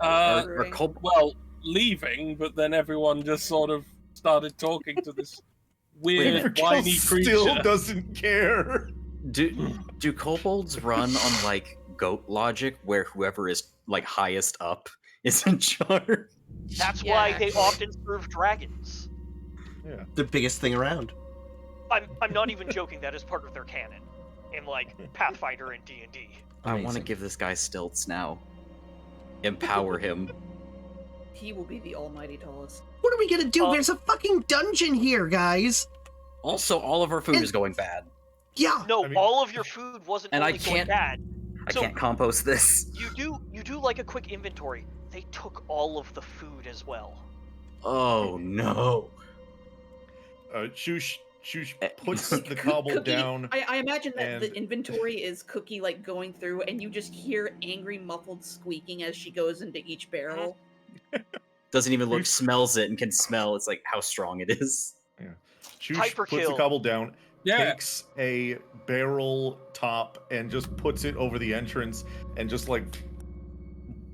Well, leaving, but then everyone just sort of started talking to this weird, whiny creature. Still doesn't care. Do kobolds run on like goat logic, where whoever is like highest up is in charge? That's why they often serve dragons. Yeah. The biggest thing around. I'm not even joking. That is part of their canon in like Pathfinder and D&D. I want to give this guy stilts now. Empower him. He will be the almighty tallest. What are we gonna do? There's a fucking dungeon here, guys. Also, all of our food is going bad. Yeah. No, all of your food wasn't And only I going can't- bad. I So- can't compost this. You do like a quick inventory. They took all of the food as well. Oh no. Shush puts the cobble Cookie, down. I imagine that and- the inventory is Cookie like going through, and you just hear angry, muffled squeaking as she goes into each barrel. Doesn't even look, smells it, and can smell. It's like how strong it is. Yeah. Shush puts the Hyperkill. cobble down, Yeah. takes a barrel top and just puts it over the entrance and just like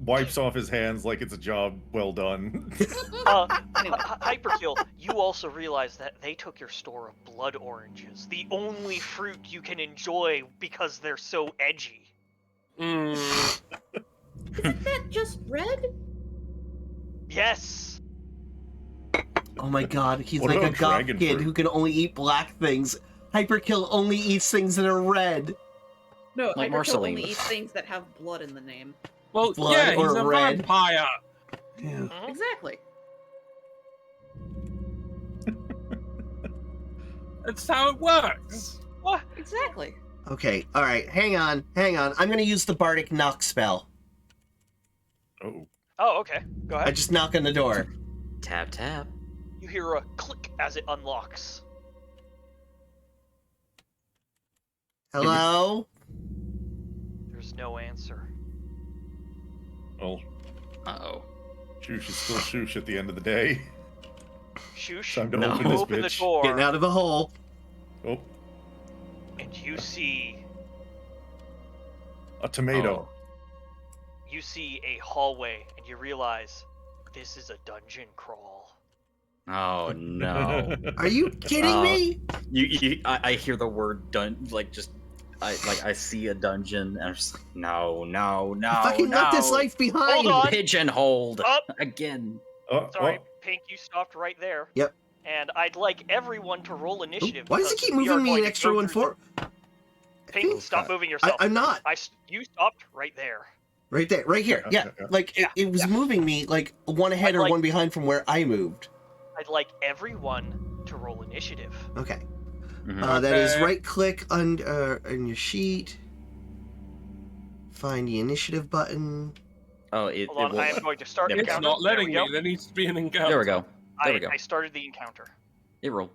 wipes off his hands like it's a job well done. Hyperkill, you also realize that they took your store of blood oranges, the only fruit you can enjoy because they're so edgy. Isn't that just red? Yes. Oh my god, he's What like a about goth dragon kid fruit? who can only eat black things. Hyperkill only eats things that are red. No, Like Hyperkill Marceline. only eats things that have blood in the name. Well, Blood yeah, he's or a red. vampire. Yeah. Exactly. That's how it works. What? Exactly. Okay, alright, hang on. I'm gonna use the Bardic Knock spell. Oh. Oh, okay. Go I ahead. just knock on the door. Tap tap. You hear a click as it unlocks. Hello? There's no answer. Well, Uh-oh. Shush is still Shush at the end of the day. Shoosh, Time to No. open this open the bitch. door, Getting out of the hole. Oh, and you see a tomato. you see a hallway, and you realize this is a dungeon crawl. Oh no. Are you kidding me? I hear the word I see a dungeon and I'm just like, no. I fucking left this life behind. Hold on. Pigeonholed Up. again. Sorry, Pink, you stopped right there. Yep. And I'd like everyone to roll initiative. Why does it because keep we are moving me going an to extra go one through forward? Pink, stop moving yourself. I'm not. You stopped right there. Right there, right here. Yeah, like it was moving me like one ahead or like- one behind from where I moved. I'd like everyone to roll initiative. Okay. Mhm. That is Okay. right click on your sheet. Find the initiative button. Oh, it Hold on, will. I am going to start There the we go. It's encounter. not letting there we me. There needs to be an encounter. There we go. There we go. I started the encounter. It rolled.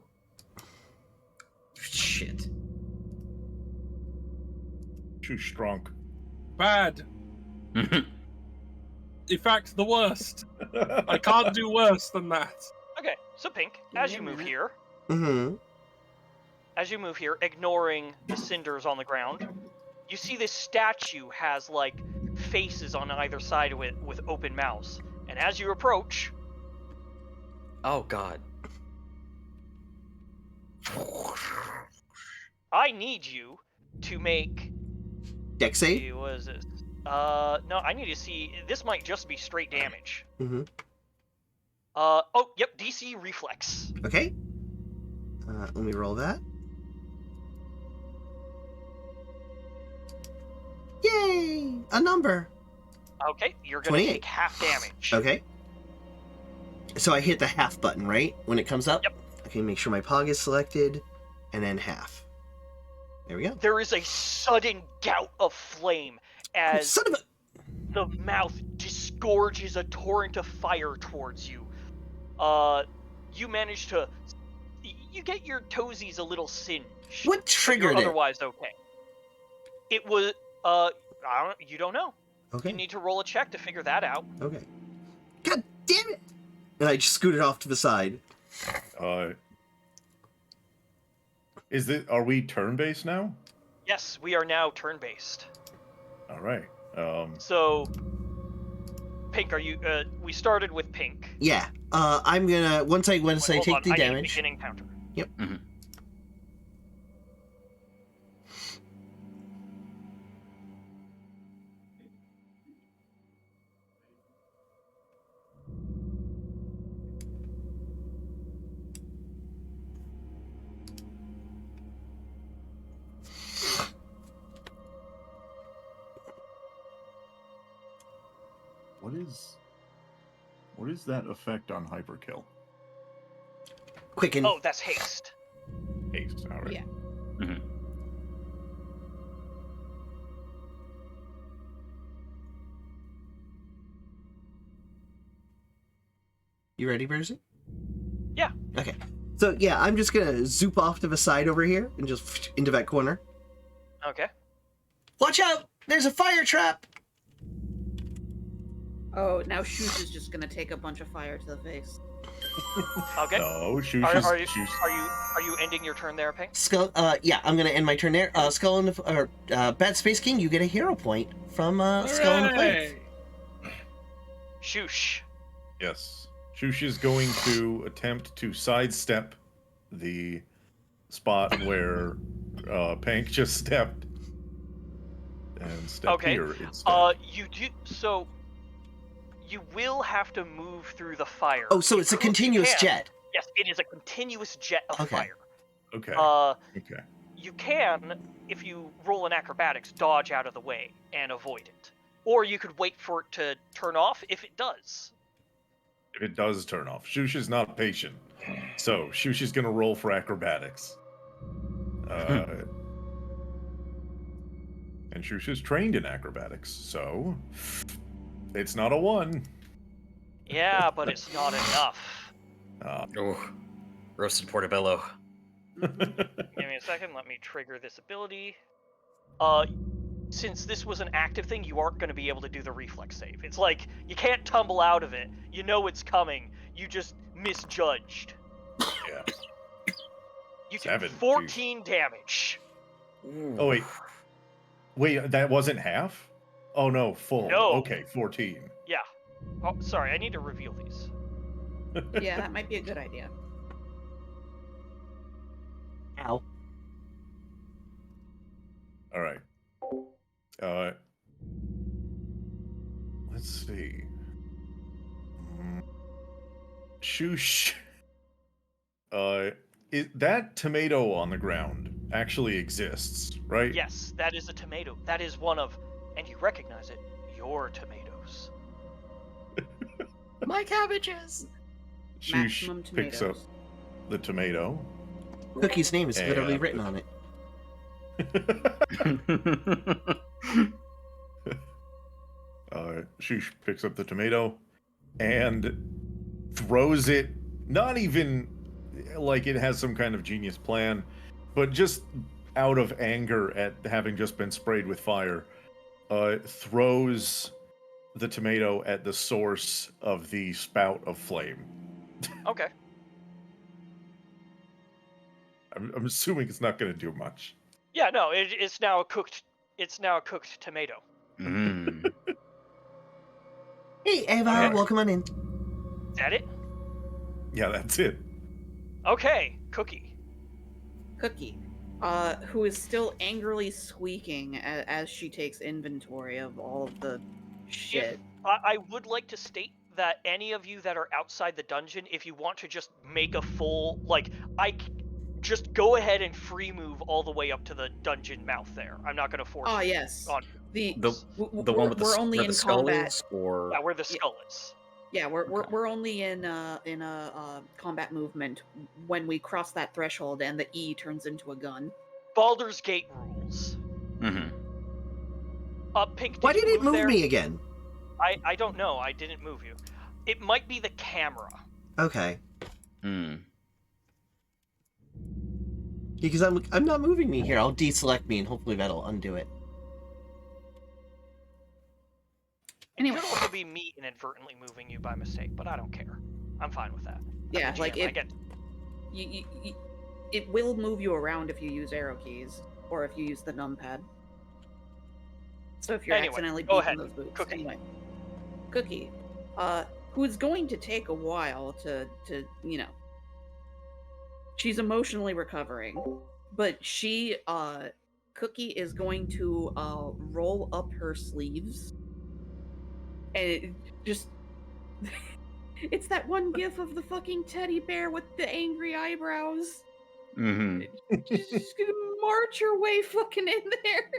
Shit. Too strong. Bad. In fact, the worst. I can't do worse than that. Okay, so Pink, Give as me you a move minute. here, ignoring the cinders on the ground, you see this statue has like faces on either side of it with open mouths. And as you approach, Oh God. I need you to make Dex save. what is this? No, I need to see. This might just be straight damage. Oh, yep, DC reflex. Okay. Let me roll that. Yay! A number. Okay, you're gonna 28. take half damage. Okay. So I hit the half button, right? When it comes up? Yep. Okay, make sure my pog is selected, and then half. There we go. There is a sudden gout of flame as Son of a... the mouth disgorges a torrent of fire towards you. You manage to... You get your toesies a little singed. What but triggered you're it? otherwise okay. It was... you don't know. Okay. You need to roll a check to figure that out. Okay. God damn it! And I just scooted off to the side. Are we turn-based now? Yes, we are now turn-based. All right. So... Pink, are you... we started with Pink. Yeah. I'm gonna... Once I Hold take on, the I need damage... beginning counter. Yep. Mhm. What is that effect on hyperkill? Quicken. Oh, that's haste. Haste. All right. Yeah. Mhm. You ready, Percy? Yeah. Okay. So, yeah, I'm just gonna zoop off to the side over here and just into that corner. Okay. Watch out! There's a fire trap! Oh, now Shoosh is just gonna take a bunch of fire to the face. Okay. No, Shoosh Are is... you ending your turn there, Pink? Skull, yeah, I'm gonna end my turn there. Skull in the... Bad Space King, you get a hero point from, Skull in the Plate. Shoosh. Yes. Shoosh is going to attempt to sidestep the spot where Pank just stepped. And step Okay. here instead. You do... So... You will have to move through the fire. Oh, so it's a continuous jet. Yes, it is a continuous jet of Okay. fire. Okay. Okay. You can, if you roll an acrobatics, dodge out of the way and avoid it. Or you could wait for it to turn off if it does. If it does turn off. Shoosh is not patient. So, Shoosh is going to roll for acrobatics. And Shoosh is trained in acrobatics, so... It's not a 1. Yeah, but it's not enough. Oh, roasted portobello. Give me a second, let me trigger this ability. Since this was an active thing, you aren't going to be able to do the reflex save. It's like, you can't tumble out of it. You know it's coming. You just misjudged. Yeah. You take 7, 14 damage. Oh, wait. Wait, that wasn't half? Oh, no, full. No. Okay, 14. Yeah. Oh, sorry, I need to reveal these. Yeah, that might be a good idea. Ow. All right. Let's see. Shoosh. That tomato on the ground actually exists, right? Yes, that is a tomato. That is one of, and you recognize it, your tomatoes. My cabbages. Maximum Shoosh picks up tomatoes. the tomato. Cookie's name is literally And- written on it. Shoosh picks up the tomato and throws it, not even like it has some kind of genius plan, but just out of anger at having just been sprayed with fire, throws the tomato at the source of the spout of flame. Okay. I'm assuming it's not going to do much. Yeah, no, it's now a cooked. It's now a cooked tomato. Mm. Hey, Ava, Okay. welcome on in. Is that it? Yeah, that's it. Okay, Cookie. Cookie, who is still angrily squeaking as she takes inventory of all of the shit. I would like to state that any of you that are outside the dungeon, if you want to just make a full, just go ahead and free move all the way up to the dungeon mouth there. I'm not going to force you Yes. on. The one with we're only where in the skull combat. is, or Yeah, where the skull is. Yeah, we're only in a combat movement when we cross that threshold and the E turns into a gun. Baldur's Gate rules. Mm-hmm. Pink, Why did you it move there? me again? I don't know. I didn't move you. It might be the camera. Okay. Hmm. Because I'm not moving me here. I'll deselect me and hopefully that'll undo it. Anyway, It could also be me inadvertently moving you by mistake, but I don't care. I'm fine with that. yeah, I'm the like GM, I it. get It will move you around if you use arrow keys or if you use the numpad. So if you're Anyway, accidentally go beating ahead. those boots, Cookie. anyway. Cookie, who's going to take a while to she's emotionally recovering, but Cookie is going to roll up her sleeves and it just it's that one gif of the fucking teddy bear with the angry eyebrows. Mm-hmm. She's just gonna march her way fucking in there.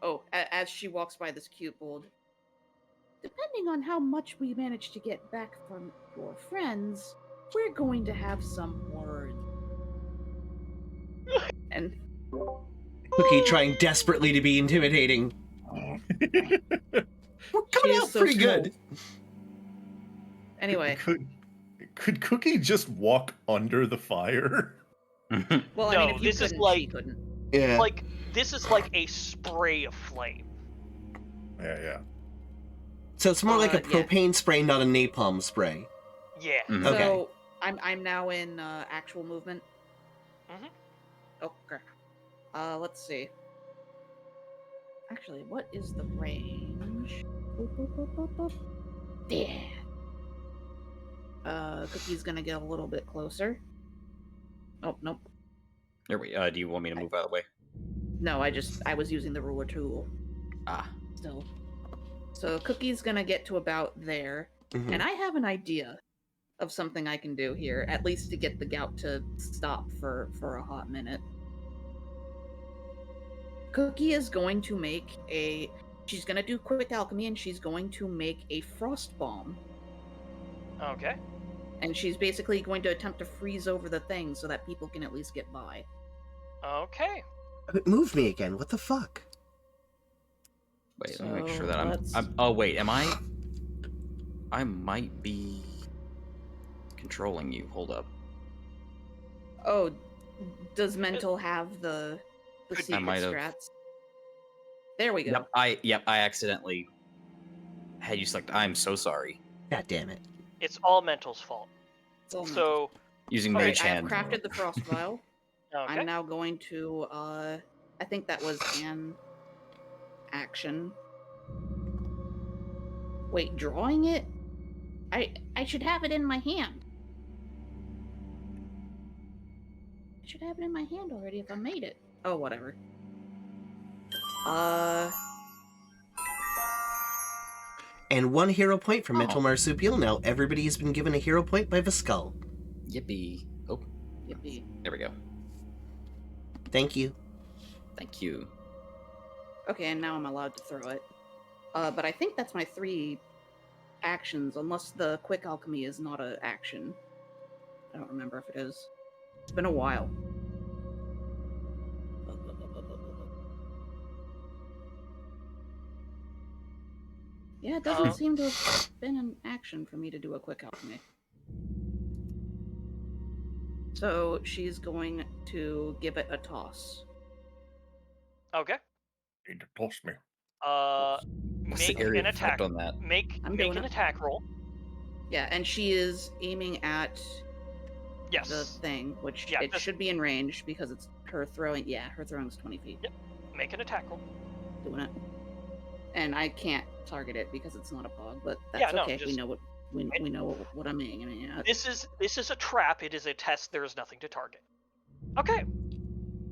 Oh, as she walks by this cute bold. Depending on how much we manage to get back from your friends, we're going to have some words. And Cookie trying desperately to be intimidating. We're coming out so pretty good. Anyway, Could Cookie just walk under the fire? well, No, I mean, if you this is couldn't, like- she couldn't. Yeah. this is like a spray of flame. Yeah. So it's more like a yeah. propane spray, not a napalm spray. Yeah. Mhm. Okay. So I'm now in actual movement. Mhm. Okay. Let's see. Actually, what is the range? Boop, boop, boop, boop, boop. Yeah. Cookie's gonna get a little bit closer. Oh, nope. There we. Do you want me to move out of the way? No, I was using the ruler tool. Ah. Still. So Cookie's gonna get to about there. Mhm. And I have an idea of something I can do here, at least to get the gout to stop for a hot minute. Cookie is going to make she's gonna do quick alchemy and she's going to make a frost bomb. Okay. And she's basically going to attempt to freeze over the thing so that people can at least get by. Okay. It moved me again. What the fuck? Wait, let me make So, sure that let's- I'm. Oh wait, am I? I might be controlling you. Hold up. Oh, does mental have the I secret might have. strats? There we go. Yep. I accidentally had you select. I'm so sorry. God damn it. It's all Mental's fault. It's all mental. So, Using Alright, Mage I have Hand. crafted the frost vial. okay. I'm now going to I think that was an action. Wait, drawing it? I should have it in my hand. I should have it in my hand already if I made it. Oh, whatever. And 1 hero point for mental Oh. marsupial. Now everybody has been given a hero point by the skull. Yippee! Oh, Yippee. there we go. Thank you. Thank you. Okay, and now I'm allowed to throw it. But I think that's my 3 actions, unless the quick alchemy is not an action. I don't remember if it is. It's been a while. Yeah, it doesn't seem to have been an action for me to do a quick alchemy. So she's going to give it a toss. Okay. Need to toss me. What's the Make area an of effect attack. on that? Make I'm make doing an it. attack roll. Yeah, and she is aiming at Yes. the thing, which Yeah, it just- should be in range because it's her throwing. Yeah, her throwing's 20 feet. Yep. Make an attack roll. Doing it. And I can't target it because it's not a pog, but that's Yeah, no, okay. just- We know what I'm aiming at. This is a trap. It is a test. There is nothing to target. Okay.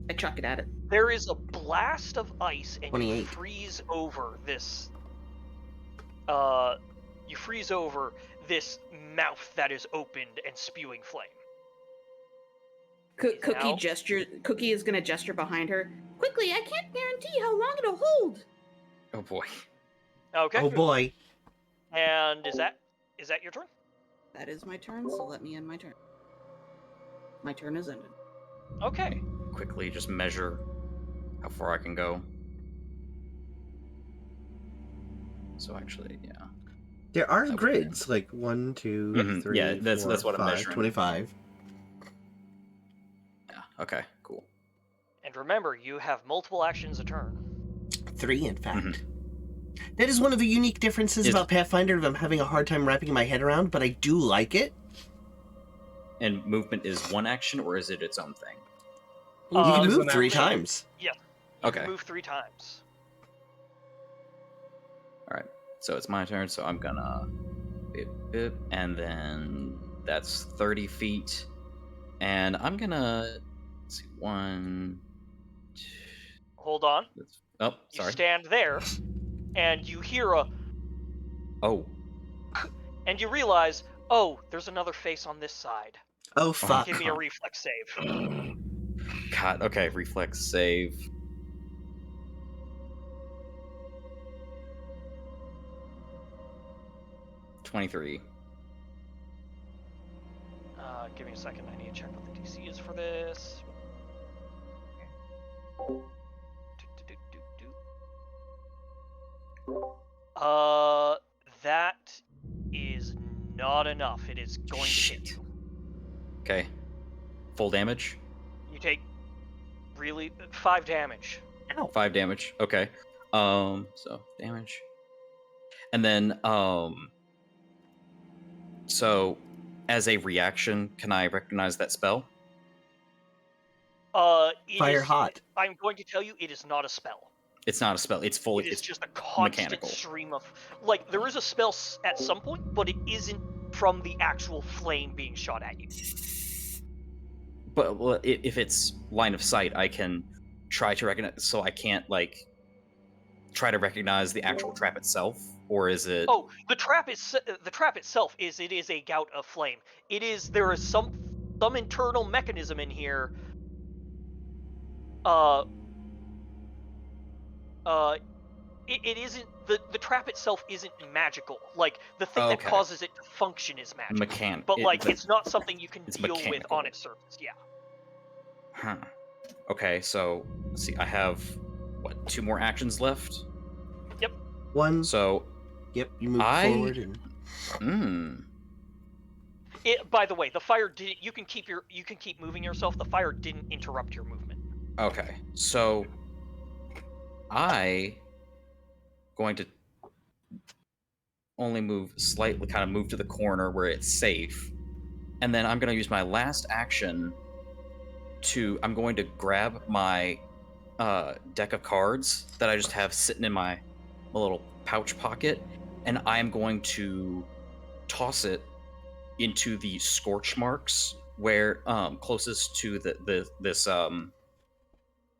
I chuck it at it. There is a blast of ice, and 28. you freeze over this. You freeze over this mouth that is opened and spewing flame. Cookie is gonna gesture behind her. Quickly, I can't guarantee how long it'll hold. Oh boy. Okay. Oh boy. And is that your turn? That is my turn, so let me end my turn. My turn is ended. Okay. Quickly just measure how far I can go. So actually, yeah. There are That would grids, like 1, 2, Mhm, 3, yeah, that's 4, what I'm 5, measuring. 25. Yeah. Okay. Cool. And remember, you have multiple actions a turn. 3, in fact. That is one of the unique differences about Pathfinder that I'm having a hard time wrapping my head around, but I do like it. And movement is one action, or is it its own thing? You can It's move an 3 action. times. Yes. You Okay. can move 3 times. All right. So it's my turn. So I'm gonna, bip, and then that's 30 feet, and I'm gonna let's see 1, 2. Hold on. Oh, You sorry. stand there, and you hear a, Oh. and you realize, oh, there's another face on this side. Oh, fuck. Give me a reflex save. God. Okay. Reflex save. $23. Give me a second. I need to check what the DC is for this. That is not enough. It is going to hit you. Okay. Full damage. You take 5 damage. 5 damage. Okay. So damage. And then so as a reaction, can I recognize that spell? It Fire is- hot. I'm going to tell you, it is not a spell. It's not a spell. It's fully. It is It's just a constant mechanical. stream of, like, there is a spell at some point, but it isn't from the actual flame being shot at you. But well, if it's line of sight, I can try to recognize. So I can't like try to recognize the actual trap itself, or is it? Oh, the trap itself is a gout of flame. There is some internal mechanism in here. It isn't the trap itself isn't magical. Like the thing that Okay. causes it to function is magical. Mechanic. But like it's not something you can it's deal with mechanical. on its surface. Yeah. Huh. Okay, so let's see. I have what 2 more actions left. Yep. 1. So. Yep. You move forward and. By the way, the fire did. You can keep moving yourself. The fire didn't interrupt your movement. Okay, so I going to only move slightly, kind of move to the corner where it's safe, and then I'm going to use my last action to. I'm going to grab my deck of cards that I just have sitting in my little pouch pocket, and I'm going to toss it into the scorch marks where closest to this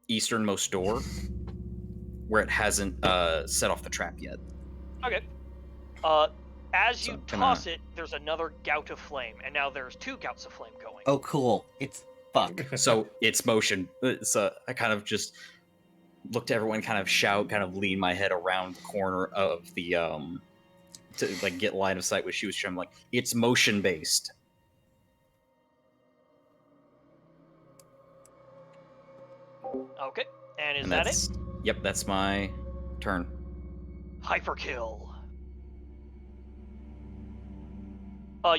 easternmost door where it hasn't set off the trap yet. Okay. As you toss it, there's another gout of flame, and now there's 2 gouts of flame going. Oh, cool. It's fuck. So it's motion. So I kind of just look to everyone, kind of shout, kind of lean my head around the corner of the to like get line of sight with Shush. I'm like, it's motion based. Okay, and is And that that's it? Yep, that's my turn. Hyperkill.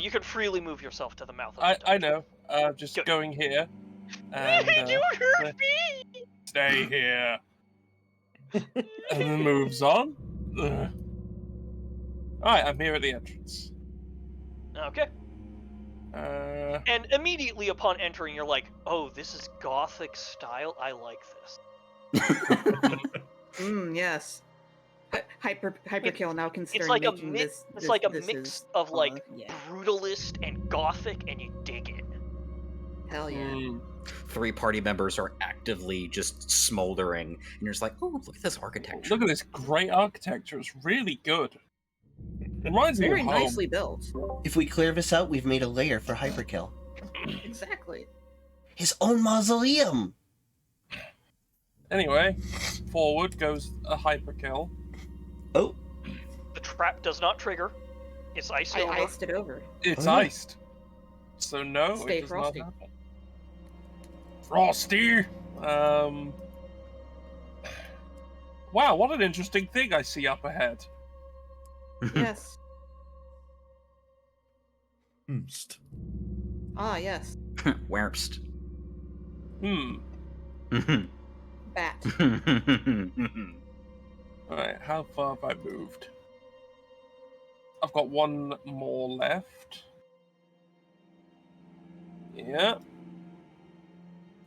You can freely move yourself to the mouth of the I dungeon. know. Just Good. going here. And, You hurt me! stay here. And then moves on. Ugh. Alright, I'm here at the entrance. Okay. And immediately upon entering, you're like, oh, this is gothic style? I like this. Yes. Hyperkill now considering It's like a making mix. this. It's like a this mix is, of like yeah. brutalist and gothic, and you dig it. Hell yeah. 3 party members are actively just smoldering, and you're just like, oh, look at this architecture. Look at this great architecture. It's really good. Reminds me of Very home. nicely built. If we clear this out, we've made a lair for Hyperkill. Exactly. His own mausoleum! Anyway, forward goes a hyperkill. Oh. The trap does not trigger. It's iced I over. iced it over. It's Oh. iced. So no, Stay it does frosty. not happen. Frosty! Wow, what an interesting thing I see up ahead. Yes. Hmst. Ah, yes. Werpst. Bat. Alright, how far have I moved? I've got one more left. Yeah.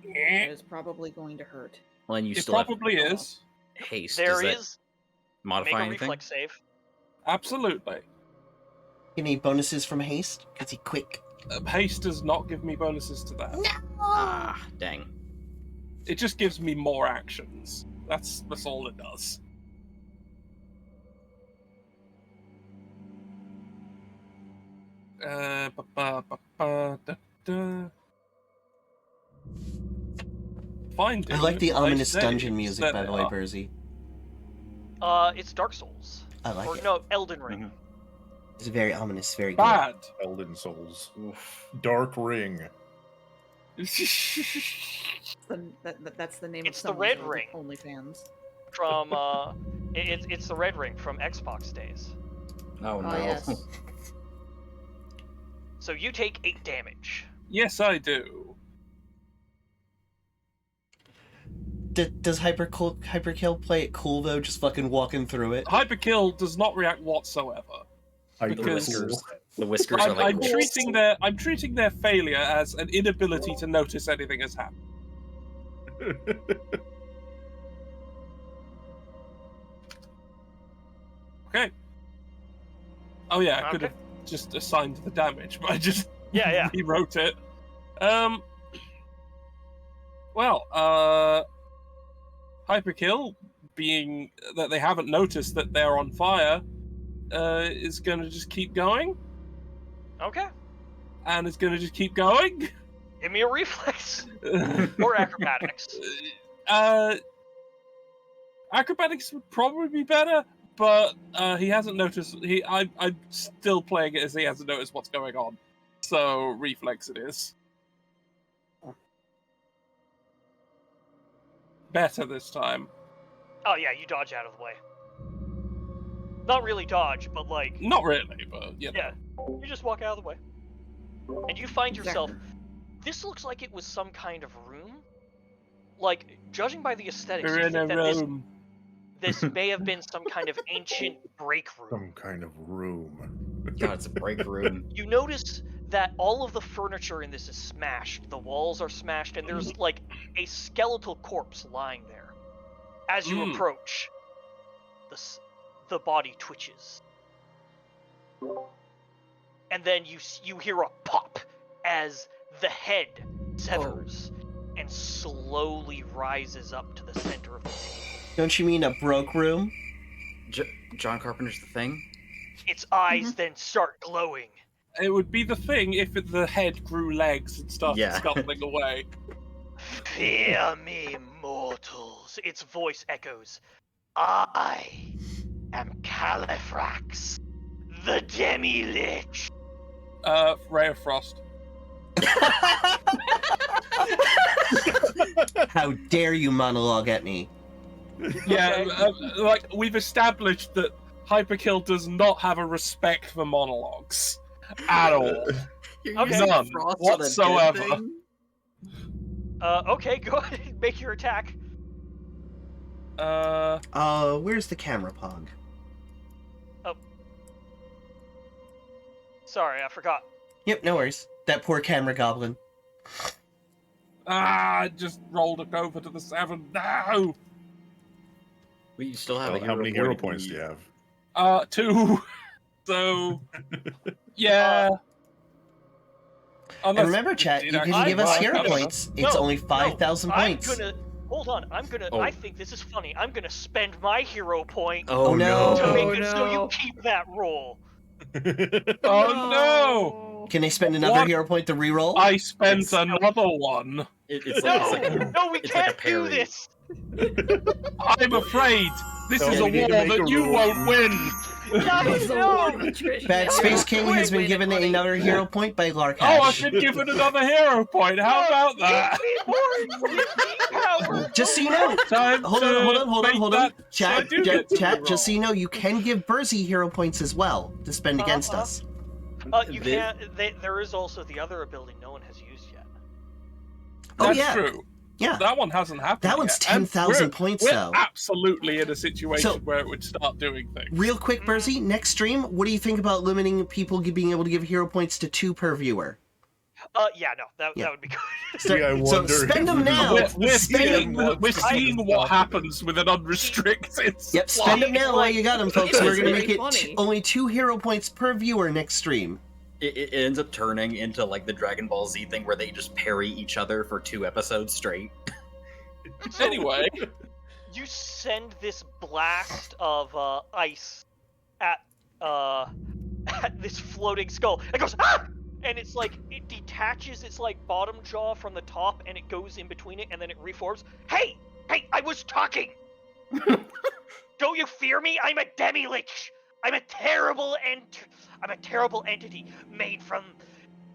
It is probably going to hurt. Well, and you It still have probably is. haste. There Does that is. modify Make a anything? reflex save. Absolutely. Any bonuses from haste? Because he quick. Haste does not give me bonuses to that. Ah, dang. It just gives me more actions. That's all it does. Finding I like the a ominous save. dungeon music, There by they the way, are. Burzy. It's Dark Souls. I like Or it. no, Elden Ring. It's very ominous, very good. Bad. Elden Souls. Dark Ring. That's the name It's of the Red someone's Ring. OnlyFans. From it's the Red Ring from Xbox days. Oh no. Ah, yes. So you take 8 damage. Yes, I do. Does Hyperkill play it cool though, just fucking walking through it? Hyperkill does not react whatsoever. Because The whiskers are like I'm treating their failure as an inability to notice anything has happened. Okay. Oh yeah, I could have just assigned the damage, but I just rewrote it. Well, Hyperkill, being that they haven't noticed that they're on fire, is going to just keep going. Okay. And it's going to just keep going. Give me a reflex. Or acrobatics. Acrobatics would probably be better, but he hasn't noticed. I'm still playing it as he hasn't noticed what's going on. So reflex it is. Better this time. Oh yeah, you dodge out of the way. Not really dodge, but like... Not really, but you know. Yeah, you just walk out of the way. And you find yourself... This looks like it was some kind of room. Like, judging by the aesthetics, We're you in think a that room. this may have been some kind of ancient break room. Some kind of room. God, it's a break room. You notice that all of the furniture in this is smashed. The walls are smashed, and there's like a skeletal corpse lying there. As you approach, the body twitches, and then you hear a pop as the head severs and slowly rises up to the center of the table. Don't you mean a broke room? John Carpenter's The Thing? Its eyes then start glowing. It would be The Thing if the head grew legs and started Yeah. scuttling away. Fear me, mortals. Its voice echoes. I am Califrax, the Demi-Lich. Ray of Frost. How dare you monologue at me? Yeah, like we've established that Hyperkill does not have a respect for monologues at all. You're Okay. using None frost on a dead whatsoever. thing? Okay, go ahead and make your attack. Where's the camera, Pog? Sorry, I forgot. Yep, no worries. That poor camera goblin. I just rolled it over to the 7. No! We still have Well, a how hero many hero point points do you have? 2. So, yeah. And remember, chat, you can give us hero points. It's only 5,000 points. Hold on, I think this is funny. I'm gonna spend my hero point Oh, no. to make it so you keep that roll. Oh no! Can they spend another What? hero point to reroll? I spent another one. It's No, like no, we it's like a can't do parry. this. I'm afraid this No, is a we need war to make that a you rule. won't win. Bad Space King has been given another hero point by Larkash. Oh, I've been given another hero point. How about that? Just so you know, hold on. Chat, just so you know, you can give Burzy hero points as well to spend against us. You can't. There is also the other ability no one has used yet. That's true. Yeah. That one hasn't happened That one's yet. And 10,000 points, we're though. Absolutely in a situation where it would start doing things. Real quick, Burzy, next stream, what do you think about limiting people being able to give hero points to 2 per viewer? Yeah, no, that would be good. So spend them now. We're seeing what happens with an unrestricted Yep, supply. spend them now while you got them, folks. We're going to make it only 2 hero points per viewer next stream. It ends up turning into like the Dragon Ball Z thing where they just parry each other for 2 episodes straight. Anyway, you send this blast of ice at this floating skull. It goes ah, and it's like it detaches its like bottom jaw from the top, and it goes in between it, and then it reforms. Hey, I was talking. Don't you fear me? I'm a Demi-Lich. I'm a terrible entity made from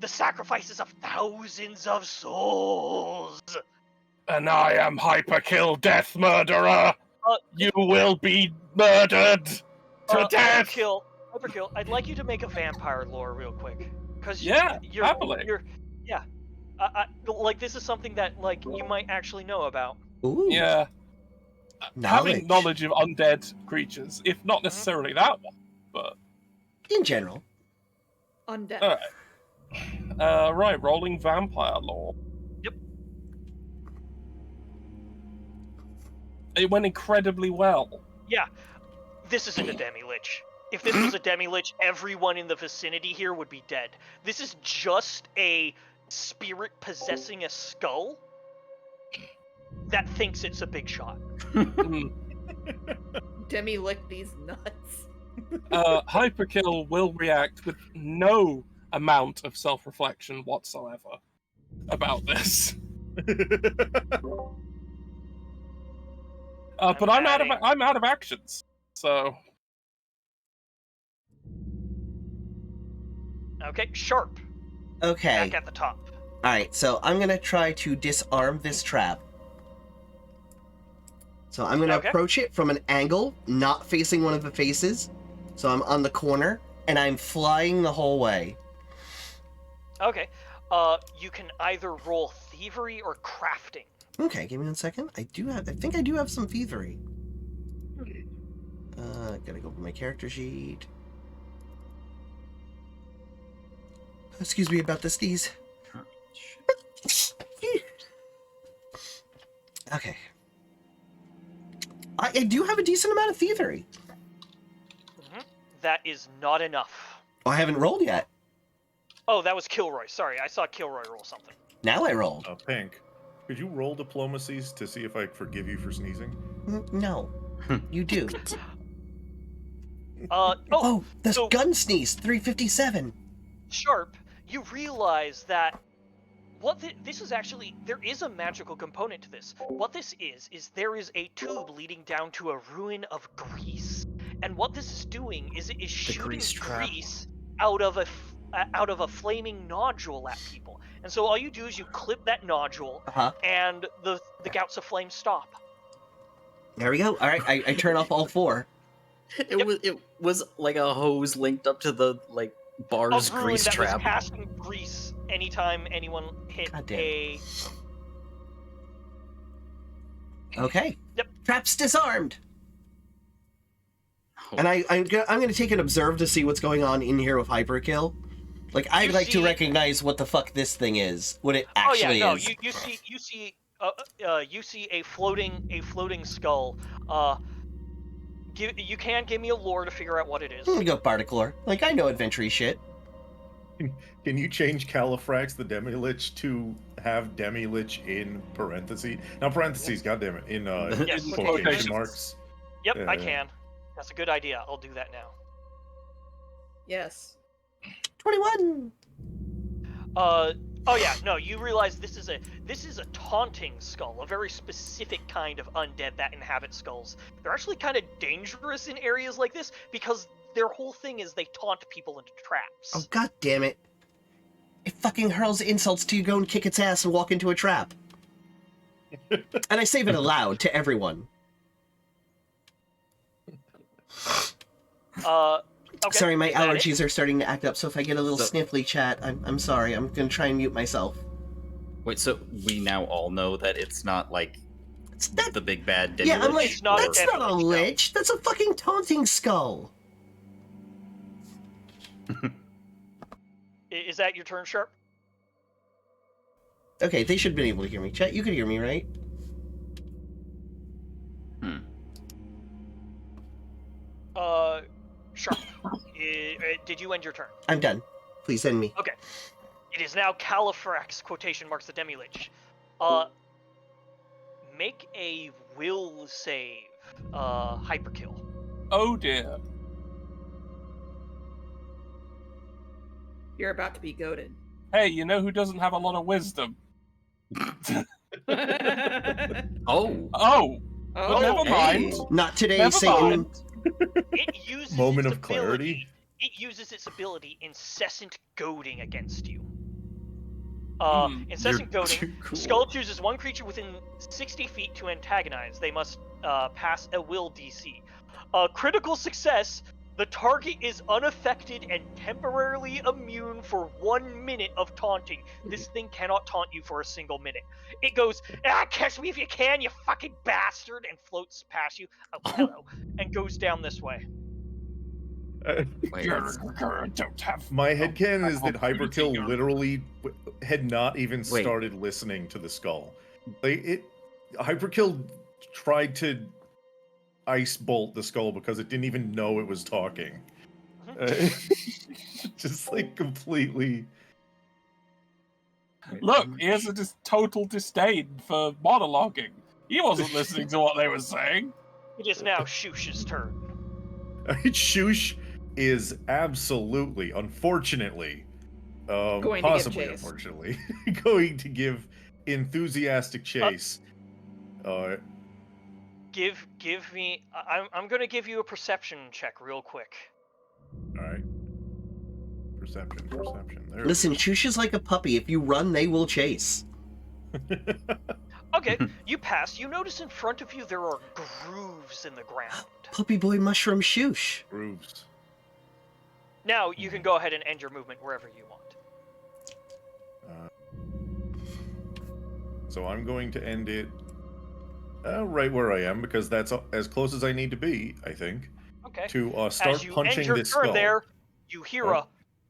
the sacrifices of thousands of souls. and I am Hyperkill Death Murderer. You will be murdered to death. Hyperkill, I'd like you to make a vampire lore real quick, because happily. like this is something that like you might actually know about. Ooh. Yeah. Having knowledge of undead creatures, if not necessarily that one, but in general. Undead. Alright. Right, rolling vampire lore. Yep. It went incredibly well. Yeah. This isn't a Demi-Lich. If this was a Demi-Lich, everyone in the vicinity here would be dead. This is just a spirit possessing a skull that thinks it's a big shot. Demi lick these nuts. Hyperkill will react with no amount of self-reflection whatsoever about this. But I'm out of actions, so. Okay, Sharp. Okay. Back at the top. Alright, so I'm gonna try to disarm this trap. So I'm gonna approach it from an angle, not facing one of the faces. So I'm on the corner, and I'm flying the whole way. Okay. You can either roll thievery or crafting. Okay, give me 1 second. I think I do have some thievery. Gotta go over my character sheet. Excuse me about the sneeze. Okay. I do have a decent amount of thievery. That is not enough. Oh, I haven't rolled yet. Oh, that was Kilroy. Sorry, I saw Kilroy roll something. Now I rolled. Pink, could you roll diplomacies to see if I forgive you for sneezing? No. You do. The gun sneeze, 357. Sharp, you realize that this is actually, there is a magical component to this. What this is there is a tube leading down to a ruin of grease, and what this is doing is it is shooting grease trap. grease out of a flaming nodule at people. And so all you do is you clip that nodule, and the gouts of flame stop. There we go. All right, I turn off all 4. It was like a hose linked up to the bar's A ruin grease that trap. was casting grease anytime anyone hit a. Okay. Yep. Trap's disarmed. And I'm going to take an observe to see what's going on in here with Hyperkill. Like, I'd like to recognize what the fuck this thing is, what it actually is. You see a floating skull. You can give me a lore to figure out what it is. I'm gonna go Bardic lore. Like, I know adventure shit. Can you change Califrax the Demi-Lich to have Demi-Lich in parentheses? Now parentheses, goddammit, in quotation marks. Yep, I can. That's a good idea. I'll do that now. Yes. 21. Oh yeah, no, you realize this is a taunting skull, a very specific kind of undead that inhabit skulls. They're actually kind of dangerous in areas like this because their whole thing is they taunt people into traps. Oh, god damn it. It fucking hurls insults to you, go and kick its ass and walk into a trap. And I say it aloud to everyone. Okay, sorry, my allergies are starting to act up, so if I get a little sniffly chat, I'm sorry. I'm gonna try and mute myself. Wait, so we now all know that it's not like the big bad Demi-Lich? Yeah, I'm like, that's not a lich. That's a fucking taunting skull. Is that your turn, Sharp? Okay, they should have been able to hear me. Chat, you could hear me, right? Sharp. Did you end your turn? I'm done. Please end me. Okay. It is now Califrax, quotation marks the Demi-Lich. Make a will save, Hyperkill. Oh dear. You're about to be goaded. Hey, you know who doesn't have a lot of wisdom? Oh. But never mind. Not today, Never Satan. mind. It uses Moment its of clarity. ability- It uses its ability, incessant goading, against you. Incessant You're goading. too cool. Skull chooses one creature within 60 feet to antagonize. They must pass a will DC. Critical success. The target is unaffected and temporarily immune for 1 minute of taunting. This thing cannot taunt you for a single minute. It goes, catch me if you can, you fucking bastard, and floats past you. Oh, hello. And goes down this way. My headcanon is that Hyperkill literally had not even started listening to the skull. Hyperkill tried to ice bolt the skull because it didn't even know it was talking. Just like completely. Look, he has a total disdain for monologuing. He wasn't listening to what they were saying. It is now Shush's turn. Shush is absolutely, unfortunately, possibly unfortunately, going to give enthusiastic chase. Give me. I'm gonna give you a perception check real quick. All right. Perception. There Listen, Shush is like a puppy. If you run, they will chase. Okay, you pass. You notice in front of you there are grooves in the ground. Puppy boy mushroom Shush. Grooves. Now you can go ahead and end your movement wherever you want. So I'm going to end it right where I am because that's as close as I need to be, I think. Okay. To start As you punching end your this turn skull. there, you hear a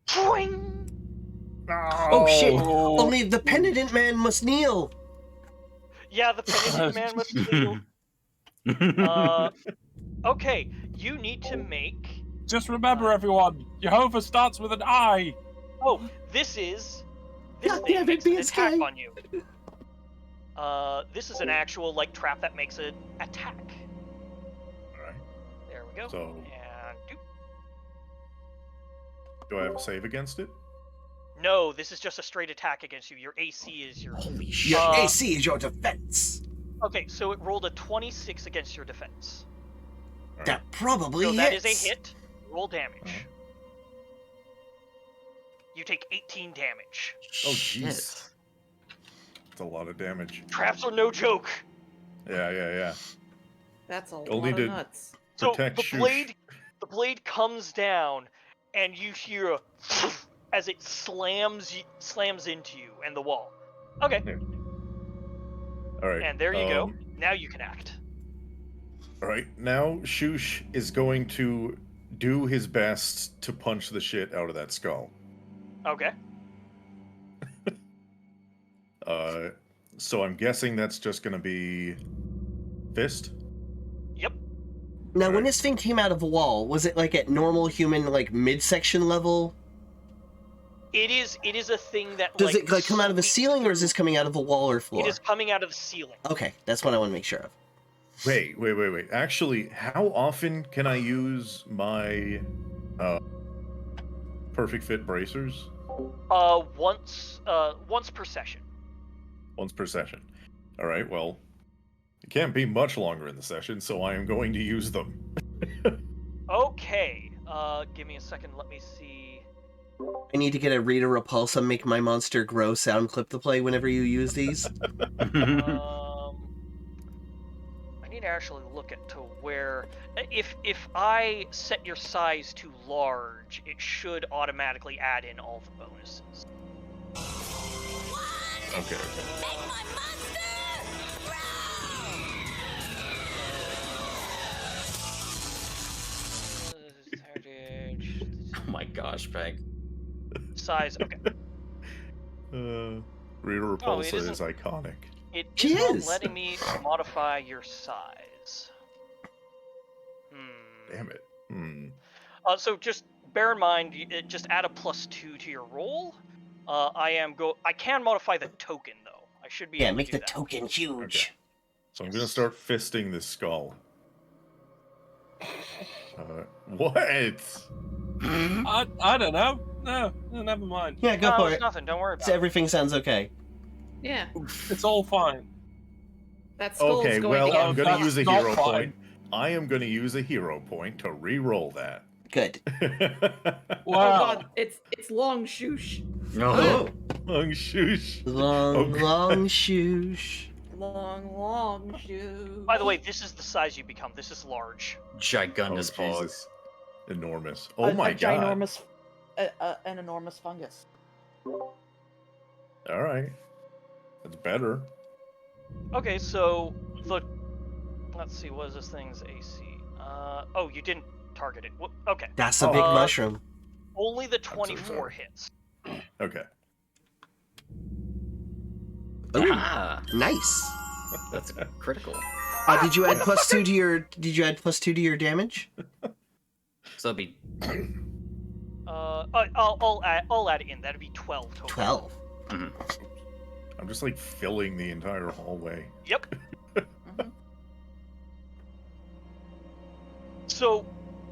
twing. Oh shit! Only the penitent man must kneel. Yeah, the penitent man must kneel. Okay, you need to make. Just remember, everyone, Jehovah starts with an I. Oh, this is. This God thing damn it, makes an BSK. attack on you. This is an actual trap that makes an attack. All right. There we go. So- And Do I have a save against it? No, this is just a straight attack against you. Your AC is your. Holy shit! Your AC is your defense. Okay, so it rolled a 26 against your defense. That probably so hits. that is a hit. Roll damage. You take 18 damage. Oh, jeez. That's a lot of damage. Traps are no joke. Yeah. That's a Only lot to of nuts. So protect the blade comes down, and you hear a as it slams into you and the wall. Okay. Yeah. All right. And there you go. Now you can act. All right. Now Shush is going to do his best to punch the shit out of that skull. Okay. So I'm guessing that's just going to be fist. Yep. Now, when this thing came out of the wall, was it like at normal human, like midsection level? It is a thing that Does it like come out of the ceiling, or is this coming out of the wall or floor? It is coming out of the ceiling. Okay, that's what I want to make sure of. Wait. Actually, how often can I use my perfect fit bracers? Once per session. Once per session. All right, well, it can't be much longer in the session, so I am going to use them. Okay. Give me a second. Let me see. I need to get a Rita Repulsa Make My Monster Grow sound clip to play whenever you use these. I need to actually look at to where if I set your size to large, it should automatically add in all the bonuses. Okay. Oh my gosh, Peg. Size, okay. Rita Repulsa is iconic. It is not letting me modify your size. Damn it. So just bear in mind, just add a +2 to your roll. I can modify the token though. I should be able to make do the that. token huge. Okay. So I'm going to start fisting this skull. What? I don't know. No, never mind. Yeah, go for it's it. nothing. Don't worry about So everything sounds okay. Yeah. It's all fine. That skull's Okay, going well, to get I'm going to use a not hero fine. point. I am going to use a hero point to re-roll that. Good. Oh god, it's long shoosh. Oh. Long shoosh. Long shoosh. Long shoosh. By the way, this is the size you become. This is large. Gigundous paws. Jesus. Enormous. Oh my god. Ginormous, an enormous fungus. All right. That's better. Okay, so let's see, what is this thing's AC? Oh, you didn't target it. Okay. That's a big mushroom. Only the 24 hits. Okay. Ooh, Ah, nice. that's critical. Did you add +2 to your? Did you add +2 to your damage? So that'd be I'll add it in. That'd be 12 total. 12. I'm just like filling the entire hallway. Yep. So,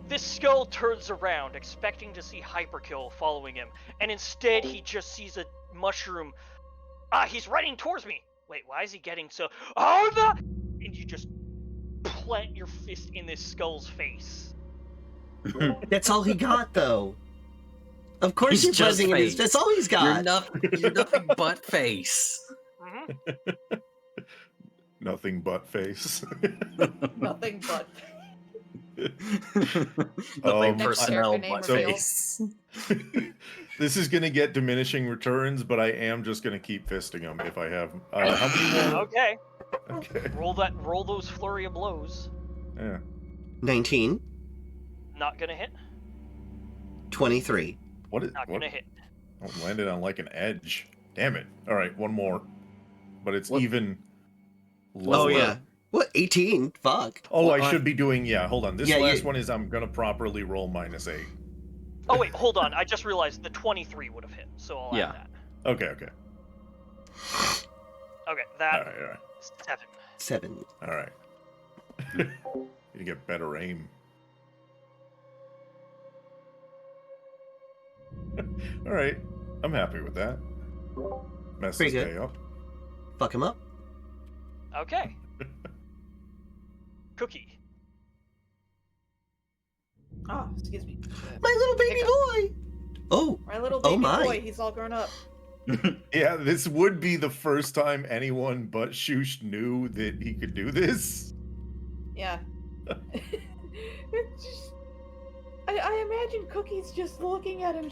this skull turns around, expecting to see Hyperkill following him, and instead he just sees a mushroom. He's running towards me. Wait, why is he getting so? Oh no! And you just plant your fist in this skull's face. That's all he got, though. Of course He's you're just buzzing in his. face. That's all he's got. You're nothing but face. Nothing but face. Nothing but. Nothing Next personnel character but name face. This is going to get diminishing returns, but I am just going to keep fisting them if I have. How many more? Okay. Okay. Roll those flurry of blows. Yeah. 19. Not gonna hit. 23. What is? Not What? gonna hit. I landed on like an edge. Damn it. All right, one more. But it's even lower. Oh yeah. What? 18? Fuck. Oh, I should be doing. Yeah, hold on. This Yeah, last you- one is I'm going to properly roll -8. Oh wait, hold on. I just realized the 23 would have hit, so I'll add that. Okay. Okay, All that right. 7. 7. All right. You get better aim. All right. I'm happy with that. Mess Pretty this good. guy up. Fuck him up. Okay. Cookie. Ah, excuse me. My little baby Hiccup. boy! Oh, My little oh baby my. boy, he's all grown up. Yeah, this would be the first time anyone but Shush knew that he could do this. Yeah. It's just, I imagine Cookie's just looking at him.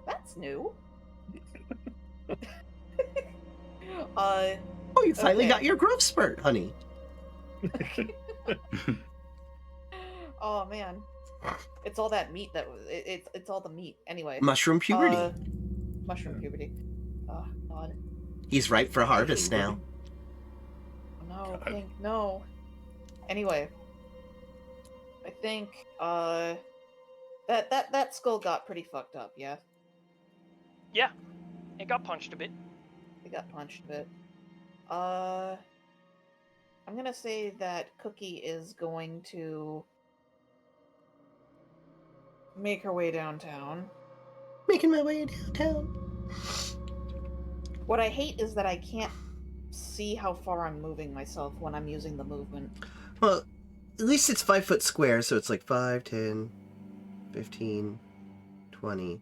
That's new. Oh, you finally okay. got your growth spurt, honey. Oh man, it's all that meat that it's all the meat anyway. Mushroom puberty. Mushroom puberty. Oh god. He's ripe for harvest now. No, Pink, no. Anyway, I think that skull got pretty fucked up. Yeah, Yeah, it got punched a bit. it got punched a bit. I'm gonna say that Cookie is going to make her way downtown. Making my way downtown. What I hate is that I can't see how far I'm moving myself when I'm using the movement. Well, at least it's 5 foot square, so it's like 5, 10, 15, 20,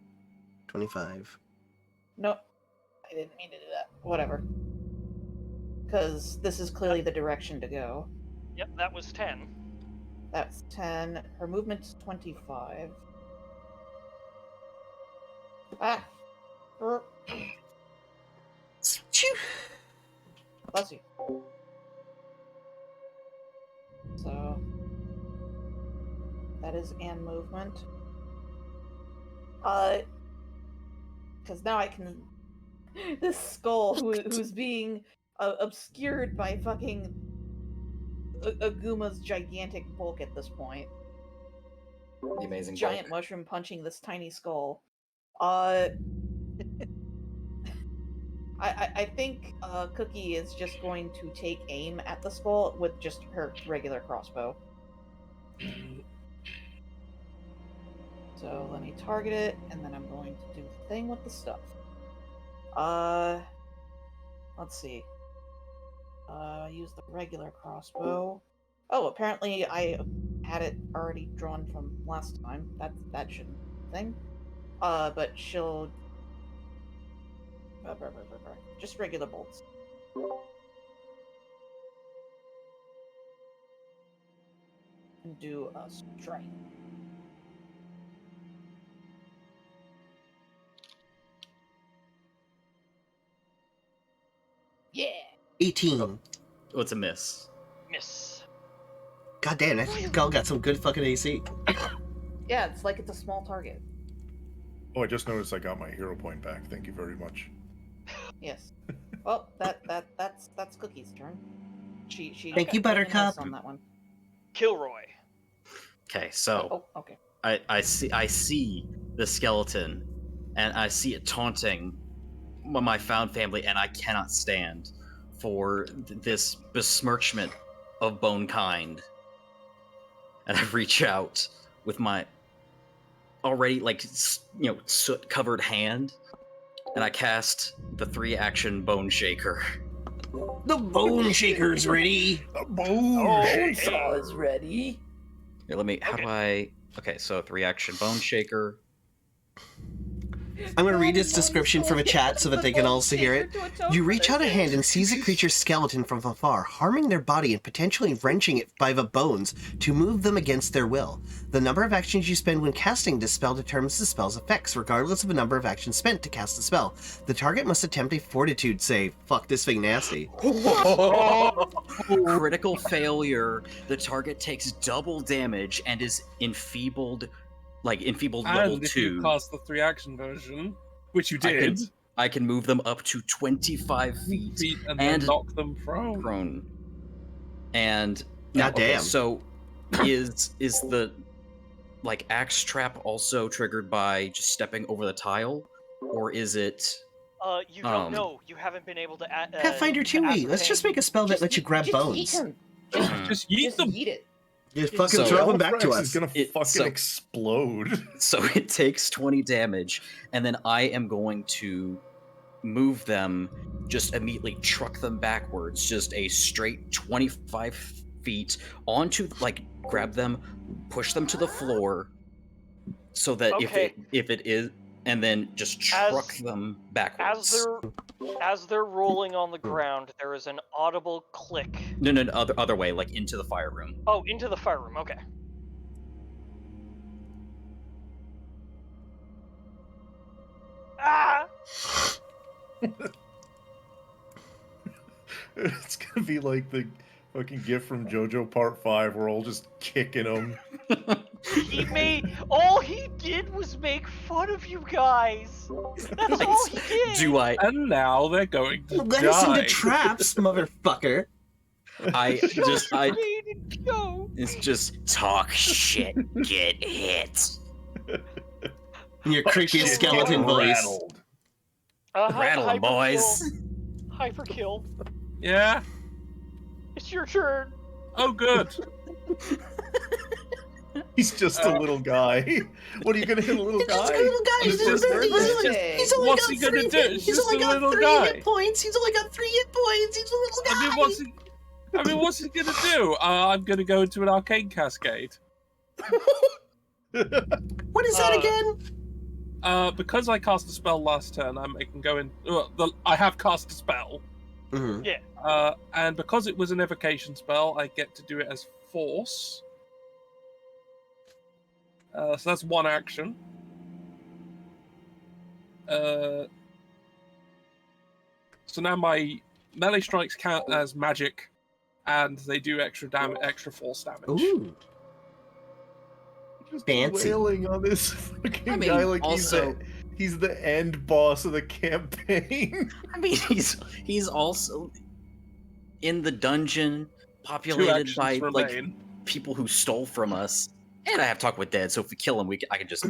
25. No, I didn't mean to do that. Whatever. Because this is clearly the direction to go. Yep, that was 10. That's 10. Her movement's 25. Ah! Bless you. So... that is an movement. Because now I can... this skull who's being obscured by fucking Aguma's gigantic bulk at this point. The amazing giant bulk. mushroom punching this tiny skull. I think Cookie is just going to take aim at the skull with just her regular crossbow. So let me target it, and then I'm going to do the thing with the stuff. Let's see. Use the regular crossbow. Oh, apparently I had it already drawn from last time. That shouldn't thing. But she'll just regular bolts. And do a strike. Yeah. 18. Oh, it's a miss. Miss. God damn, that skull got some good fucking AC. Yeah, it's like it's a small target. Oh, I just noticed I got my hero point back. Thank you very much. Yes. Well, that's Cookie's turn. She Thank you, Buttercup. on that one. Kilroy. Okay, so Oh, okay. I see the skeleton, and I see it taunting my found family, and I cannot stand for this besmirchment of bone kind. And I reach out with my already soot covered hand, and I cast the 3-action Bone Shaker. The Bone Shaker's ready. The Bone Saw is ready. Here, let me. How do I? Okay, so 3-action Bone Shaker. I'm going to read its description from a chat so that they can also hear it. You reach out a hand and seize a creature's skeleton from afar, harming their body and potentially wrenching it by the bones to move them against their will. The number of actions you spend when casting this spell determines the spell's effects, regardless of the number of actions spent to cast the spell. The target must attempt a fortitude save. Fuck, this thing nasty. Critical failure. The target takes double damage and is enfeebled level And if 2. you cast the 3-action version, which you did, I can move them up to 25 feet and then knock them prone. And now, God damn. okay, so is the axe trap also triggered by just stepping over the tile, or is it? You don't know. You haven't been able to add. Pathfinder 2E. Let's just make a spell that lets you grab bones. Eat him. Just yeet them. Eat it. Just fucking So- throw him back to Gallifrex us. is gonna fucking explode. So it takes 20 damage, and then I am going to move them, just immediately truck them backwards, just a straight 25 feet onto, like, grab them, push them to the floor, so that Okay. if it is, and then just truck them backwards. As they're rolling on the ground, there is an audible click. No, other way, like into the fire room. Oh, into the fire room. Okay. Ah! It's gonna be like the fucking gift from JoJo Part 5. We're all just kicking him. All he did was make fun of you guys. That's all he did. Do I? And now they're going to Let us die. into traps, motherfucker. It's just talk shit, get hit. In your creepy skeleton voice. Rattled. Rattle 'em, boys. Hyperkill. Yeah. It's your turn. Oh, good. He's just a little guy. What are you gonna hit a little guy? He's just- He's only what's got he gonna three do? hit- It's He's just only a got little 3 guy. hit points. He's only got 3 hit points. He's a little guy. I mean, what's he gonna do? I'm gonna go into an arcane cascade. What is that again? Because I cast a spell last turn, I can go in. I have cast a spell. Mm-hmm. Yeah. And because it was an evocation spell, I get to do it as force. So that's one action. So now my melee strikes count as magic, and they do extra force damage. Ooh. Just Fancy. wailing on this fucking I mean, guy like also- he's the end boss of the campaign. I mean, he's also in the dungeon, 2 populated actions by like remain. people who stole from us, and I have Talk with Dead. So if we kill him, I can just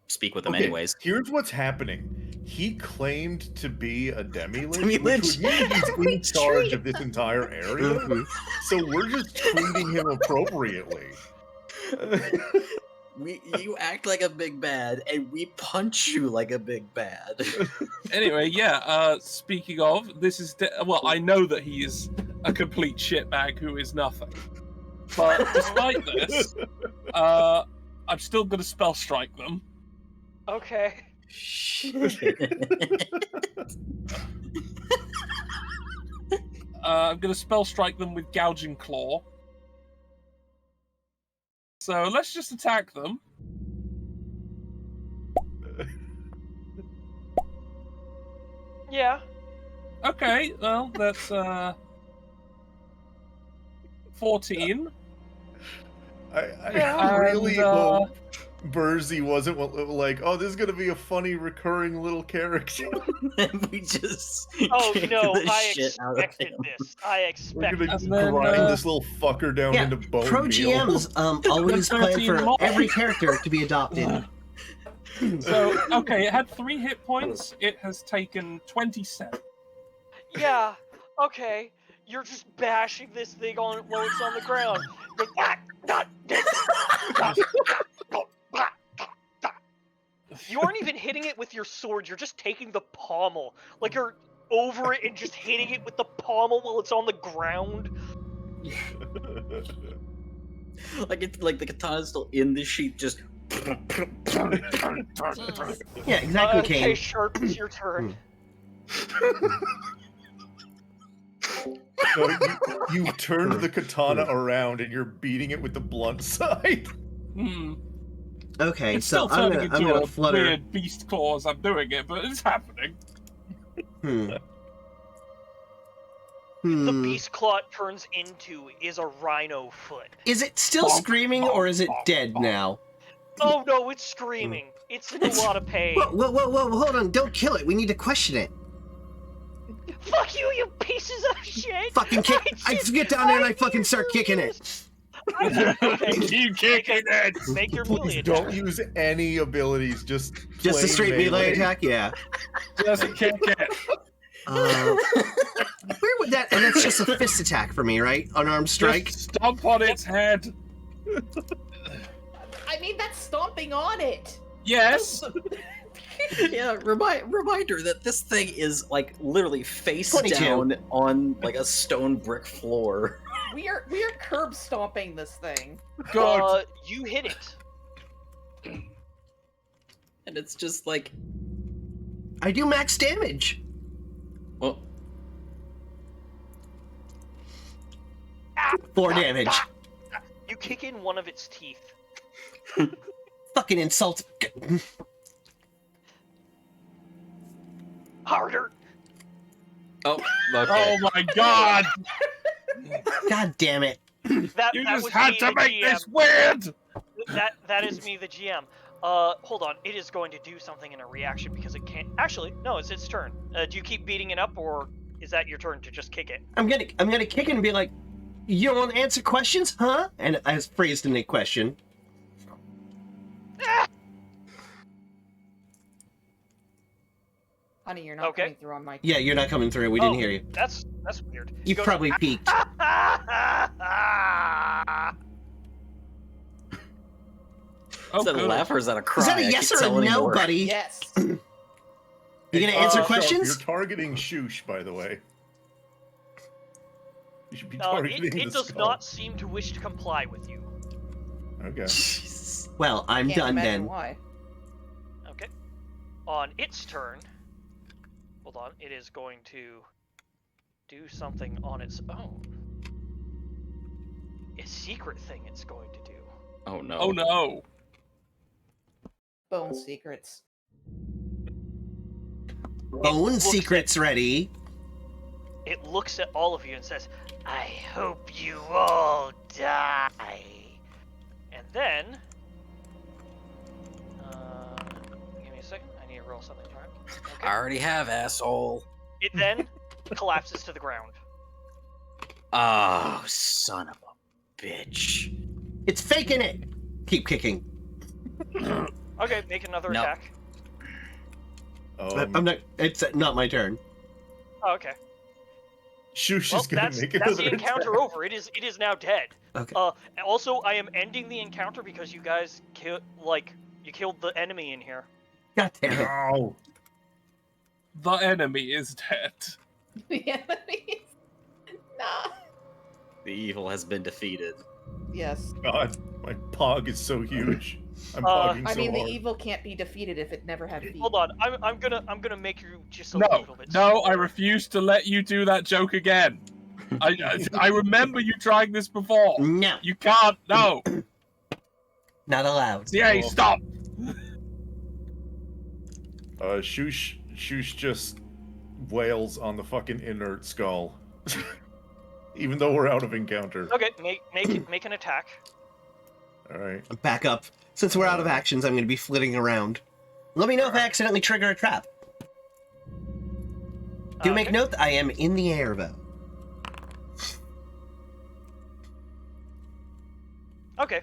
speak with him Okay, anyways. Here's what's happening. He claimed to be a demi-lich, Demi-lich. which would mean he's in charge of this entire area. Mhm. So we're just treating him appropriately. You act like a big bad, and we punch you like a big bad. Anyway, yeah. Speaking of, this is well, I know that he is a complete shitbag who is nothing. But despite this, I'm still going to spell strike them. Okay. I'm going to spell strike them with gouging claw. So let's just attack them. Yeah. Okay, well, that's 14. I really hope Burzy wasn't like, oh, this is gonna be a funny recurring little character. We just Oh kick no, the I shit out of expected him. this. I We're expected gonna this. then, grind this little fucker down Yeah, into bone pro meal. GMs always plan 13 for more. every character to be adopted. So, okay, it had 3 hit points. It has taken 27. Yeah. Okay. You're just bashing this thing on while it's on the ground. You aren't even hitting it with your sword. You're just taking the pommel. Like you're over it and just hitting it with the pommel while it's on the ground. Like the katana's still in the sheath, just. Yeah, exactly, Okay, Kane. Sharp, it's your turn. No, you turned the katana around and you're beating it with the blunt side. Hmm. Okay, It's so still turning I'm into gonna a flutter. weird beast claw as I'm doing it, but it's happening. Hmm. The Hmm. beast claw it turns into is a rhino foot. Is it still screaming or is it dead now? Oh no, it's screaming. It's in a lot of pain. Whoa, hold on, don't kill it. We need to question it. Fuck you, you pieces of shit! Fucking kick. I get down there and I fucking start kicking it. Okay, You kicking it! make your melee Please attack. don't use any abilities, just Just a plain straight melee attack, yeah. Just kick it. Where would that? And that's just a fist attack for me, right? Unarmed strike. Just stomp on its head. I mean, that's stomping on it. Yes. Yeah, reminder that this thing is like literally face 22. down on like a stone brick floor. We are curb stomping this thing. God. You hit it. And it's just like, I do max damage. well, 4 damage. You kick in one of its teeth. Fucking insult. Harder. oh, okay. Oh my God. God damn it. That You that just was had me, to the make GM. this weird. That is me, the GM. Hold on. It is going to do something in a reaction because it can't. Actually, no, it's its turn. Do you keep beating it up, or is that your turn to just kick it? I'm gonna kick it and be like, you don't want to answer questions, huh? And I was phrased in a question. Honey, you're not Okay. coming through on my. Yeah, you're not coming through. We didn't hear you. That's weird. You Goes, probably peeked. Is that a good. laugh or is that a cry? Is that I a can't yes or tell a no, anymore. buddy? Yes. You gonna answer Shop, questions? You're targeting Shoosh, by the way. You should be it targeting the does skull. not seem to wish to comply with you. Okay. Well, I'm Can't done imagine then. Why? Okay. On its turn, hold on, it is going to do something on its own. A secret thing it's going to do. Oh no. Oh no. Bone secrets. Bone secrets ready. It looks at all of you and says, I hope you all die. And then, give me a second, I need to roll something for it. Okay. I already have, asshole. It then collapses to the ground. Oh, son of a bitch. It's faking it. Keep kicking. Okay, make another Nope. attack. I'm not. It's not my turn. Oh, okay. Shoosh Well, is gonna that's make the another encounter attack. over. It is now dead. Okay. Also, I am ending the encounter because you guys you killed the enemy in here. God damn it. No. The enemy is dead. The enemy. Nah. The evil has been defeated. Yes. God, my pog is so huge. I'm pogging I so mean, hard. the evil can't be defeated if it never had feet. Hold on, I'm gonna make you just a No, little bit. no, I slower. refuse to let you do that joke again. I remember you trying this before. No. You can't. No. Not allowed. CA, stop. Shoosh just wails on the fucking inert skull. Even though we're out of encounter. Okay, make an attack. Alright. Back up. Since we're out of actions, I'm going to be flitting around. Let me know if I accidentally trigger a trap. Do make note that I am in the air, though. Okay.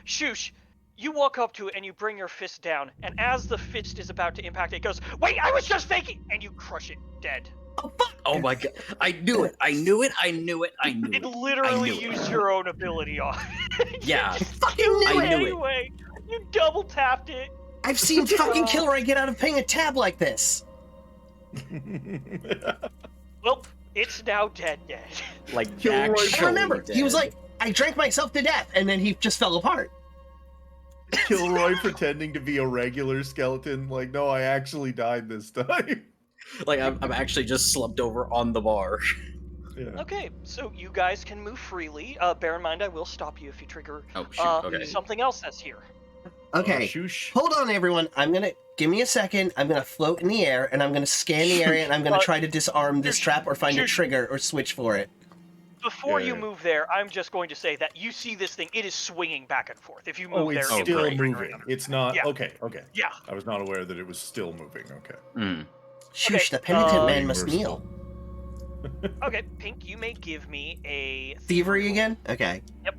Shoosh, you walk up to it and you bring your fist down, and as the fist is about to impact it, it goes, "Wait, I was just faking!" And you crush it dead. Oh, fuck! Oh my god. I knew it. I knew it. I knew it. I knew It it. literally I knew it. used your own ability on it. Yeah. Fucking knew I it! knew it. Anyway, you double tapped it. I've seen fucking Kilroy get out of paying a tab like this. Well, it's now dead. Like, Kilroy- actually I remember, he was dead. like, I drank myself to death, and then he just fell apart. Kilroy pretending to be a regular skeleton. Like, no, I actually died this time. Like, I'm actually just slumped over on the bar. Yeah. Okay, so you guys can move freely. Bear in mind, I will stop you if you trigger Oh, shoot. Okay. something else that's here. Okay, Shoosh. hold on, everyone. Give me a second. I'm gonna float in the air, and I'm gonna scan the area, and I'm gonna try to disarm this trap or find a trigger or switch for it. Before Yeah. you move there, I'm just going to say that you see this thing. It is swinging back and forth. If you move Oh, there, it's it still will trigger moving. another. It's not. Yeah. Okay, okay. Yeah. I was not aware that it was still moving. Okay. Mm. Shush, the penitent man must Merciful. kneel. Okay, Pink, you may give me a Thievery again? Okay. Yep.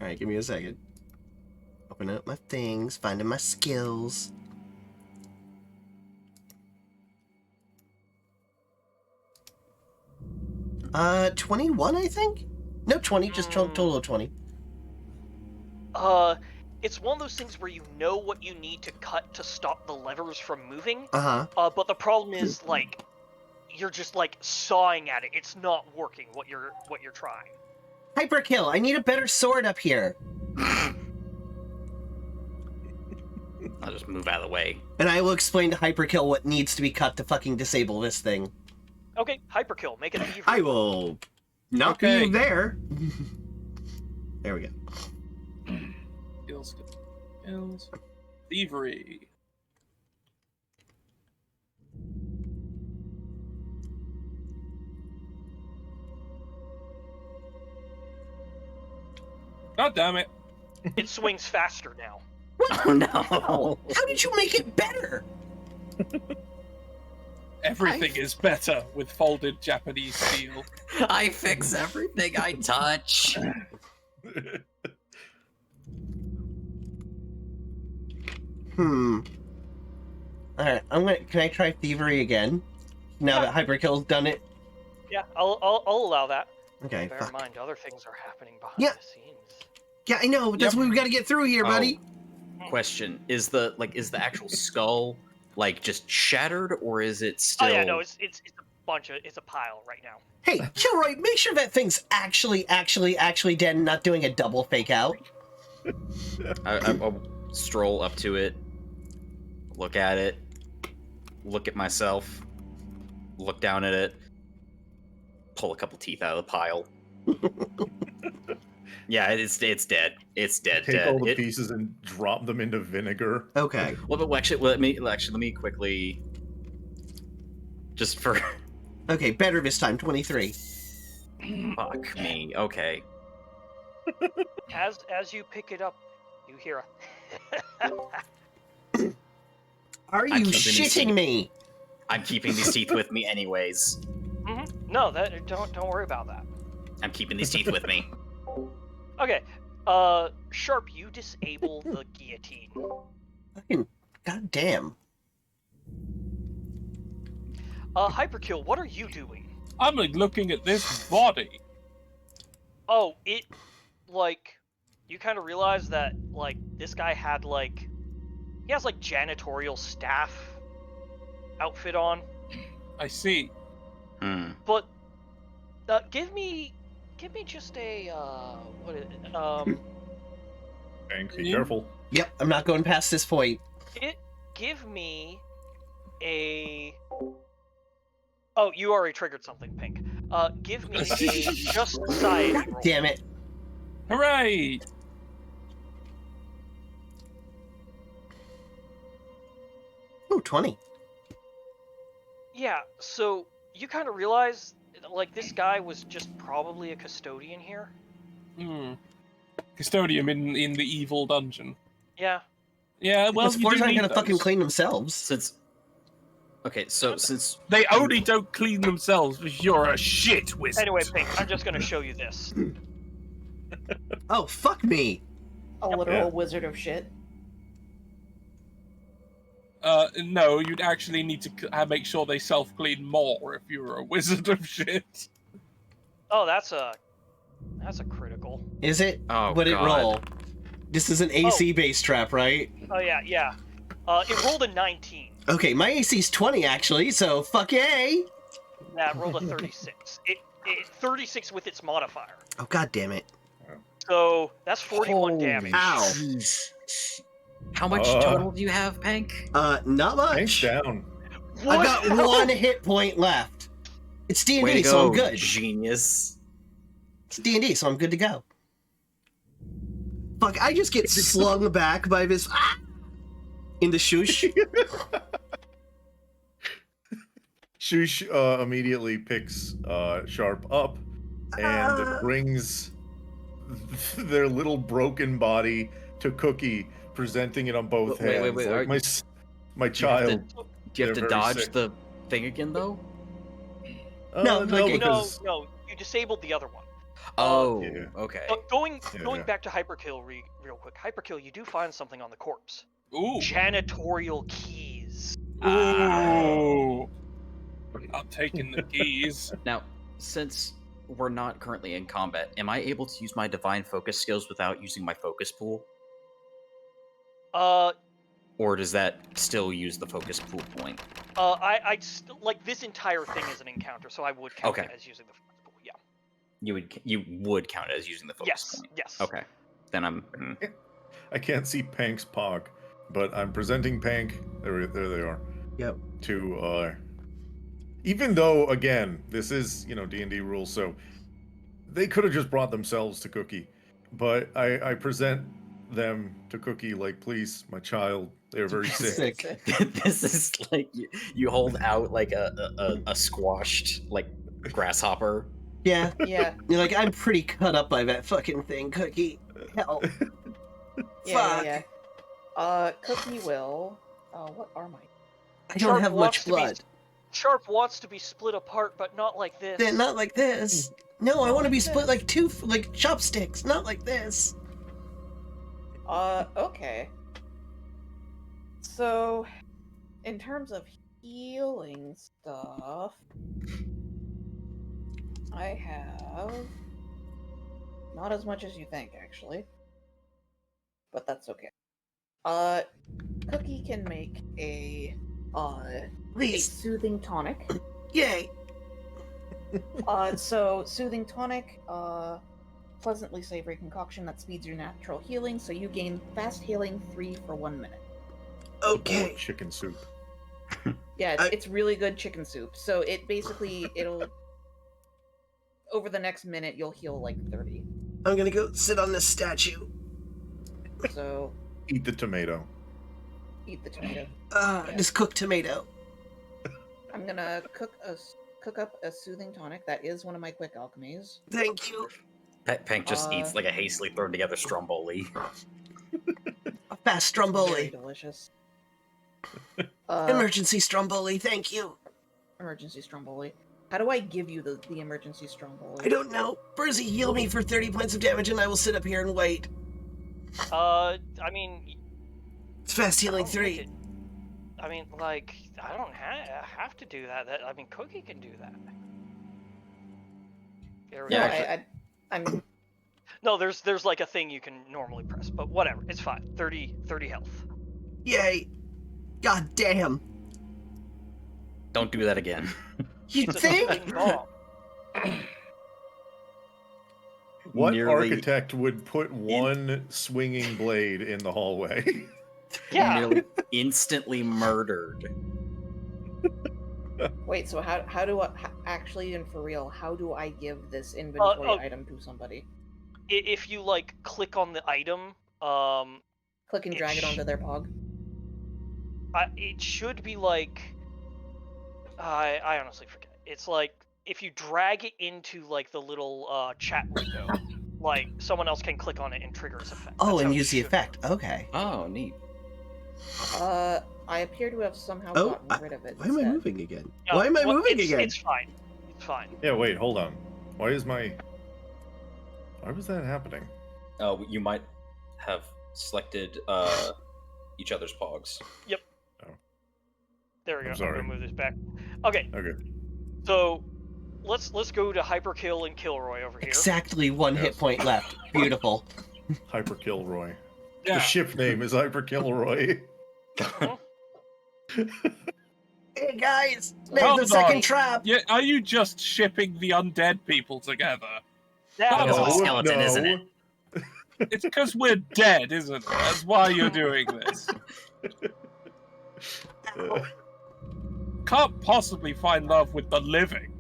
Alright, give me a second. Opening up my things, finding my skills. 21, I think? No, 20, just total of 20. It's one of those things where you know what you need to cut to stop the levers from moving. Uh-huh. But the problem is like you're just like sawing at it. It's not working what you're trying. Hyperkill, I need a better sword up here. I'll just move out of the way. And I will explain to Hyperkill what needs to be cut to fucking disable this thing. Okay, hyperkill, make it thievery. I will not Okay. be there. There we go. Skills. Thievery. God damn it. It swings faster now. Oh no! How did you make it better? Everything is better with folded Japanese steel. I fix everything I touch. Alright, can I try thievery again? Now that Hyperkill's done it? Yeah, I'll allow that. Okay, Bear fuck. in mind, other things are happening behind Yeah. the scenes. Yeah, I know, but that's what we've got to get through here, buddy. Question: Is the actual skull like just shattered, or is it still? Oh yeah, no, it's a pile right now. Hey, Kilroy, make sure that thing's actually dead and not doing a double fake out. I'll stroll up to it, look at it, look at myself, look down at it, pull a couple teeth out of the pile. Yeah, it's dead. It's dead. Take dead. all the pieces and drop them into vinegar. Okay. Well, but actually, let me quickly, just for. Okay, better this time. 23. Fuck me. Okay. As you pick it up, you hear a. Are you shitting me? I'm keeping these teeth with me, anyways. No, don't worry about that. I'm keeping these teeth with me. Okay, Sharp, you disable the guillotine. Fucking goddamn. Hyperkill, what are you doing? I'm like looking at this body. Oh, you kind of realize that, like, this guy had, like, he has, like, janitorial staff outfit on. I see. But, give me just a, what is it, Hank, be careful. Yep, I'm not going past this point. Give me a... Oh, you already triggered something, Pink. Give me a just society roll. Damn it. Hooray! Ooh, 20. Yeah, so you kind of realize, like, this guy was just probably a custodian here. Custodian in the evil dungeon. Yeah. Yeah, well, Those floors aren't gonna fucking those. clean themselves. Since They only don't clean themselves because you're a shit wizard. Anyway, Pink, I'm just gonna show you this. Oh, fuck me. A literal wizard of shit. No, you'd actually need to make sure they self-clean more if you were a wizard of shit. Oh, that's a critical. Is it? Oh, Would it God. roll? This is an AC base trap, right? Oh yeah. It rolled a 19. Okay, my AC's 20 actually, so fuck yay! That rolled a 36. It 36 with its modifier. Oh, god damn it. So that's 41 damage. Ow. How much total do you have, Pank? Not much. Hank's down. I've got one hit point left. It's Way D&D, to so I'm go, good. Genius. It's D&D, so I'm good to go. Fuck, I just get slung back by this... in the shoosh. Shush immediately picks Sharp up and brings their little broken body to Cookie, presenting it on both hands. Wait, Like, my child. Do you have to They're very dodge sick. the thing again, though? No, because No, you disabled the other one. Oh, Yeah. okay. But going Yeah. back to Hyperkill real quick. Hyperkill, you do find something on the corpse. Ooh. Janitorial keys. Ooh. I'm taking the keys. Now, since we're not currently in combat, am I able to use my divine focus skills without using my focus pool? Or does that still use the focus pool point? I'd like this entire thing is an encounter, so I would count it as using the focus pool. Yeah. You would count it as using the focus point. Yes. Okay. Then I'm. I can't see Pank's pog, but I'm presenting Pank. There they are. Yep. To even though again this is D&D rules, so they could have just brought themselves to Cookie, but I present them to Cookie like, please, my child, they're very sick. This is like you hold out like a squashed like grasshopper. Yeah. Yeah. You're like, I'm pretty cut up by that fucking thing, Cookie. Hell. Yeah. Cookie will. What are my? I don't have much blood. Sharp wants to be split apart, but not like this. They're not like this. No, I want to be split like two, like chopsticks, not like this. Okay. So, in terms of healing stuff, I have not as much as you think, actually. But that's okay. Cookie can make a soothing tonic. Yay! So soothing tonic, pleasantly savory concoction that speeds your natural healing, so you gain fast healing 3 for 1 minute. Okay. Chicken soup. Yeah, it's really good chicken soup. So it'll over the next minute you'll heal like 30. I'm gonna go sit on this statue. So eat the tomato. Just cooked tomato. I'm gonna cook up a soothing tonic. That is one of my quick alchemies. Thank you. Pank just eats like a hastily thrown together stromboli. A fast stromboli. Very delicious. Emergency stromboli, thank you. Emergency stromboli. How do I give you the emergency stromboli? I don't know. Burzy, heal me for 30 points of damage and I will sit up here and wait. I mean... It's fast healing 3. I mean, like, I don't have to do that. I mean, Cookie can do that. I'm... No, there's like a thing you can normally press, but whatever. It's fine. 30 health. Yay. God damn. Don't do that again. You think? What architect would put one swinging blade in the hallway? Yeah. Nearly instantly murdered. Wait, so how do I actually, and for real, how do I give this inventory item to somebody? If you like click on the item, click and drag it onto their pog. It should be like I honestly forget. It's like if you drag it into like the little chat window, like someone else can click on it and trigger its effect. Oh, and use the effect. Okay. Oh, neat. I appear to have somehow gotten rid of it. Why am I moving again? No, Why am I moving again? It's fine. It's fine. Yeah, wait, hold on. Why was that happening? Oh, you might have selected each other's pogs. Yep. Oh. There we go. I'm sorry. I'm gonna move this back. Okay. So let's go to Hyperkill and Kilroy over here. Exactly 1 hit point left. Beautiful. Hyper Kilroy. Yeah. The ship name is Hyper Kilroy. Hey guys, there's the second trap. Yeah, are you just shipping the undead people together? That's a skeleton, isn't it? It's because we're dead, isn't it? That's why you're doing this. Can't possibly find love with the living.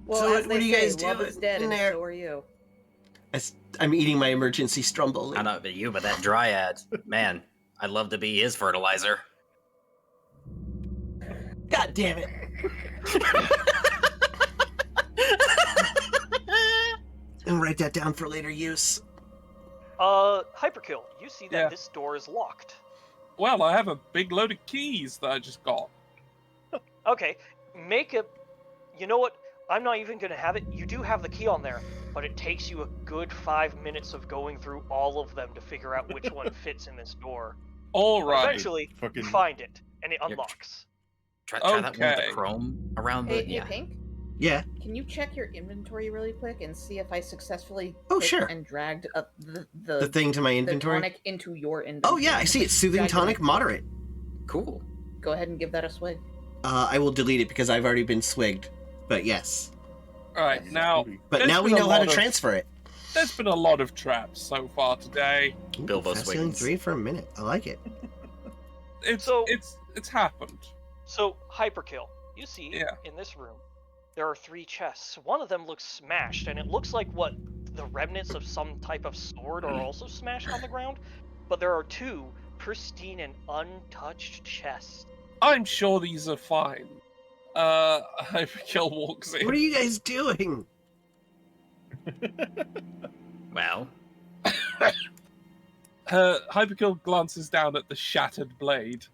Well, So as what are they you guys say, love doing is dead, in and there? so are you. I'm eating my emergency stromboli. I know but you, but that dryad, man, I'd love to be his fertilizer. God damn it. And write that down for later use. Hyperkill, you see that Yeah. this door is locked. Well, I have a big load of keys that I just got. Okay, you know what? I'm not even gonna have it. You do have the key on there, but it takes you a good 5 minutes of going through all of them to figure out which one fits in this door. All right. Eventually, you find it, and it unlocks. Try that one with the Okay. chrome around the. Hey, Yeah. Pink, Yeah. can you check your inventory really quick and see if I successfully Oh, picked sure. and dragged up The thing to my the inventory. tonic into your inventory? Oh yeah, I see it. Soothing Dragged it tonic, up. moderate. Cool. Go ahead and give that a swig. I will delete it because I've already been swigged. But yes. All right, now. But there's now we been a know how to lot of- transfer it. There's been a lot of traps so far today. Bilbo Fast healing Swiggins. 3 for a minute. I like it. It's happened. So, Hyperkill, you see Yeah. in this room, there are 3 chests. One of them looks smashed, and it looks like the remnants of some type of sword are also smashed on the ground. But there are 2 pristine and untouched chests. I'm sure these are fine. Hyperkill walks in. What are you guys doing? Well, Hyperkill glances down at the shattered blade.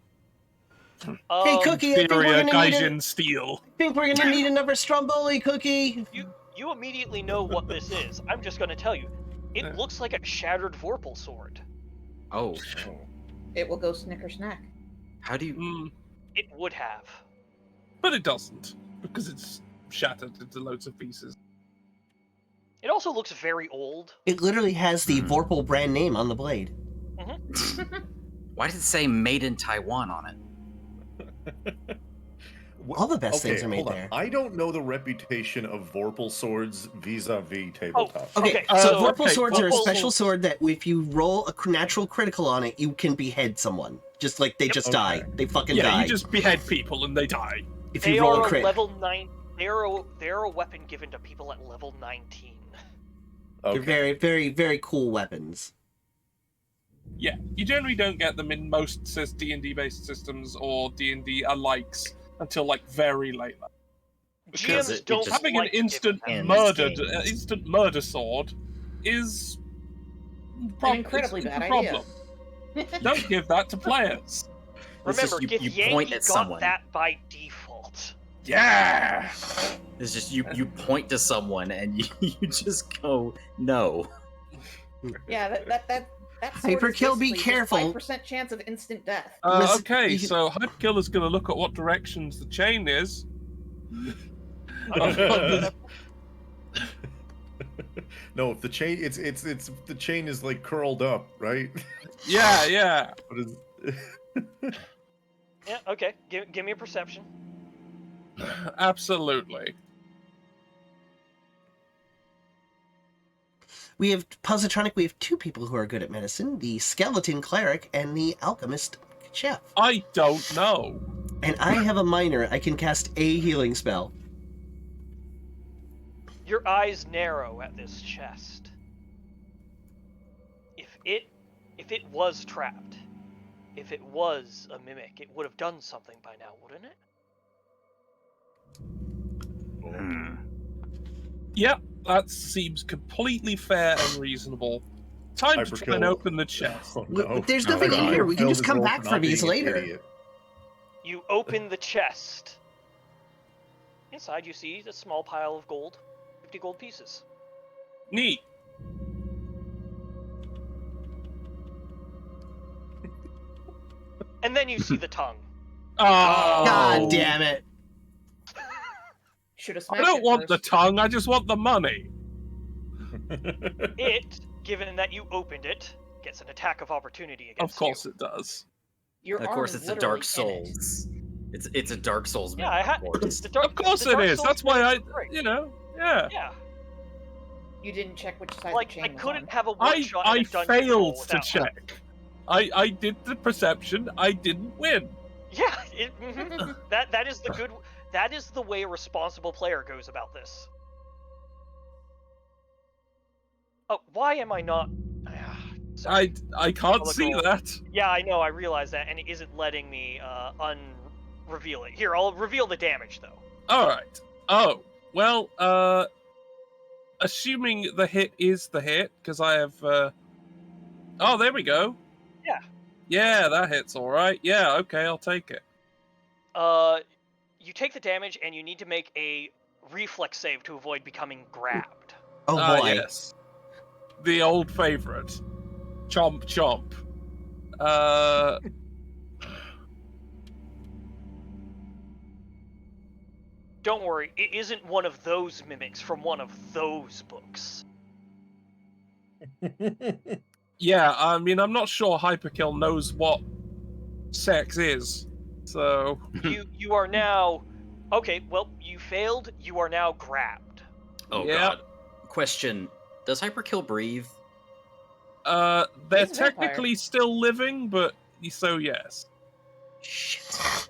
Hey, Cookie, I think we're Inferior gonna need Gaijin steel. think we're gonna need another Stromboli, Cookie. You immediately know what this is. I'm just gonna tell you. It looks like a shattered Vorpal sword. oh, It will go snicker snack. how do you? It would have. But it doesn't, because it's shattered into loads of pieces. It also looks very old. It literally has the Vorpal brand name on the blade. Why does it say "Made in Taiwan" on it? All the best Okay, things are made hold on. there. I don't know the reputation of Vorpal swords vis-a-vis tabletop. Okay, Okay, so so- Vorpal swords are a Vorpal special swords- sword that if you roll a natural critical on it, you can behead someone. Just like they just die. They fucking Yeah, die. you just behead people and they die. If They you roll are a crit. level 9. They're a weapon given to people at level 19. They're very, very, very cool weapons. Yeah, you generally don't get them in most D&D based systems or D&D alikes until like very late. Because GMs it don't just Having like an instant ends murder, games. instant murder sword is An incredibly it's bad a idea. problem. Don't give that to players. It's just Remember, you point Githyanki at got someone. that by default. Yeah. It's just you point to someone and you just go no. Yeah, that Hyperkill, be careful. 5% chance of instant death. Listen, Okay, you- so Hyperkill is going to look at what directions the chain is. No, if the chain it's the chain is like curled up, right? Yeah. What is- Yeah, okay. Give me a perception. Absolutely. We have Positronic, we have 2 people who are good at medicine, the skeleton cleric and the alchemist chef. I don't know. And I have a minor, I can cast a healing spell. Your eyes narrow at this chest. If it was trapped, if it was a mimic, it would have done something by now, wouldn't it? Yep, that seems completely fair and reasonable. Time to try and Hyperkill. open the chest. Oh, no. There's nothing in here, we can Failed just his come roll back for for not these being an later. idiot. You open the chest. Inside you see a small pile of gold, 50 gold pieces. Neat. And then you see the tongue. Oh, God damn it. Should have I smashed don't it want the first. tongue, I just want the money. It, given that you opened it, gets an attack of opportunity against Of course you. it does. Your Of arm course, is it's a literally Dark in it. Souls. It's a Dark Souls. Yeah, I mimic, of course. the Of course the it Dark is. Souls That's why mimic is great. yeah. Yeah, You didn't check which side like the I chain was couldn't on. have a I one-shot in I a dungeon crawl failed to without check. I did the perception. I didn't win. Yeah, that is the good. That is the way a responsible player goes about this. Oh, why am I not? Sorry. I can't I'll see go- that. Yeah, I know. I realize that, and it isn't letting me reveal it. Here, I'll reveal the damage though. All right. Oh well. Assuming the hit is the hit, because I have. Oh, there we go. Yeah. Yeah, that hits all right. Yeah. Okay, I'll take it. You take the damage, and you need to make a reflex save to avoid becoming grabbed. Oh boy. Yes. The old favorite. Chomp chomp. don't worry, it isn't one of those mimics from one of those books. Yeah, I mean, I'm not sure Hyperkill knows what sex is, so... You are now... Okay, well, you failed. You are now grabbed. Oh god. Question: does Hyperkill breathe? They're He's a vampire. technically still living, but so yes. Shit.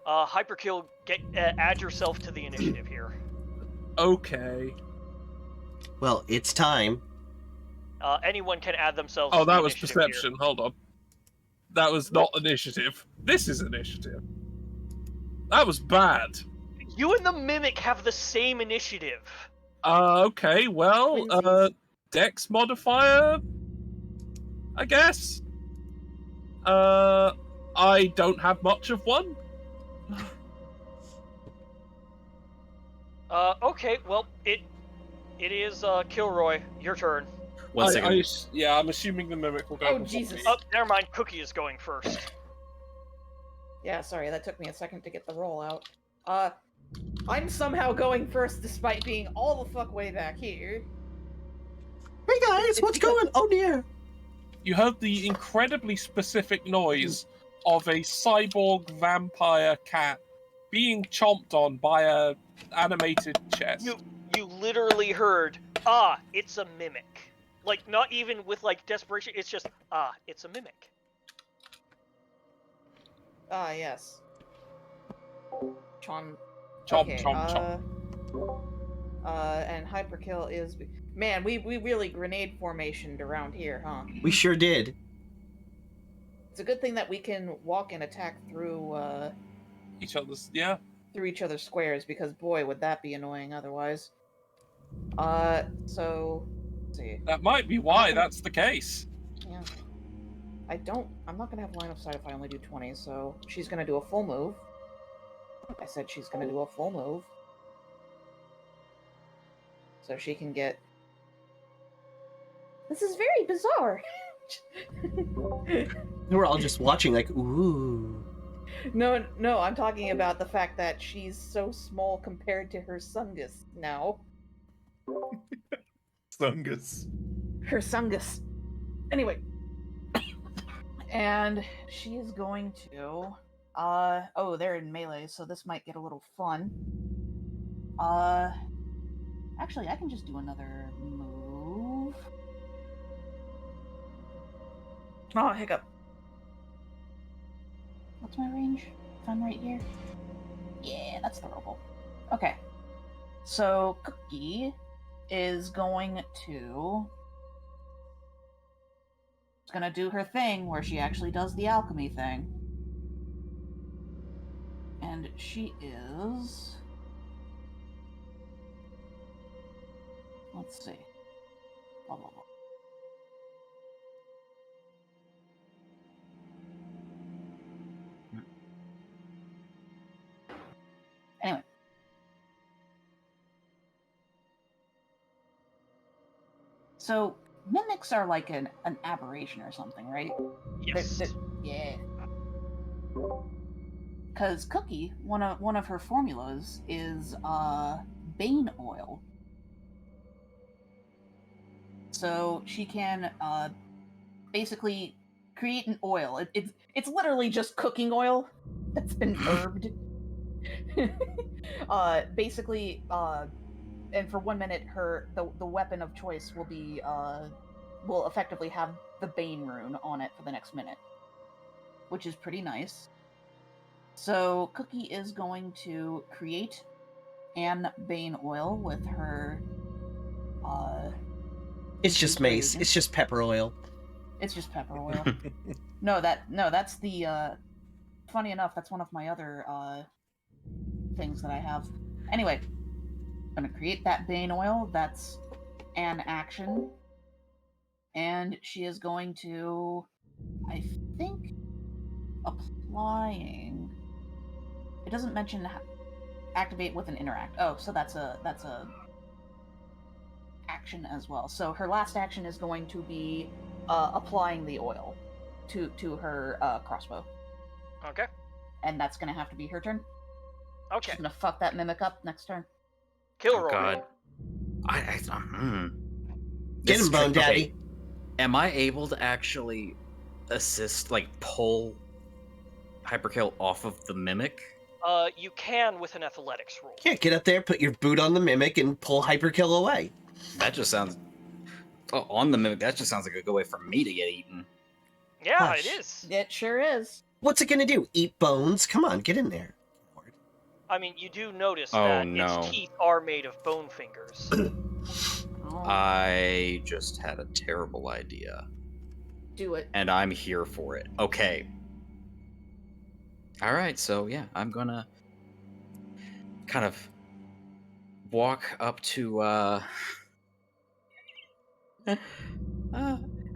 Hyperkill, add yourself to the initiative here. Okay. Well, it's time. Anyone can add themselves Oh, to the that was initiative perception. here. Hold on. That was not initiative. This is initiative. That was bad. You and the mimic have the same initiative. Okay, well, Dex modifier, I guess. I don't have much of one. Okay, well, it is Kilroy. Your turn. One second. I'm assuming the mimic will go. Oh, before Jesus. me. Oh, never mind. Cookie is going first. Yeah, sorry, that took me a second to get the roll out. I'm somehow going first despite being all the fuck way back here. Hey guys, what's going? Oh dear. You heard the incredibly specific noise of a cyborg vampire cat being chomped on by a animated chest. You literally heard, it's a mimic. Like, not even with, like, desperation, it's just, it's a mimic. Ah, yes. Chomp, chomp, chomp. And Hyperkill is... Man, we really grenade formationed around here, huh? We sure did. It's a good thing that we can walk and attack through, each other's, yeah. Through each other's squares, because boy, would that be annoying otherwise. So... Let's see. That might be why that's the case. Yeah. I'm not gonna have line of sight if I only do 20, so she's gonna do a full move. I said she's gonna do a full move. So she can get... This is very bizarre! We're all just watching like, ooh. No, I'm talking about the fact that she's so small compared to her Sungus now. Sungus. Her Sungus. Anyway. And she is going to... they're in melee, so this might get a little fun. Actually, I can just do another move. Oh, hiccup. What's my range? If I'm right here? Yeah, that's the roll. Okay. So, Cookie is going to... She's gonna do her thing where she actually does the alchemy thing. And she is... Let's see. Blah, blah, blah. Anyway. So, mimics are like an aberration or something, right? Yes. Yeah. Because Cookie, one of her formulas is Bane oil. So she can basically create an oil. It's literally just cooking oil that's been herbed. Basically, and for 1 minute, the weapon of choice will be will effectively have the Bane rune on it for the next minute, which is pretty nice. So Cookie is going to create an Bane oil with her. It's just mace. It's just pepper oil. It's just pepper oil. No, that's the. Funny enough, that's one of my other things that I have. Anyway, I'm gonna create that Bane oil. That's an action, and she is going to, I think, applying. It doesn't mention activate with an interact. Oh, so that's a action as well. So her last action is going to be applying the oil to her crossbow. Okay. And that's going to have to be her turn. Okay. She's gonna fuck that mimic up next turn. Kilroy. Oh God. Get him, Bone Daddy. Okay. Am I able to actually assist, like pull Hyperkill off of the mimic? You can with an athletics roll. Yeah, get up there, put your boot on the mimic, and pull Hyperkill away. That just sounds... Oh, on the mimic, that just sounds like a good way for me to get eaten. Yeah, Hush. it is. It sure is. What's it gonna do? Eat bones? Come on, get in there. I mean, you do notice Oh, that no. its teeth are made of bone fingers. Oh, I just had a terrible idea. do it. And I'm here for it. Okay. Alright, so yeah, I'm gonna kind of walk up to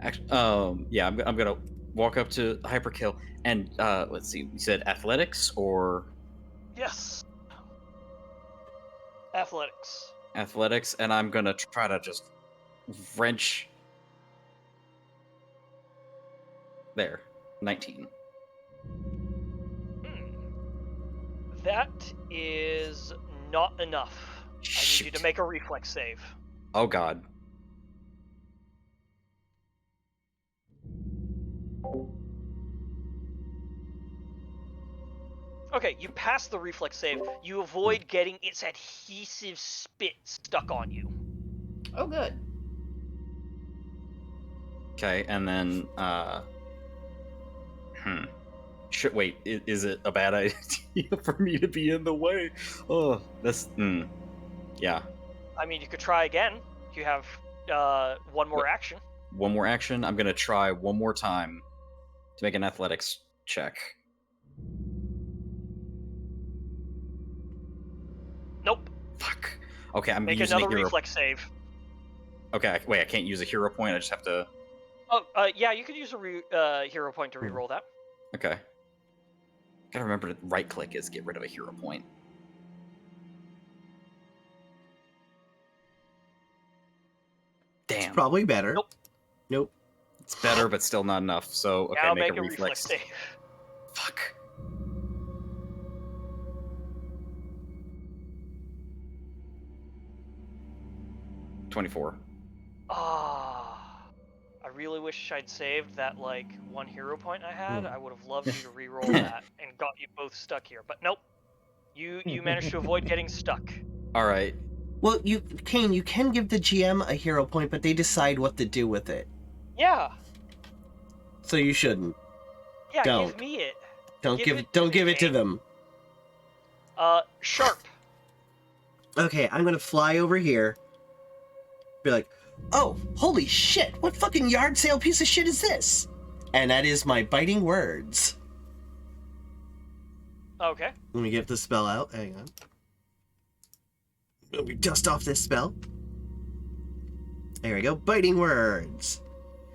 actually, yeah, I'm gonna walk up to Hyperkill and let's see, you said athletics or Yes. Athletics. athletics, and I'm gonna try to just wrench. There, 19. That is not enough. I need you to make a reflex save. Oh God. Okay, you pass the reflex save. You avoid getting its adhesive spit stuck on you. Oh, good. Okay, and then wait, is it a bad idea for me to be in the way? Oh, that's yeah. I mean, you could try again. You have one more action. One more action. I'm gonna try one more time to make an athletics check. Nope. Fuck. Okay, I'm Make using another a hero. reflex save. Okay, wait, I can't use a hero point. I just have to. Oh, yeah, you could use a hero point to reroll that. Okay. Gotta remember to right click is get rid of a hero point. Damn. It's probably better. Nope. Nope. It's better, but still not enough. So okay, Now make make a a reflex. save. Fuck. $24. Ah, I really wish I'd saved that like one hero point I had. I would have loved you to reroll that and got you both stuck here. But nope, you managed to avoid getting stuck. All right. Well, you can give the GM a hero point, but they decide what to do with it. Yeah, So you shouldn't. yeah. Don't. Give me it. Don't give it to them. Sharp. Okay, I'm gonna fly over here. Be like, oh, holy shit! What fucking yard sale piece of shit is this? And that is my biting words. Okay. Let me get the spell out. Hang on. Let me dust off this spell. There we go. Biting words.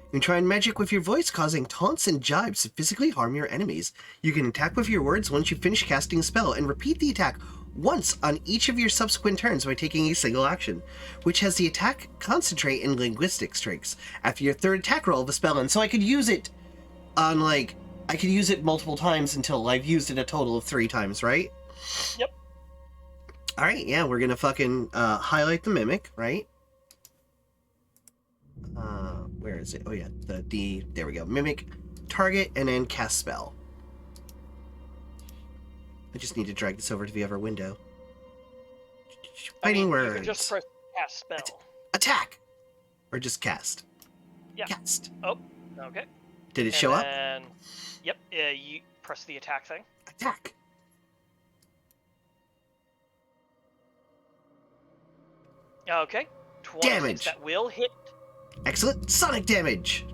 You can try and magic with your voice, causing taunts and jibes to physically harm your enemies. You can attack with your words once you finish casting a spell, and repeat the attack once on each of your subsequent turns by taking a single action, which has the attack concentrate and linguistic strengths. After your third attack roll of the spell, and so I could use it on, like, I could use it multiple times until I've used it a total of 3 times, right? Yep. Alright, yeah, we're gonna fucking highlight the mimic, right? Where is it? Oh yeah, there we go. Mimic, target, and then cast spell. I just need to drag this over to the other window. Fighting words. You can just press cast spell. Attack! Or just cast. Yeah. Cast. Oh, okay. Did it show up? Yep, you press the attack thing. Attack! Okay. 26, Damage. that will hit. Excellent. Sonic damage!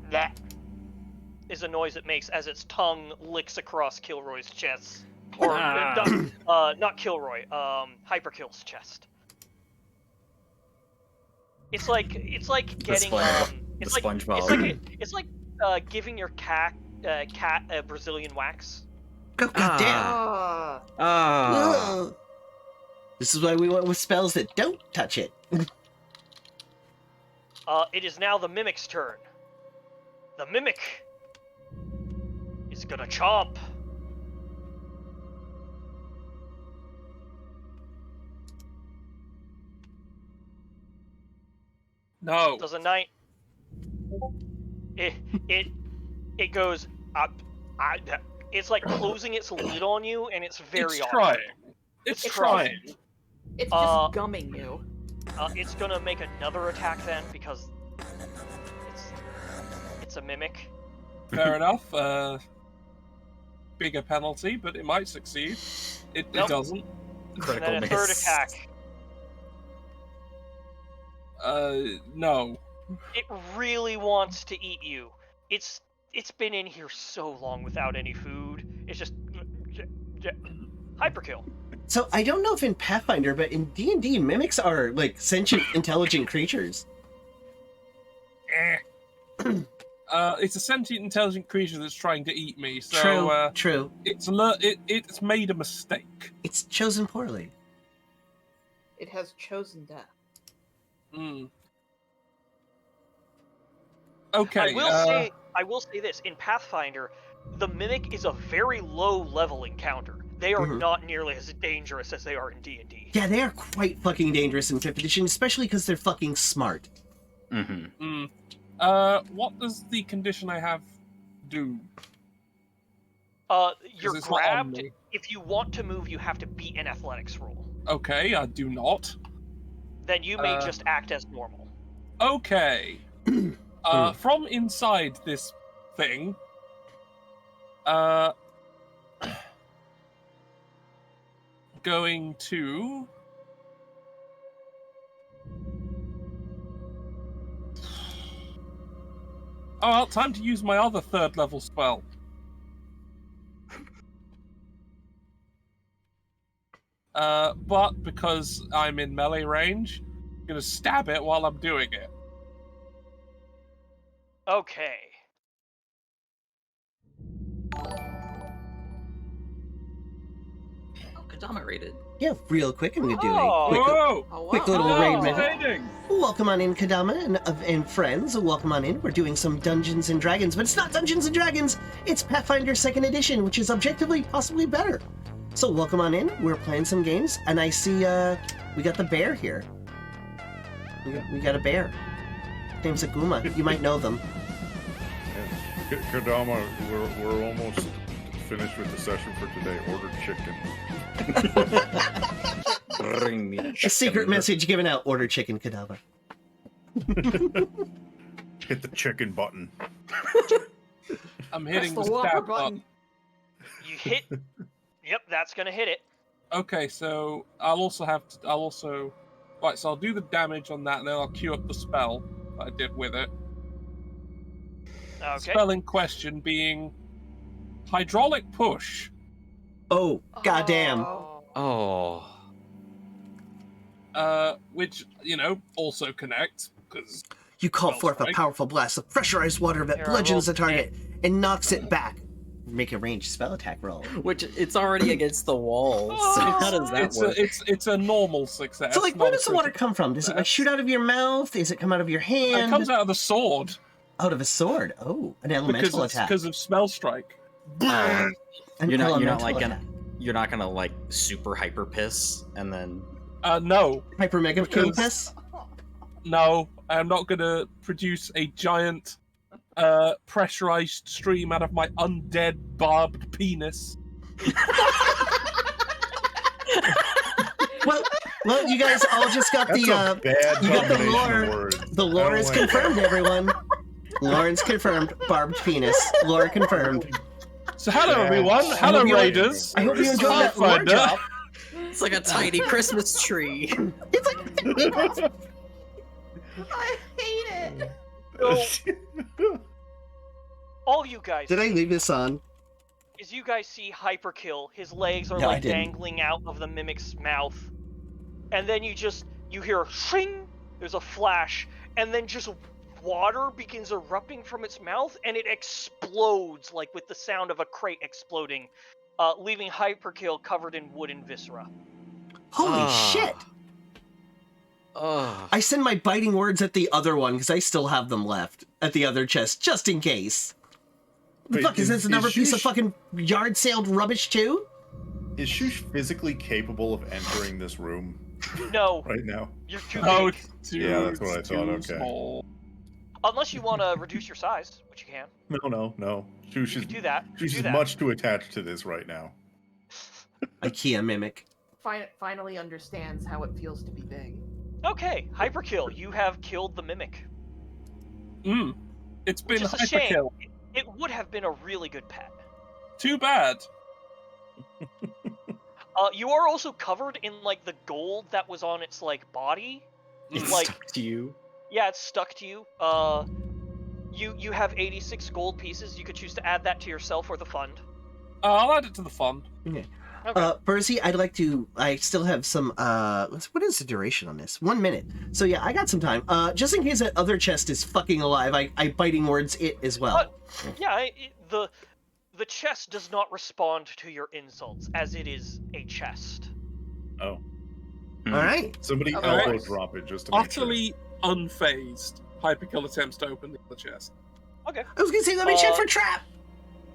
That is a noise it makes as its tongue licks across Kilroy's chest. Or, not Kilroy, Hyperkill's chest. It's like getting, it's like giving your cat a Brazilian wax. God damn. This is why we went with spells that don't touch it. It is now the Mimic's turn. The Mimic He's gonna chomp. No. Does a 9? It goes up. It's like closing its lid on you, and it's very It's awkward. trying. It's trying. It's just gumming you. It's gonna make another attack then because it's a mimic. Fair enough. Bigger penalty, but it might succeed. It doesn't. Critical and then a miss. third attack. No. It really wants to eat you. It's been in here so long without any food. It's just hyperkill. So I don't know if in Pathfinder, but in D&D, mimics are like sentient, intelligent creatures. It's a sentient, intelligent creature that's trying to eat me. So True. It's made a mistake. It's chosen poorly. It has chosen death. Okay. I will say this: in Pathfinder, the mimic is a very low level encounter. They are not nearly as dangerous as they are in D&D. Yeah, they are quite fucking dangerous in 5th edition, especially because they're fucking smart. What does the condition I have do? You're it's not on grabbed. me. If you want to move, you have to beat an athletics roll. Okay, I do not. Then you may just act as normal. Okay. From inside this thing, going to well, time to use my other 3rd level spell. But because I'm in melee range, I'm gonna stab it while I'm doing it. Okay. Kadama rated. Yeah, real quick, I'm gonna do Oh. a quick little raid minute. Fascinating. Welcome on in, Kadama and friends. Welcome on in. We're doing some Dungeons and Dragons, but it's not Dungeons and Dragons. It's Pathfinder 2nd Edition, which is objectively possibly better. So welcome on in. We're playing some games, and I see we got the bear here. We got a bear. His name's Aguma. You might know them. Kadama, we're almost finished with the session for today. Order chicken. Bring me A secret message given out. Order chicken, Kadama. Hit the chicken button. I'm hitting Press the the Whopper stab button. button. You hit. Yep, that's gonna hit it. Okay, so I'll also right. So I'll do the damage on that, and then I'll queue up the spell that I did with it. Okay. Spell in question being hydraulic push. Oh, goddamn. Oh. Which also connects because You call Spell forth strike. a powerful blast of pressurized water that Here, I bludgeons will the target and knocks it back. Make a ranged spell attack roll. Which it's already against the wall. So how does that work? It's a normal success. So, like, not where a does the water critical come from? Does it, like, success. shoot out of your mouth? Does it come out of your hand? It comes out of the sword Out of a sword. Oh, an elemental attack. because of spell strike. An You're not elemental like attack. you're not gonna like super hyper piss and then No, Hyper Mega King because- Piss? no, I'm not gonna produce a giant pressurized stream out of my undead barbed penis. Well, you guys all just got That's the a bad you got the combination lore. of words. The lore I is don't like confirmed, everyone. Lauren's confirmed. Barbed penis. Lore confirmed. So hello Yeah. everyone, hello hope you like- Raiders. I hope you This is enjoyed that lore Pathfinder. drop. it's like a tiny Christmas tree. It's like I hate it. So, all you guys Did I see leave this on? is you guys see Hyperkill. His legs are No, I like didn't. dangling out of the mimic's mouth, and then you hear a shing. There's a flash, and then just water begins erupting from its mouth, and it explodes like with the sound of a crate exploding, leaving Hyperkill covered in wooden viscera. Holy shit! I send my biting words at the other one because I still have them left at the other chest, just in case. Wait, Fuck, is this another piece of Shush- fucking yard sailed rubbish too? Is Shush physically capable of entering this room No, right now? you're too Oh, big. it's too, Yeah, that's what I it's thought, too okay. small. Unless you want to reduce your size, which you can. No. Shush You is can do that. Shush Do is that. much too attached to this right now. IKEA mimic. Finally understands how it feels to be big. Okay, hyperkill. You have killed the mimic. It's Which been is a shame. hyperkill. It would have been a really good pet. Too bad. You are also covered in like the gold that was on its like body. It's Like, stuck to you. yeah, it's stuck to you. You have 86 gold pieces. You could choose to add that to yourself or the fund. I'll add it to the fund. Okay. Okay. Percy, I still have some, what is the duration on this? 1 minute. So yeah, I got some time. Just in case that other chest is fucking alive, I biting words it as well. Yeah, the chest does not respond to your insults, as it is a chest. Oh. Alright. Somebody Okay. elbow drop it just to make sure. Utterly unfazed, hyperkill attempts to open the chest. Okay. I was gonna say, let me check for trap!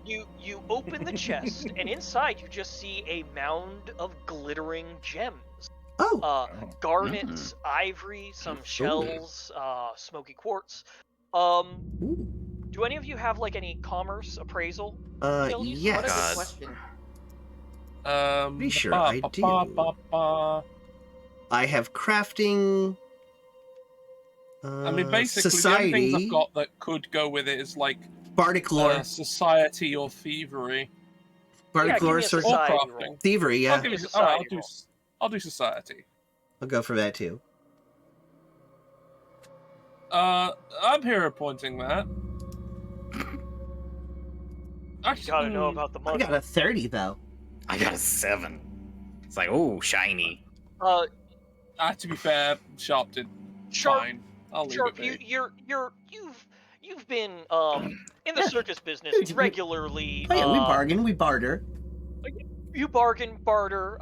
You open the chest, and inside you just see a mound of glittering gems. Oh. Garnets, ivory, some shells, smoky quartz. Do any of you have like any commerce appraisal? abilities? Yes. What a good question. Be sure I do. I have crafting. I mean, basically, society, the only things I've got that could go with it is like bardic lore, society or thievery. bardic lore, or crafting, crafting. thievery. Yeah, I'll do society. I'll go for that too. I'm hero pointing that. You gotta know about the money. I got a 30 though. I got a 7. It's like, oh, shiny. To be fair, Sharp did fine. I'll leave Sharp, it be. you've been in the circus business regularly. Oh yeah, we bargain, we barter. You bargain, barter.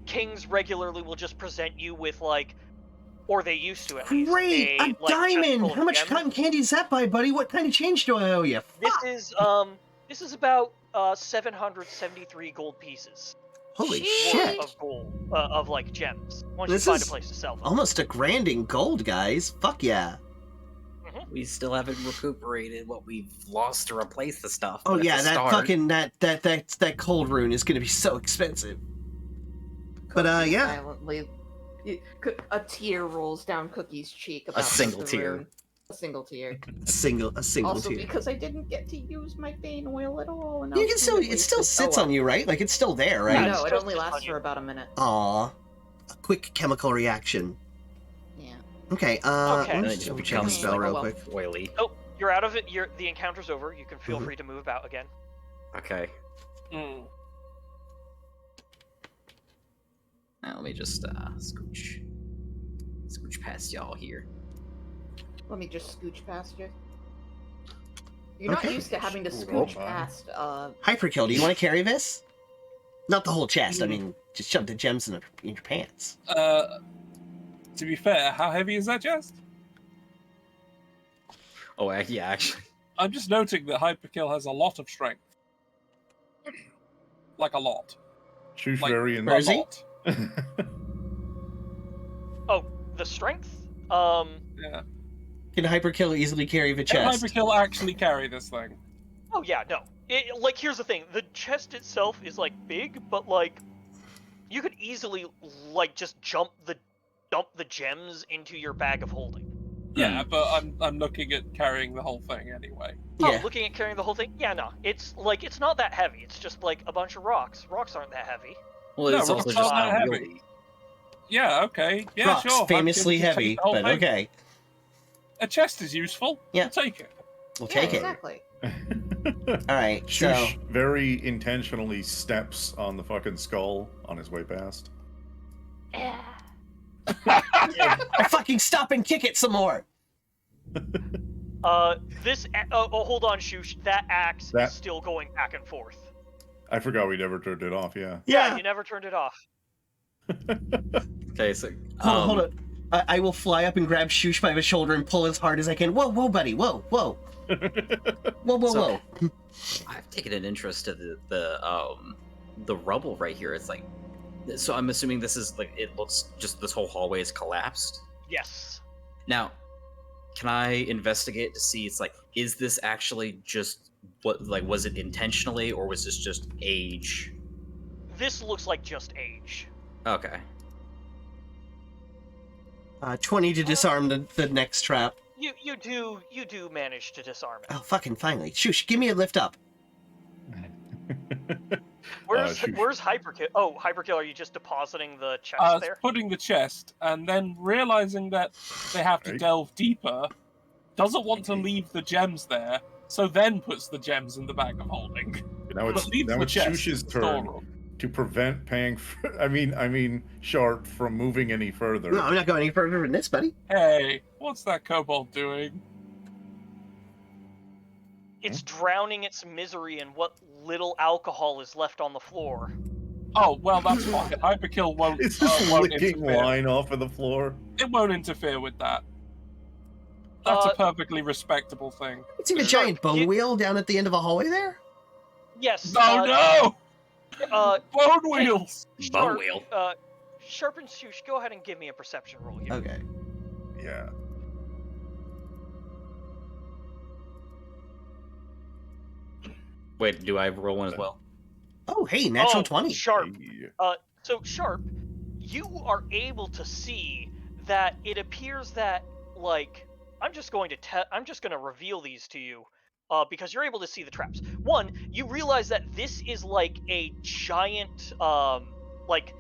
Kings regularly will just present you with like, or they used to at least. Great, a diamond. How much cotton candy is that by, buddy? What kind of change do I owe you? This is about 773 gold pieces. Holy worth shit! Of gold, of like gems. Once This you find a is place to sell them. almost a grand in gold, guys. Fuck yeah. We still haven't recuperated what we've lost to replace the stuff. Oh but it's yeah, a that start. fucking that cold rune is gonna be so expensive. But yeah. Silently, a tear rolls down Cookie's cheek. About single the tear. rune. A single tear. A single Also, tear. because I didn't get to use my Bane oil at all. And You can still, it still sits on you, right? Like it's still there, right? No, it only lasts for about a minute. Aw, a quick chemical reaction. Yeah. Okay. Okay. Let me just double check the spell real quick. Oily. Oh, you're out of it. The encounter's over. You can feel Mhm. free to move about again. Okay. Now let me just scooch past y'all here. Let me just scooch past you. You're not Okay. used to having to Roll scooch by. past. Hyperkill, do you want to carry this? Not the whole chest. I mean, just shove the gems in your pants. To be fair, how heavy is that chest? Oh, yeah, actually. I'm just noting that Hyperkill has a lot of strength. Like a lot. Shush Like, very a in lot. Oh, the strength? Yeah. Can Hyperkill easily carry the Can chest? Hyperkill actually carry this thing? Oh yeah, no. Like here's the thing: the chest itself is like big, but like you could easily like just dump the gems into your bag of holding. Yeah, but I'm looking at carrying the whole thing anyway. Oh, looking at carrying the whole thing? Yeah, no. It's not that heavy. It's just like a bunch of rocks. Rocks aren't that heavy. Well, No, it's also rocks just aren't that unwieldy. heavy. Yeah, okay. Yeah, Rocks, sure. famously Hyperkill can heavy, take the whole but thing. okay. A chest is useful. Yeah. We'll take it. We'll take it. Exactly. All right, so Shush very intentionally steps on the fucking skull on his way past. I fucking stop and kick it some more. Hold on, Shush. That axe That- is still going back and forth. I forgot we never turned it off. Yeah. Yeah. You never turned it off. Okay, so Hold on. I will fly up and grab Shush by the shoulder and pull as hard as I can. Whoa, buddy. Whoa. Whoa, whoa, So- whoa. I've taken an interest to the rubble right here. It's like, so I'm assuming this is like, it looks just this whole hallway is collapsed. Yes. Now, can I investigate to see? It's like, is this actually just what? Like, was it intentionally, or was this just age? This looks like just age. Okay. 20 to disarm the next trap. You do manage to disarm it. Oh, fucking finally. Shush, give me a lift up. Where's shoot. Hyperkill? Oh, Hyperkill, are you just depositing the chest there? Putting the chest, and then realizing that they have to Right. delve deeper, doesn't want to leave the gems there, so then puts the gems in the bag of holding. Now it's But leaves the chest Shush's in the turn storeroom. to prevent I mean Sharp from moving any further. No, I'm not going any further than this, buddy. Hey, what's that kobold doing? It's drowning its misery in what little alcohol is left on the floor. Oh, well, that's fine. Hyperkill won't. It's just won't licking interfere. wine off of the floor. It won't interfere with that. That's Uh, a perfectly respectable thing. It's in a Sure, giant bone you- wheel down at the end of a hallway there? Yes. No! Uh, Bone wheels! Bone wheel. Sharp and Shush, go ahead and give me a perception roll here. Okay. Yeah. Wait, do I roll one as well? Oh, hey, natural 20. Sharp. Yeah. So Sharp, you are able to see that it appears that, like, I'm just going to reveal these to you, because you're able to see the traps. One, you realize that this is like a giant, like,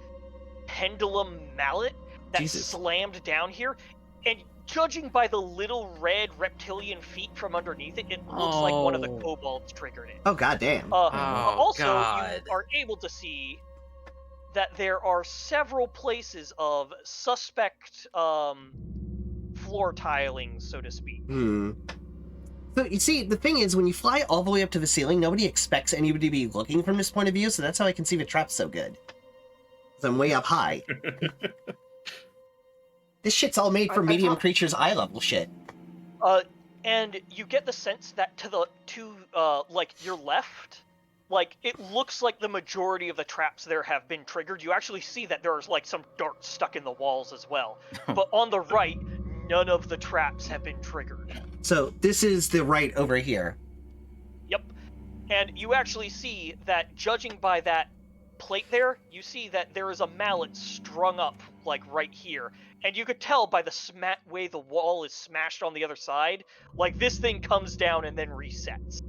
pendulum mallet that Jesus. slammed down here, and judging by the little red reptilian feet from underneath it, it looks like one of the Oh. kobolds triggered it. Oh, goddamn. Also, God. you are able to see that there are several places of suspect floor tiling, so to speak. So, you see, the thing is, when you fly all the way up to the ceiling, nobody expects anybody to be looking from this point of view, so that's how I can see the traps so good. 'Cause I'm way up high. This shit's all made for I medium thought- creatures eye level shit. And you get the sense that to like your left, like it looks like the majority of the traps there have been triggered. You actually see that there's like some darts stuck in the walls as well. But on the right, none of the traps have been triggered. So, this is the right over here. Yep. And you actually see that, judging by that plate there, you see that there is a mallet strung up, like, right here. And you could tell by the way the wall is smashed on the other side, like, this thing comes down and then resets.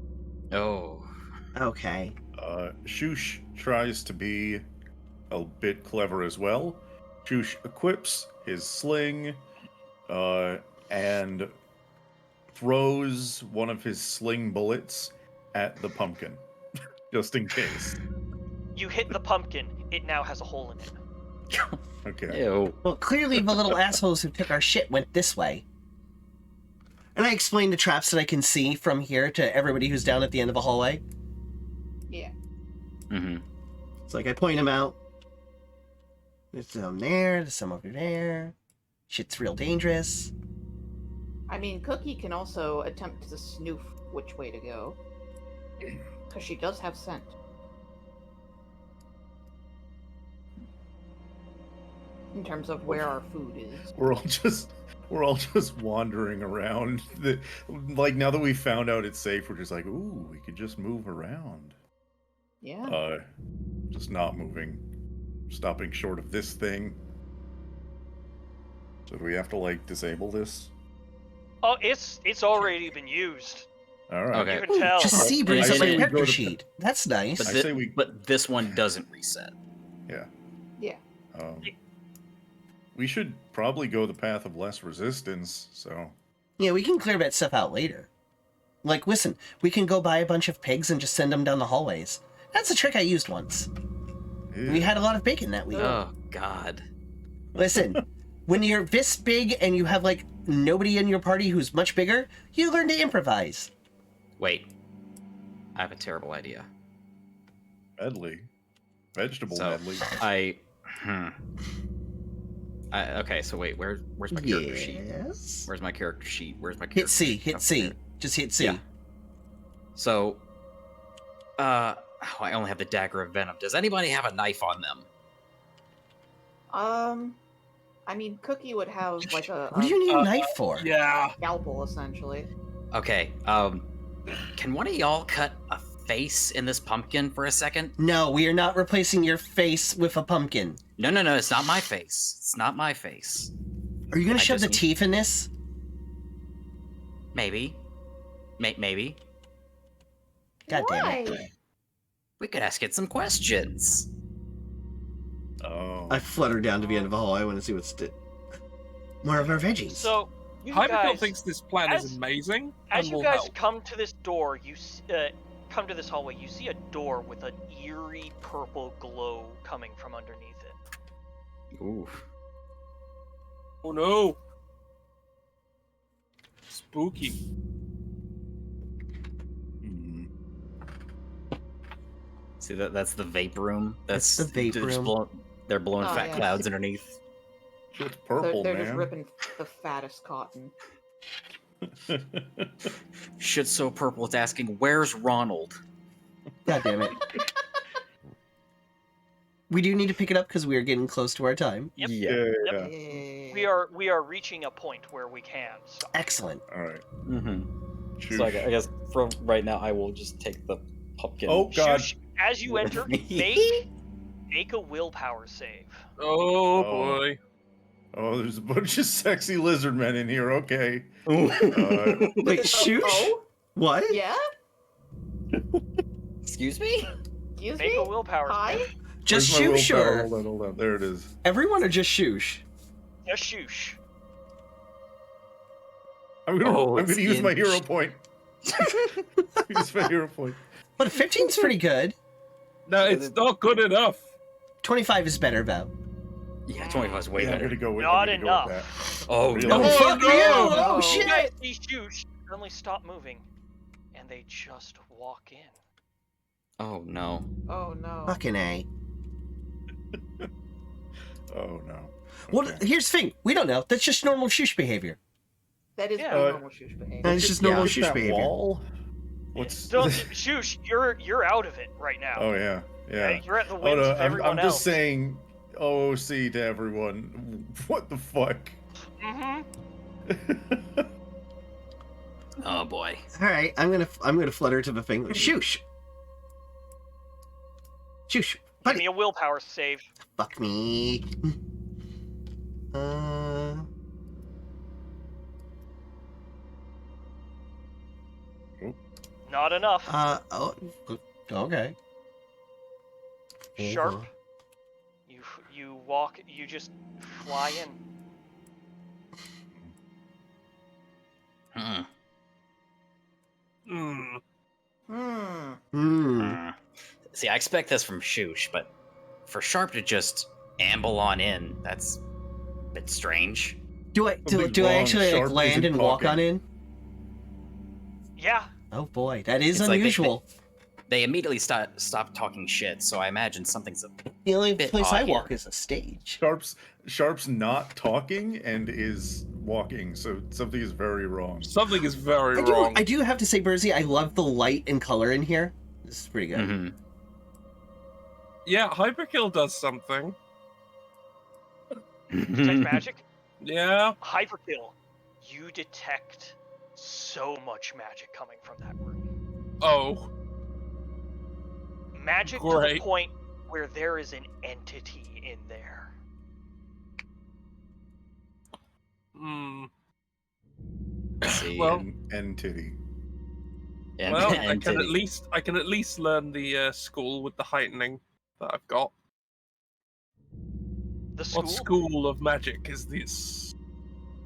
Oh. Okay. Shush tries to be a bit clever as well. Shush equips his sling, and throws one of his sling bullets at the pumpkin, just in case. You hit the pumpkin, it now has a hole in it. Okay. Ew. Well, clearly the little assholes who took our shit went this way. And I explained the traps that I can see from here to everybody who's down at the end of the hallway. Yeah. Mm-hmm. It's like I point them out. There's some there, there's some over there. Shit's real dangerous. I mean, Cookie can also attempt to snoof which way to go. Because she does have scent. In terms of where our food is. We're all just wandering around. Like now that we found out it's safe, we're just like, ooh, we could just move around. Yeah. Just not moving, stopping short of this thing. So do we have to like disable this? Oh, it's already been used. All right. You can tell. Just see brings I up my say we character go to- sheet. That's nice. But, I say we- but this one doesn't reset. Yeah. Yeah. We should probably go the path of less resistance. So Yeah, we can clear that stuff out later. Like, listen, we can go buy a bunch of pigs and just send them down the hallways. That's a trick I used once. We had a lot of bacon that week. Oh, God. Listen, when you're this big and you have, like, nobody in your party who's much bigger, you learn to improvise. Wait. I have a terrible idea. medley, vegetable So, medley. Okay, so wait, where's my character sheet? Yes. Where's my character sheet? Where's my character Hit C, sheet? hit C. Just hit C. Yeah. So, I only have the dagger of venom. Does anybody have a knife on them? I mean, Cookie would have like a. What do you need a knife for? Yeah. Scalpel, essentially. Okay. Can one of y'all cut a face in this pumpkin for a second? No, we are not replacing your face with a pumpkin. No. It's not my face. It's not my face. Are you gonna shove the just- teeth in this? Maybe. Maybe. God damn Why? it. We could ask it some questions. Oh. I flutter down to the end of the hall. I want to see what's more of our veggies. So, you Hyperkill guys, thinks this plan is amazing. as and you will guys help. come to this door, come to this hallway, you see a door with an eerie purple glow coming from underneath it. Ooh. Oh no. Spooky. See that's the vape room. That's the vape just room. They're blowing Oh, fat yeah. clouds underneath. It's purple, they're man. just ripping the fattest cotton. Shit's so purple. It's asking, "Where's Ronald?" God damn it. We do need to pick it up because we are getting close to our time. Yep. Yeah. We are reaching a point where we can stop. Excellent. All right. So I guess from right now, I will just take the pumpkin. Oh God. Shush. As you enter, make a willpower save. Oh Oh. boy. Oh, there's a bunch of sexy lizard men in here. Okay. Wait, shoosh? Oh? What? Yeah? Excuse me? Excuse Make me? a willpower Hi? save. Just Where's my shoosh willpower? or Hold on. There it is. everyone or just shoosh? Just shush. I'm gonna it's use my in- hero point. Use my hero point. But 15's pretty good. No, it's not good enough. 25 is better, though. Yeah, 25 is way Yeah, I'm better. gonna go with. Not I'm gonna go with enough. Oh Really? no! Oh, fuck no! you! Oh, No. You guys shit! see shush suddenly stop moving, and they just walk in. Oh no! Oh no. Fucking A. that. Oh no. Well, Okay. here's the thing. We don't know. That's just normal shoosh behavior. That is Yeah. pretty normal shush behavior. That's just normal Look at shush that behavior. wall. What's? Don't shush. You're out of it right now. Oh yeah. Yeah. You're at the Oh whims no. of everyone I'm else. just saying. OOC to everyone. What the fuck? Mm-hmm. Oh boy! All right, I'm gonna flutter to the thing. Shoosh. Shoosh. Give Buddy. me a willpower save. Fuck me. Not enough. Oh, okay. Sharp. You walk. You just fly in. Hmm. See, I expect this from Shoosh, but for Sharp to just amble on in, that's a bit strange. Do I actually like, land and walk on in? Yeah. Oh boy, that is It's like unusual. They immediately stop talking shit, so I imagine something's a The only bit place odd I walk here. is a stage. Sharp's not talking and is walking, so something is very wrong. Something is very I do, wrong. I do have to say, Burzy, I love the light and color in here. This is pretty good. Mm-hmm. Yeah, Hyperkill does something. Detect magic. Yeah. Hyperkill. You detect so much magic coming from that room. Oh. Magic to the Great. point where there is an entity in there. Hmm. See, Well- And titty. and, Well, and I can at least learn the school with the heightening that I've got. The school? What school of magic is this?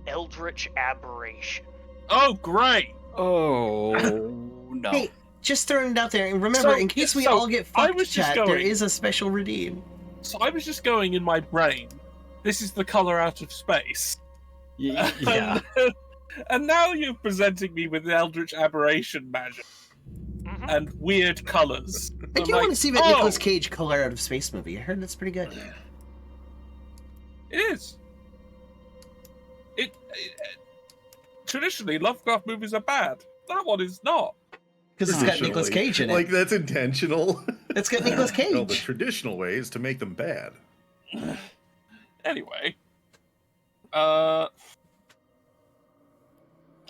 Eldritch Aberration. Oh, great! Oh no! Hey, just throwing it out there, and remember, in case we all get I fucked, was just chat, there going- is a special redeem. So I was just going in my brain. This is the color out of space. Yeah. And now you're presenting me with Eldritch Aberration magic and weird colors. I I'm do like, want to see that oh, Nicolas Cage color out of space movie. I heard that's pretty good. It is. Traditionally, Lovecraft movies are bad. That one is not. Because it's got Nicolas Traditionally. Cage in it. Like, that's intentional. It's got Nicolas Cage. No, the traditional way is to make them bad. Anyway. Okay,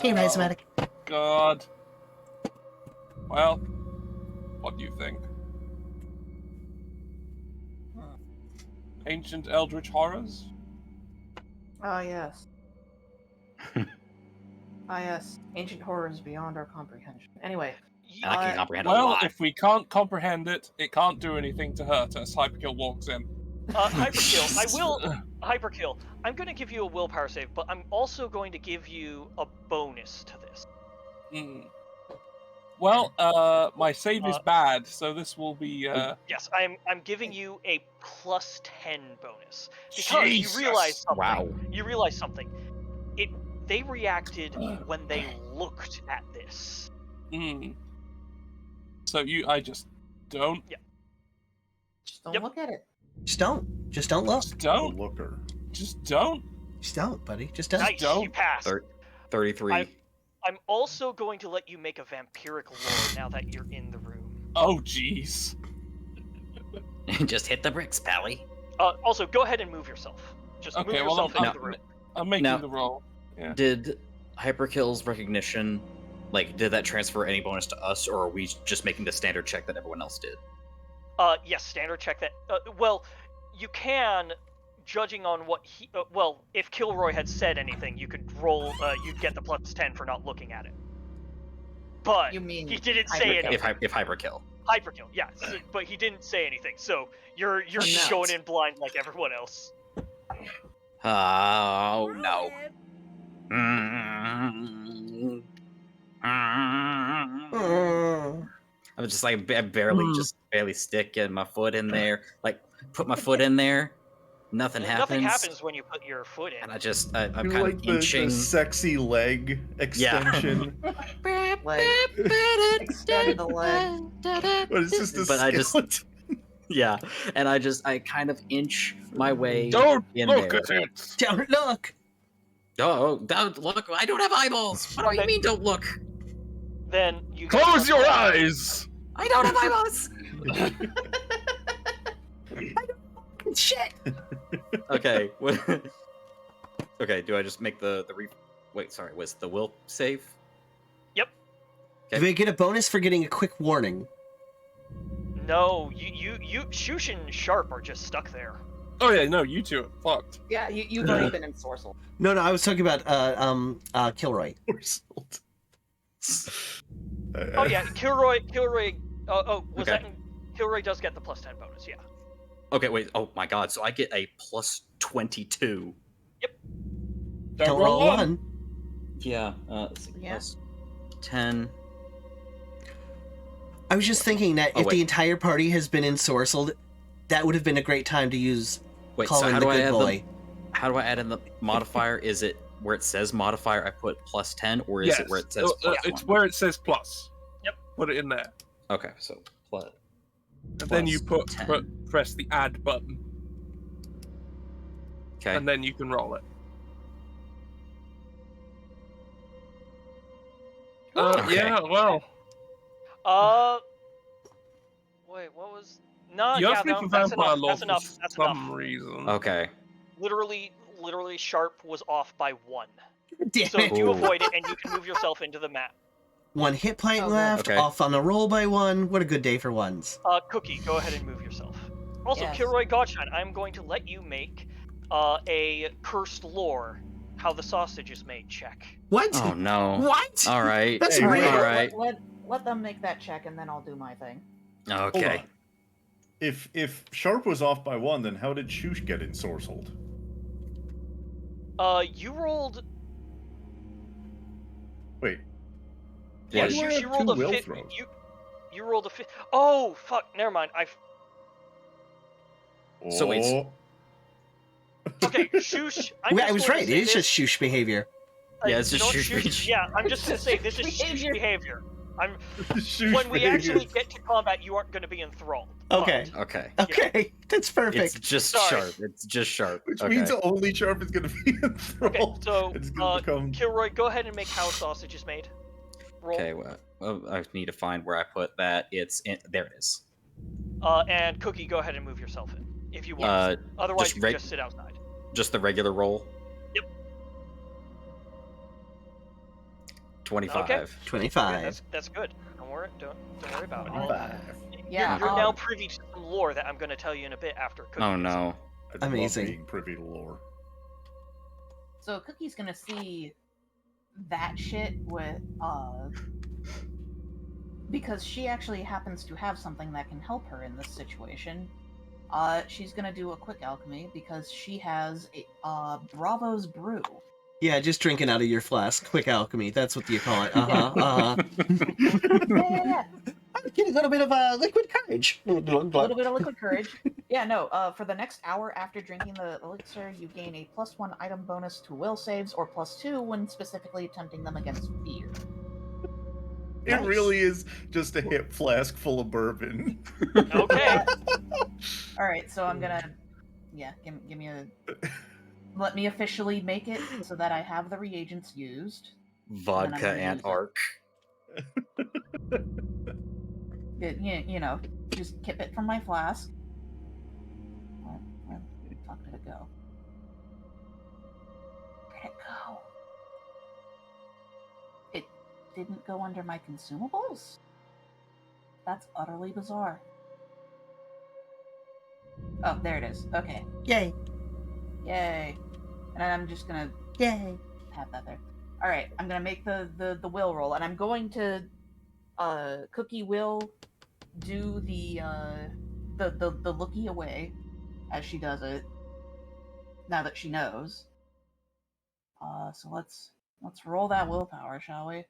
Rhizomatic. God. Well, what do you think? Ancient Eldritch Horrors? Ah, yes. Yes. Ancient horrors beyond our comprehension. Anyway. And I can comprehend a Well, lot. if we can't comprehend it, it can't do anything to hurt us. Hyperkill walks in. Hyperkill. I'm going to give you a willpower save, but I'm also going to give you a bonus to this. Well, my save is bad, so this will be. Yes, I'm giving you a plus 10 bonus because Jesus. you realize something. Wow. You realize something. They reacted when they looked at this. So I just don't. Yeah. Just don't look at it. Just don't look. Just don't. Looker. Just don't. Just don't, buddy. Just don't. Nice, you passed. 33. I'm also going to let you make a vampiric roll now that you're in the room. Oh, jeez. Just hit the bricks, Pally. Also, go ahead and move yourself. Just move yourself into the room. I'm making the roll. Yeah. Did Hyperkill's recognition, did that transfer any bonus to us, or are we just making the standard check that everyone else did? Yes, standard check that. Well, you can, judging on what he. Well, if Kilroy had said anything, you could roll. You'd get the plus 10 for not looking at it. But You mean he didn't say anything. If Hyperkill. Hyperkill, yes, but he didn't say anything. So you're just going in blind like everyone else. Oh no. I'm just I barely sticking my foot in there. Put my foot in there. Nothing happens. Nothing happens when you put your foot in. And I'm You kind like of the inching. sexy leg extension. Leg. Extend the leg. But it's just a But I just- skeleton. Yeah, and I kind of inch my way Don't in look there. at it. Don't look. Oh, don't look! I don't have eyeballs. What do you mean? Don't look! Then you Close your eyes. I don't have eyeballs. Shit. Okay. Okay. Do I just make the Wait, sorry. Was the will save? Yep. Do they get a bonus for getting a quick warning? No, you Shush and Sharp are just stuck there. Oh yeah, no, you two are fucked. Yeah, you've already been ensorcelled. No, I was talking about Kilroy. Oh yeah, Kilroy. Was Okay. that? Kilroy does get the plus 10 bonus. Yeah. Okay. Wait. Oh my God. So I get a plus 22. Don't roll one. Yeah. Let's see, Yeah. plus 10. I was just thinking that Oh, if the wait. entire party has been ensorcelled, that would have been a great time to use Wait. So Colin how the do I good add boy. how do I add in the modifier? Is it where it says modifier? I put plus 10, or is it where it says plus it's 1? where it says plus. Yep. Put it in there, Okay. So plus. and then you Plus put 10. press the add button, Okay. and then you can roll it. Okay. Yeah. Well, Wait, what was? No, you yeah, asked me no, for that's vampire enough. lore That's for enough. That's some enough. reason. Okay. Literally, Sharp was off by 1. Damn So it. you Ooh. avoid it, and you can move yourself into the map. One hit point Oh, left, okay. off on a roll by one. What a good day for ones. Cookie, go ahead and move yourself. Also, Yes. Kilroy Godshine, I'm going to let you make a cursed lore, how the sausage is made check. What? Oh no. What? All right. That's Hey, real. All right. Let them make that check, and then I'll do my thing. Hold Okay. on. If Sharp was off by 1, then how did Shush get ensorcelled? You rolled. Wait. Yeah, Why do I you have rolled two a will fit. throws? You rolled a fit. Oh fuck! Never mind. So wait, Oh. Okay, Shush. I'm Wait, just I was going to right. say It is this, just shoosh behavior. Yeah, it's just no, Shush behavior. Yeah, I'm just gonna say this is Shush Behavior. behavior. Shush When we behavior. actually get to combat, you aren't going to be enthralled. Okay. Okay. Okay. That's perfect. It's just Sorry. sharp. It's just sharp. Which Okay. means only Sharp is going to be Okay, enthralled. so It's going to become... Kilroy, go ahead and make how sausage is made. Roll. Okay, well, I need to find where I put that. There it is. And Cookie, go ahead and move yourself in if you want. Otherwise, just you can just sit outside. Just the regular roll. Yep. 25. Okay. 25. That's good. Don't worry about it. 25. Yeah. You're now privy to some lore that I'm going to tell you in a bit after Cookie. Oh no. I Amazing. love being privy to lore. So Cookie's gonna see that shit with because she actually happens to have something that can help her in this situation. She's gonna do a quick alchemy because she has a Bravo's brew. Yeah, just drinking out of your flask. Quick alchemy. That's what you call it. Yeah. Get a little bit of liquid courage. A little bit of liquid courage. Yeah, no. For the next hour after drinking the elixir, you gain a +1 item bonus to will saves, or +2 when specifically attempting them against fear. It really is just a hip flask full of bourbon. Okay. All right, so I'm gonna, give me a. Let me officially make it so that I have the reagents used. Vodka and arc. Just kip it from my flask. Where the fuck did it go? Where'd it go? It didn't go under my consumables? That's utterly bizarre. Oh, there it is. Okay. Yay. Yay. And I'm just gonna have that there. Alright, I'm gonna make the will roll, and I'm going to Cookie will do the looky away as she does it. Now that she knows. So let's roll that willpower, shall we?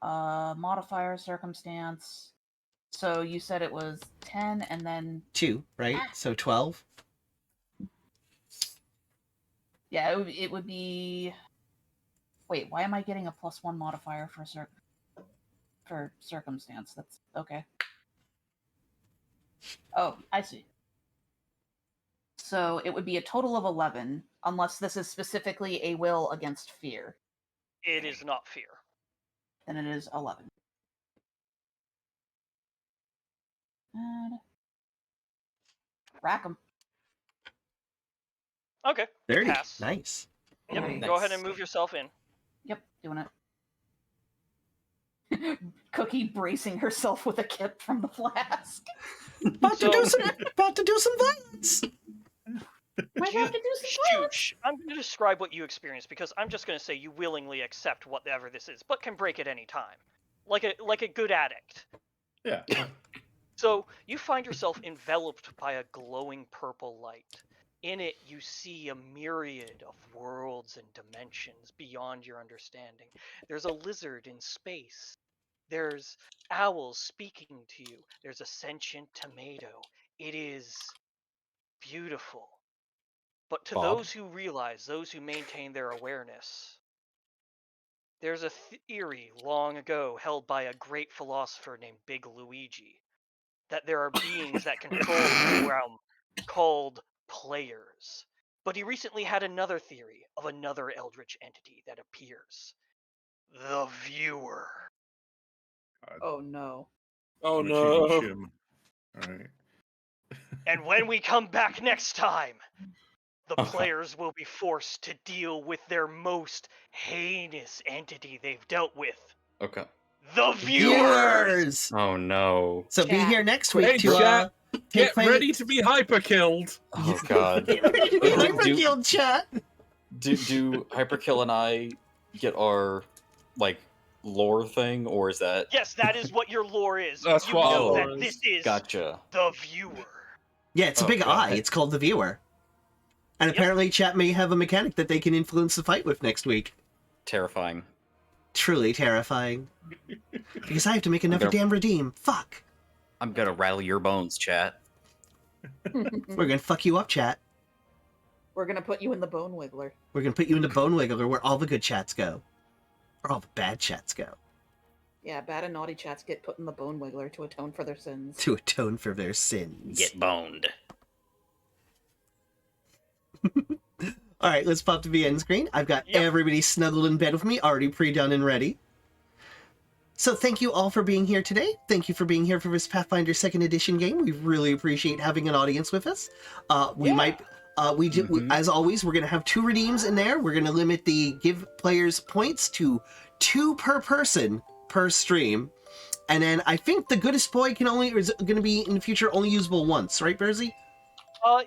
Modifier circumstance. So you said it was 10 and then 2, right? So 12. Yeah, it would be. Wait, why am I getting a +1 modifier for circumstance? That's okay. Oh, I see. So it would be a total of 11, unless this is specifically a will against fear. It is not fear. Then it is 11. And rack 'em. Okay. 30. Pass. Nice. Yep. Nice. Go ahead and move yourself in. Yep, doing it. Cookie bracing herself with a kip from the flask. About to do some violence. Shoosh. I'm going to describe what you experienced because I'm just going to say you willingly accept whatever this is, but can break at any time, like a good addict. Yeah. So you find yourself enveloped by a glowing purple light. In it, you see a myriad of worlds and dimensions beyond your understanding. There's a lizard in space. There's owls speaking to you. There's a sentient tomato. It is beautiful. But to those who realize, those who maintain their awareness, there's a theory long ago held by a great philosopher named Big Luigi that there are beings that control the realm called players. But he recently had another theory of another eldritch entity that appears. The viewer. Oh no. Oh I'm a no. cheating shim. All right. And when we come back next time, the players will be forced to deal with their most heinous entity they've dealt with. Okay. The viewers! Oh no. So be here next week Hey, to chat, get play- ready to be hyper-killed. Oh god. Hyperkill chat. Do Hyperkill and I get our lore thing, or is that? Yes, that is what your lore is. That's you what our know lore that is. this is Gotcha. the viewer. Yeah, it's a big eye. It's called the viewer. And apparently chat may have a mechanic that they can influence the fight with next week. Terrifying. Truly terrifying. Because I have to make another damn redeem. Fuck. I'm gonna rattle your bones, chat. We're gonna fuck you up, chat. We're gonna put you in the bone wiggler. We're gonna put you into Bone Wiggler where all the good chats go. Or all the bad chats go. Yeah, bad and naughty chats get put in the bone wiggler to atone for their sins. To atone for their sins. Get boned. Alright, let's pop to the end screen. I've got everybody snuggled in bed with me, already pre-done and ready. So thank you all for being here today. Thank you for being here for this Pathfinder 2nd Edition game. We really appreciate having an audience with us. As always, we're going to have 2 redeems in there. We're going to limit the give players points to 2 per person per stream. And then I think the goodest boy is going to be in the future only usable once, right, Bersy?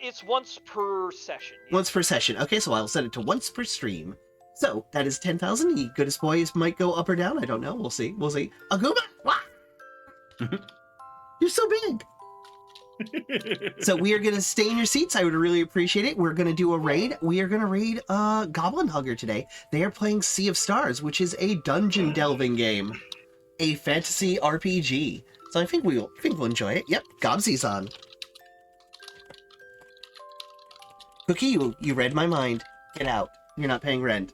It's once per session. Yeah. Once per session. Okay, so I'll set it to once per stream. So that is 10,000. The goodest boys might go up or down. I don't know. We'll see. Aguma! You're so big. So we are going to stay in your seats. I would really appreciate it. We're going to do a raid. We are going to raid Goblin Hugger today. They are playing Sea of Stars, which is a dungeon delving game, a fantasy RPG. So I think we'll enjoy it. Yep, Gobsy's on. Cookie, you read my mind. Get out. You're not paying rent.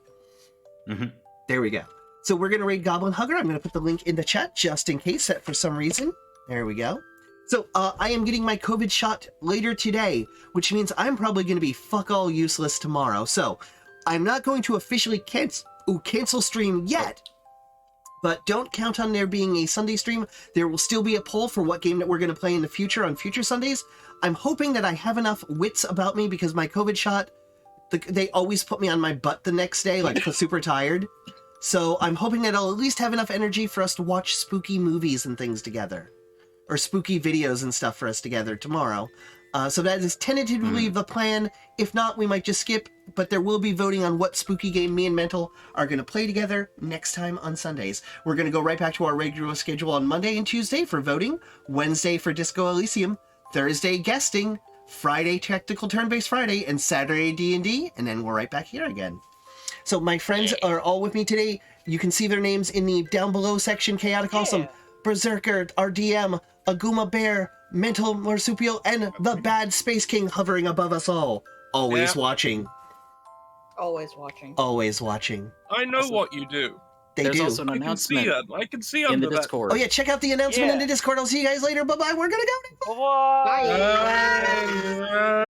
There we go. So we're going to raid Goblin Hugger. I'm going to put the link in the chat just in case that for some reason. There we go. So I am getting my COVID shot later today, which means I'm probably going to be fuck all useless tomorrow. So I'm not going to officially cancel stream yet, but don't count on there being a Sunday stream. There will still be a poll for what game that we're going to play in the future on future Sundays. I'm hoping that I have enough wits about me because my COVID shot, they always put me on my butt the next day, like super tired. So I'm hoping that I'll at least have enough energy for us to watch spooky movies and things together. Or spooky videos and stuff for us together tomorrow. So that is tentatively the plan. If not, we might just skip. But there will be voting on what spooky game me and Mental are going to play together next time on Sundays. We're going to go right back to our regular schedule on Monday and Tuesday for voting. Wednesday for Disco Elysium. Thursday guesting. Friday Tactical Turn-Based Friday. And Saturday D&D. And then we're right back here again. So my friends are all with me today. You can see their names in the down below section. Chaotic Awesome, Berserker, RDM, Aguma Bear, Mental Marsupial, and the Bad Space King hovering above us all. Always watching. Always watching. Always watching. I know what you do. There's do. Also an announcement I can see in under the that. Discord. Oh yeah, check out the announcement in the Discord. I'll see you guys later. Bye-bye. We're gonna go. Bye. Bye. Bye.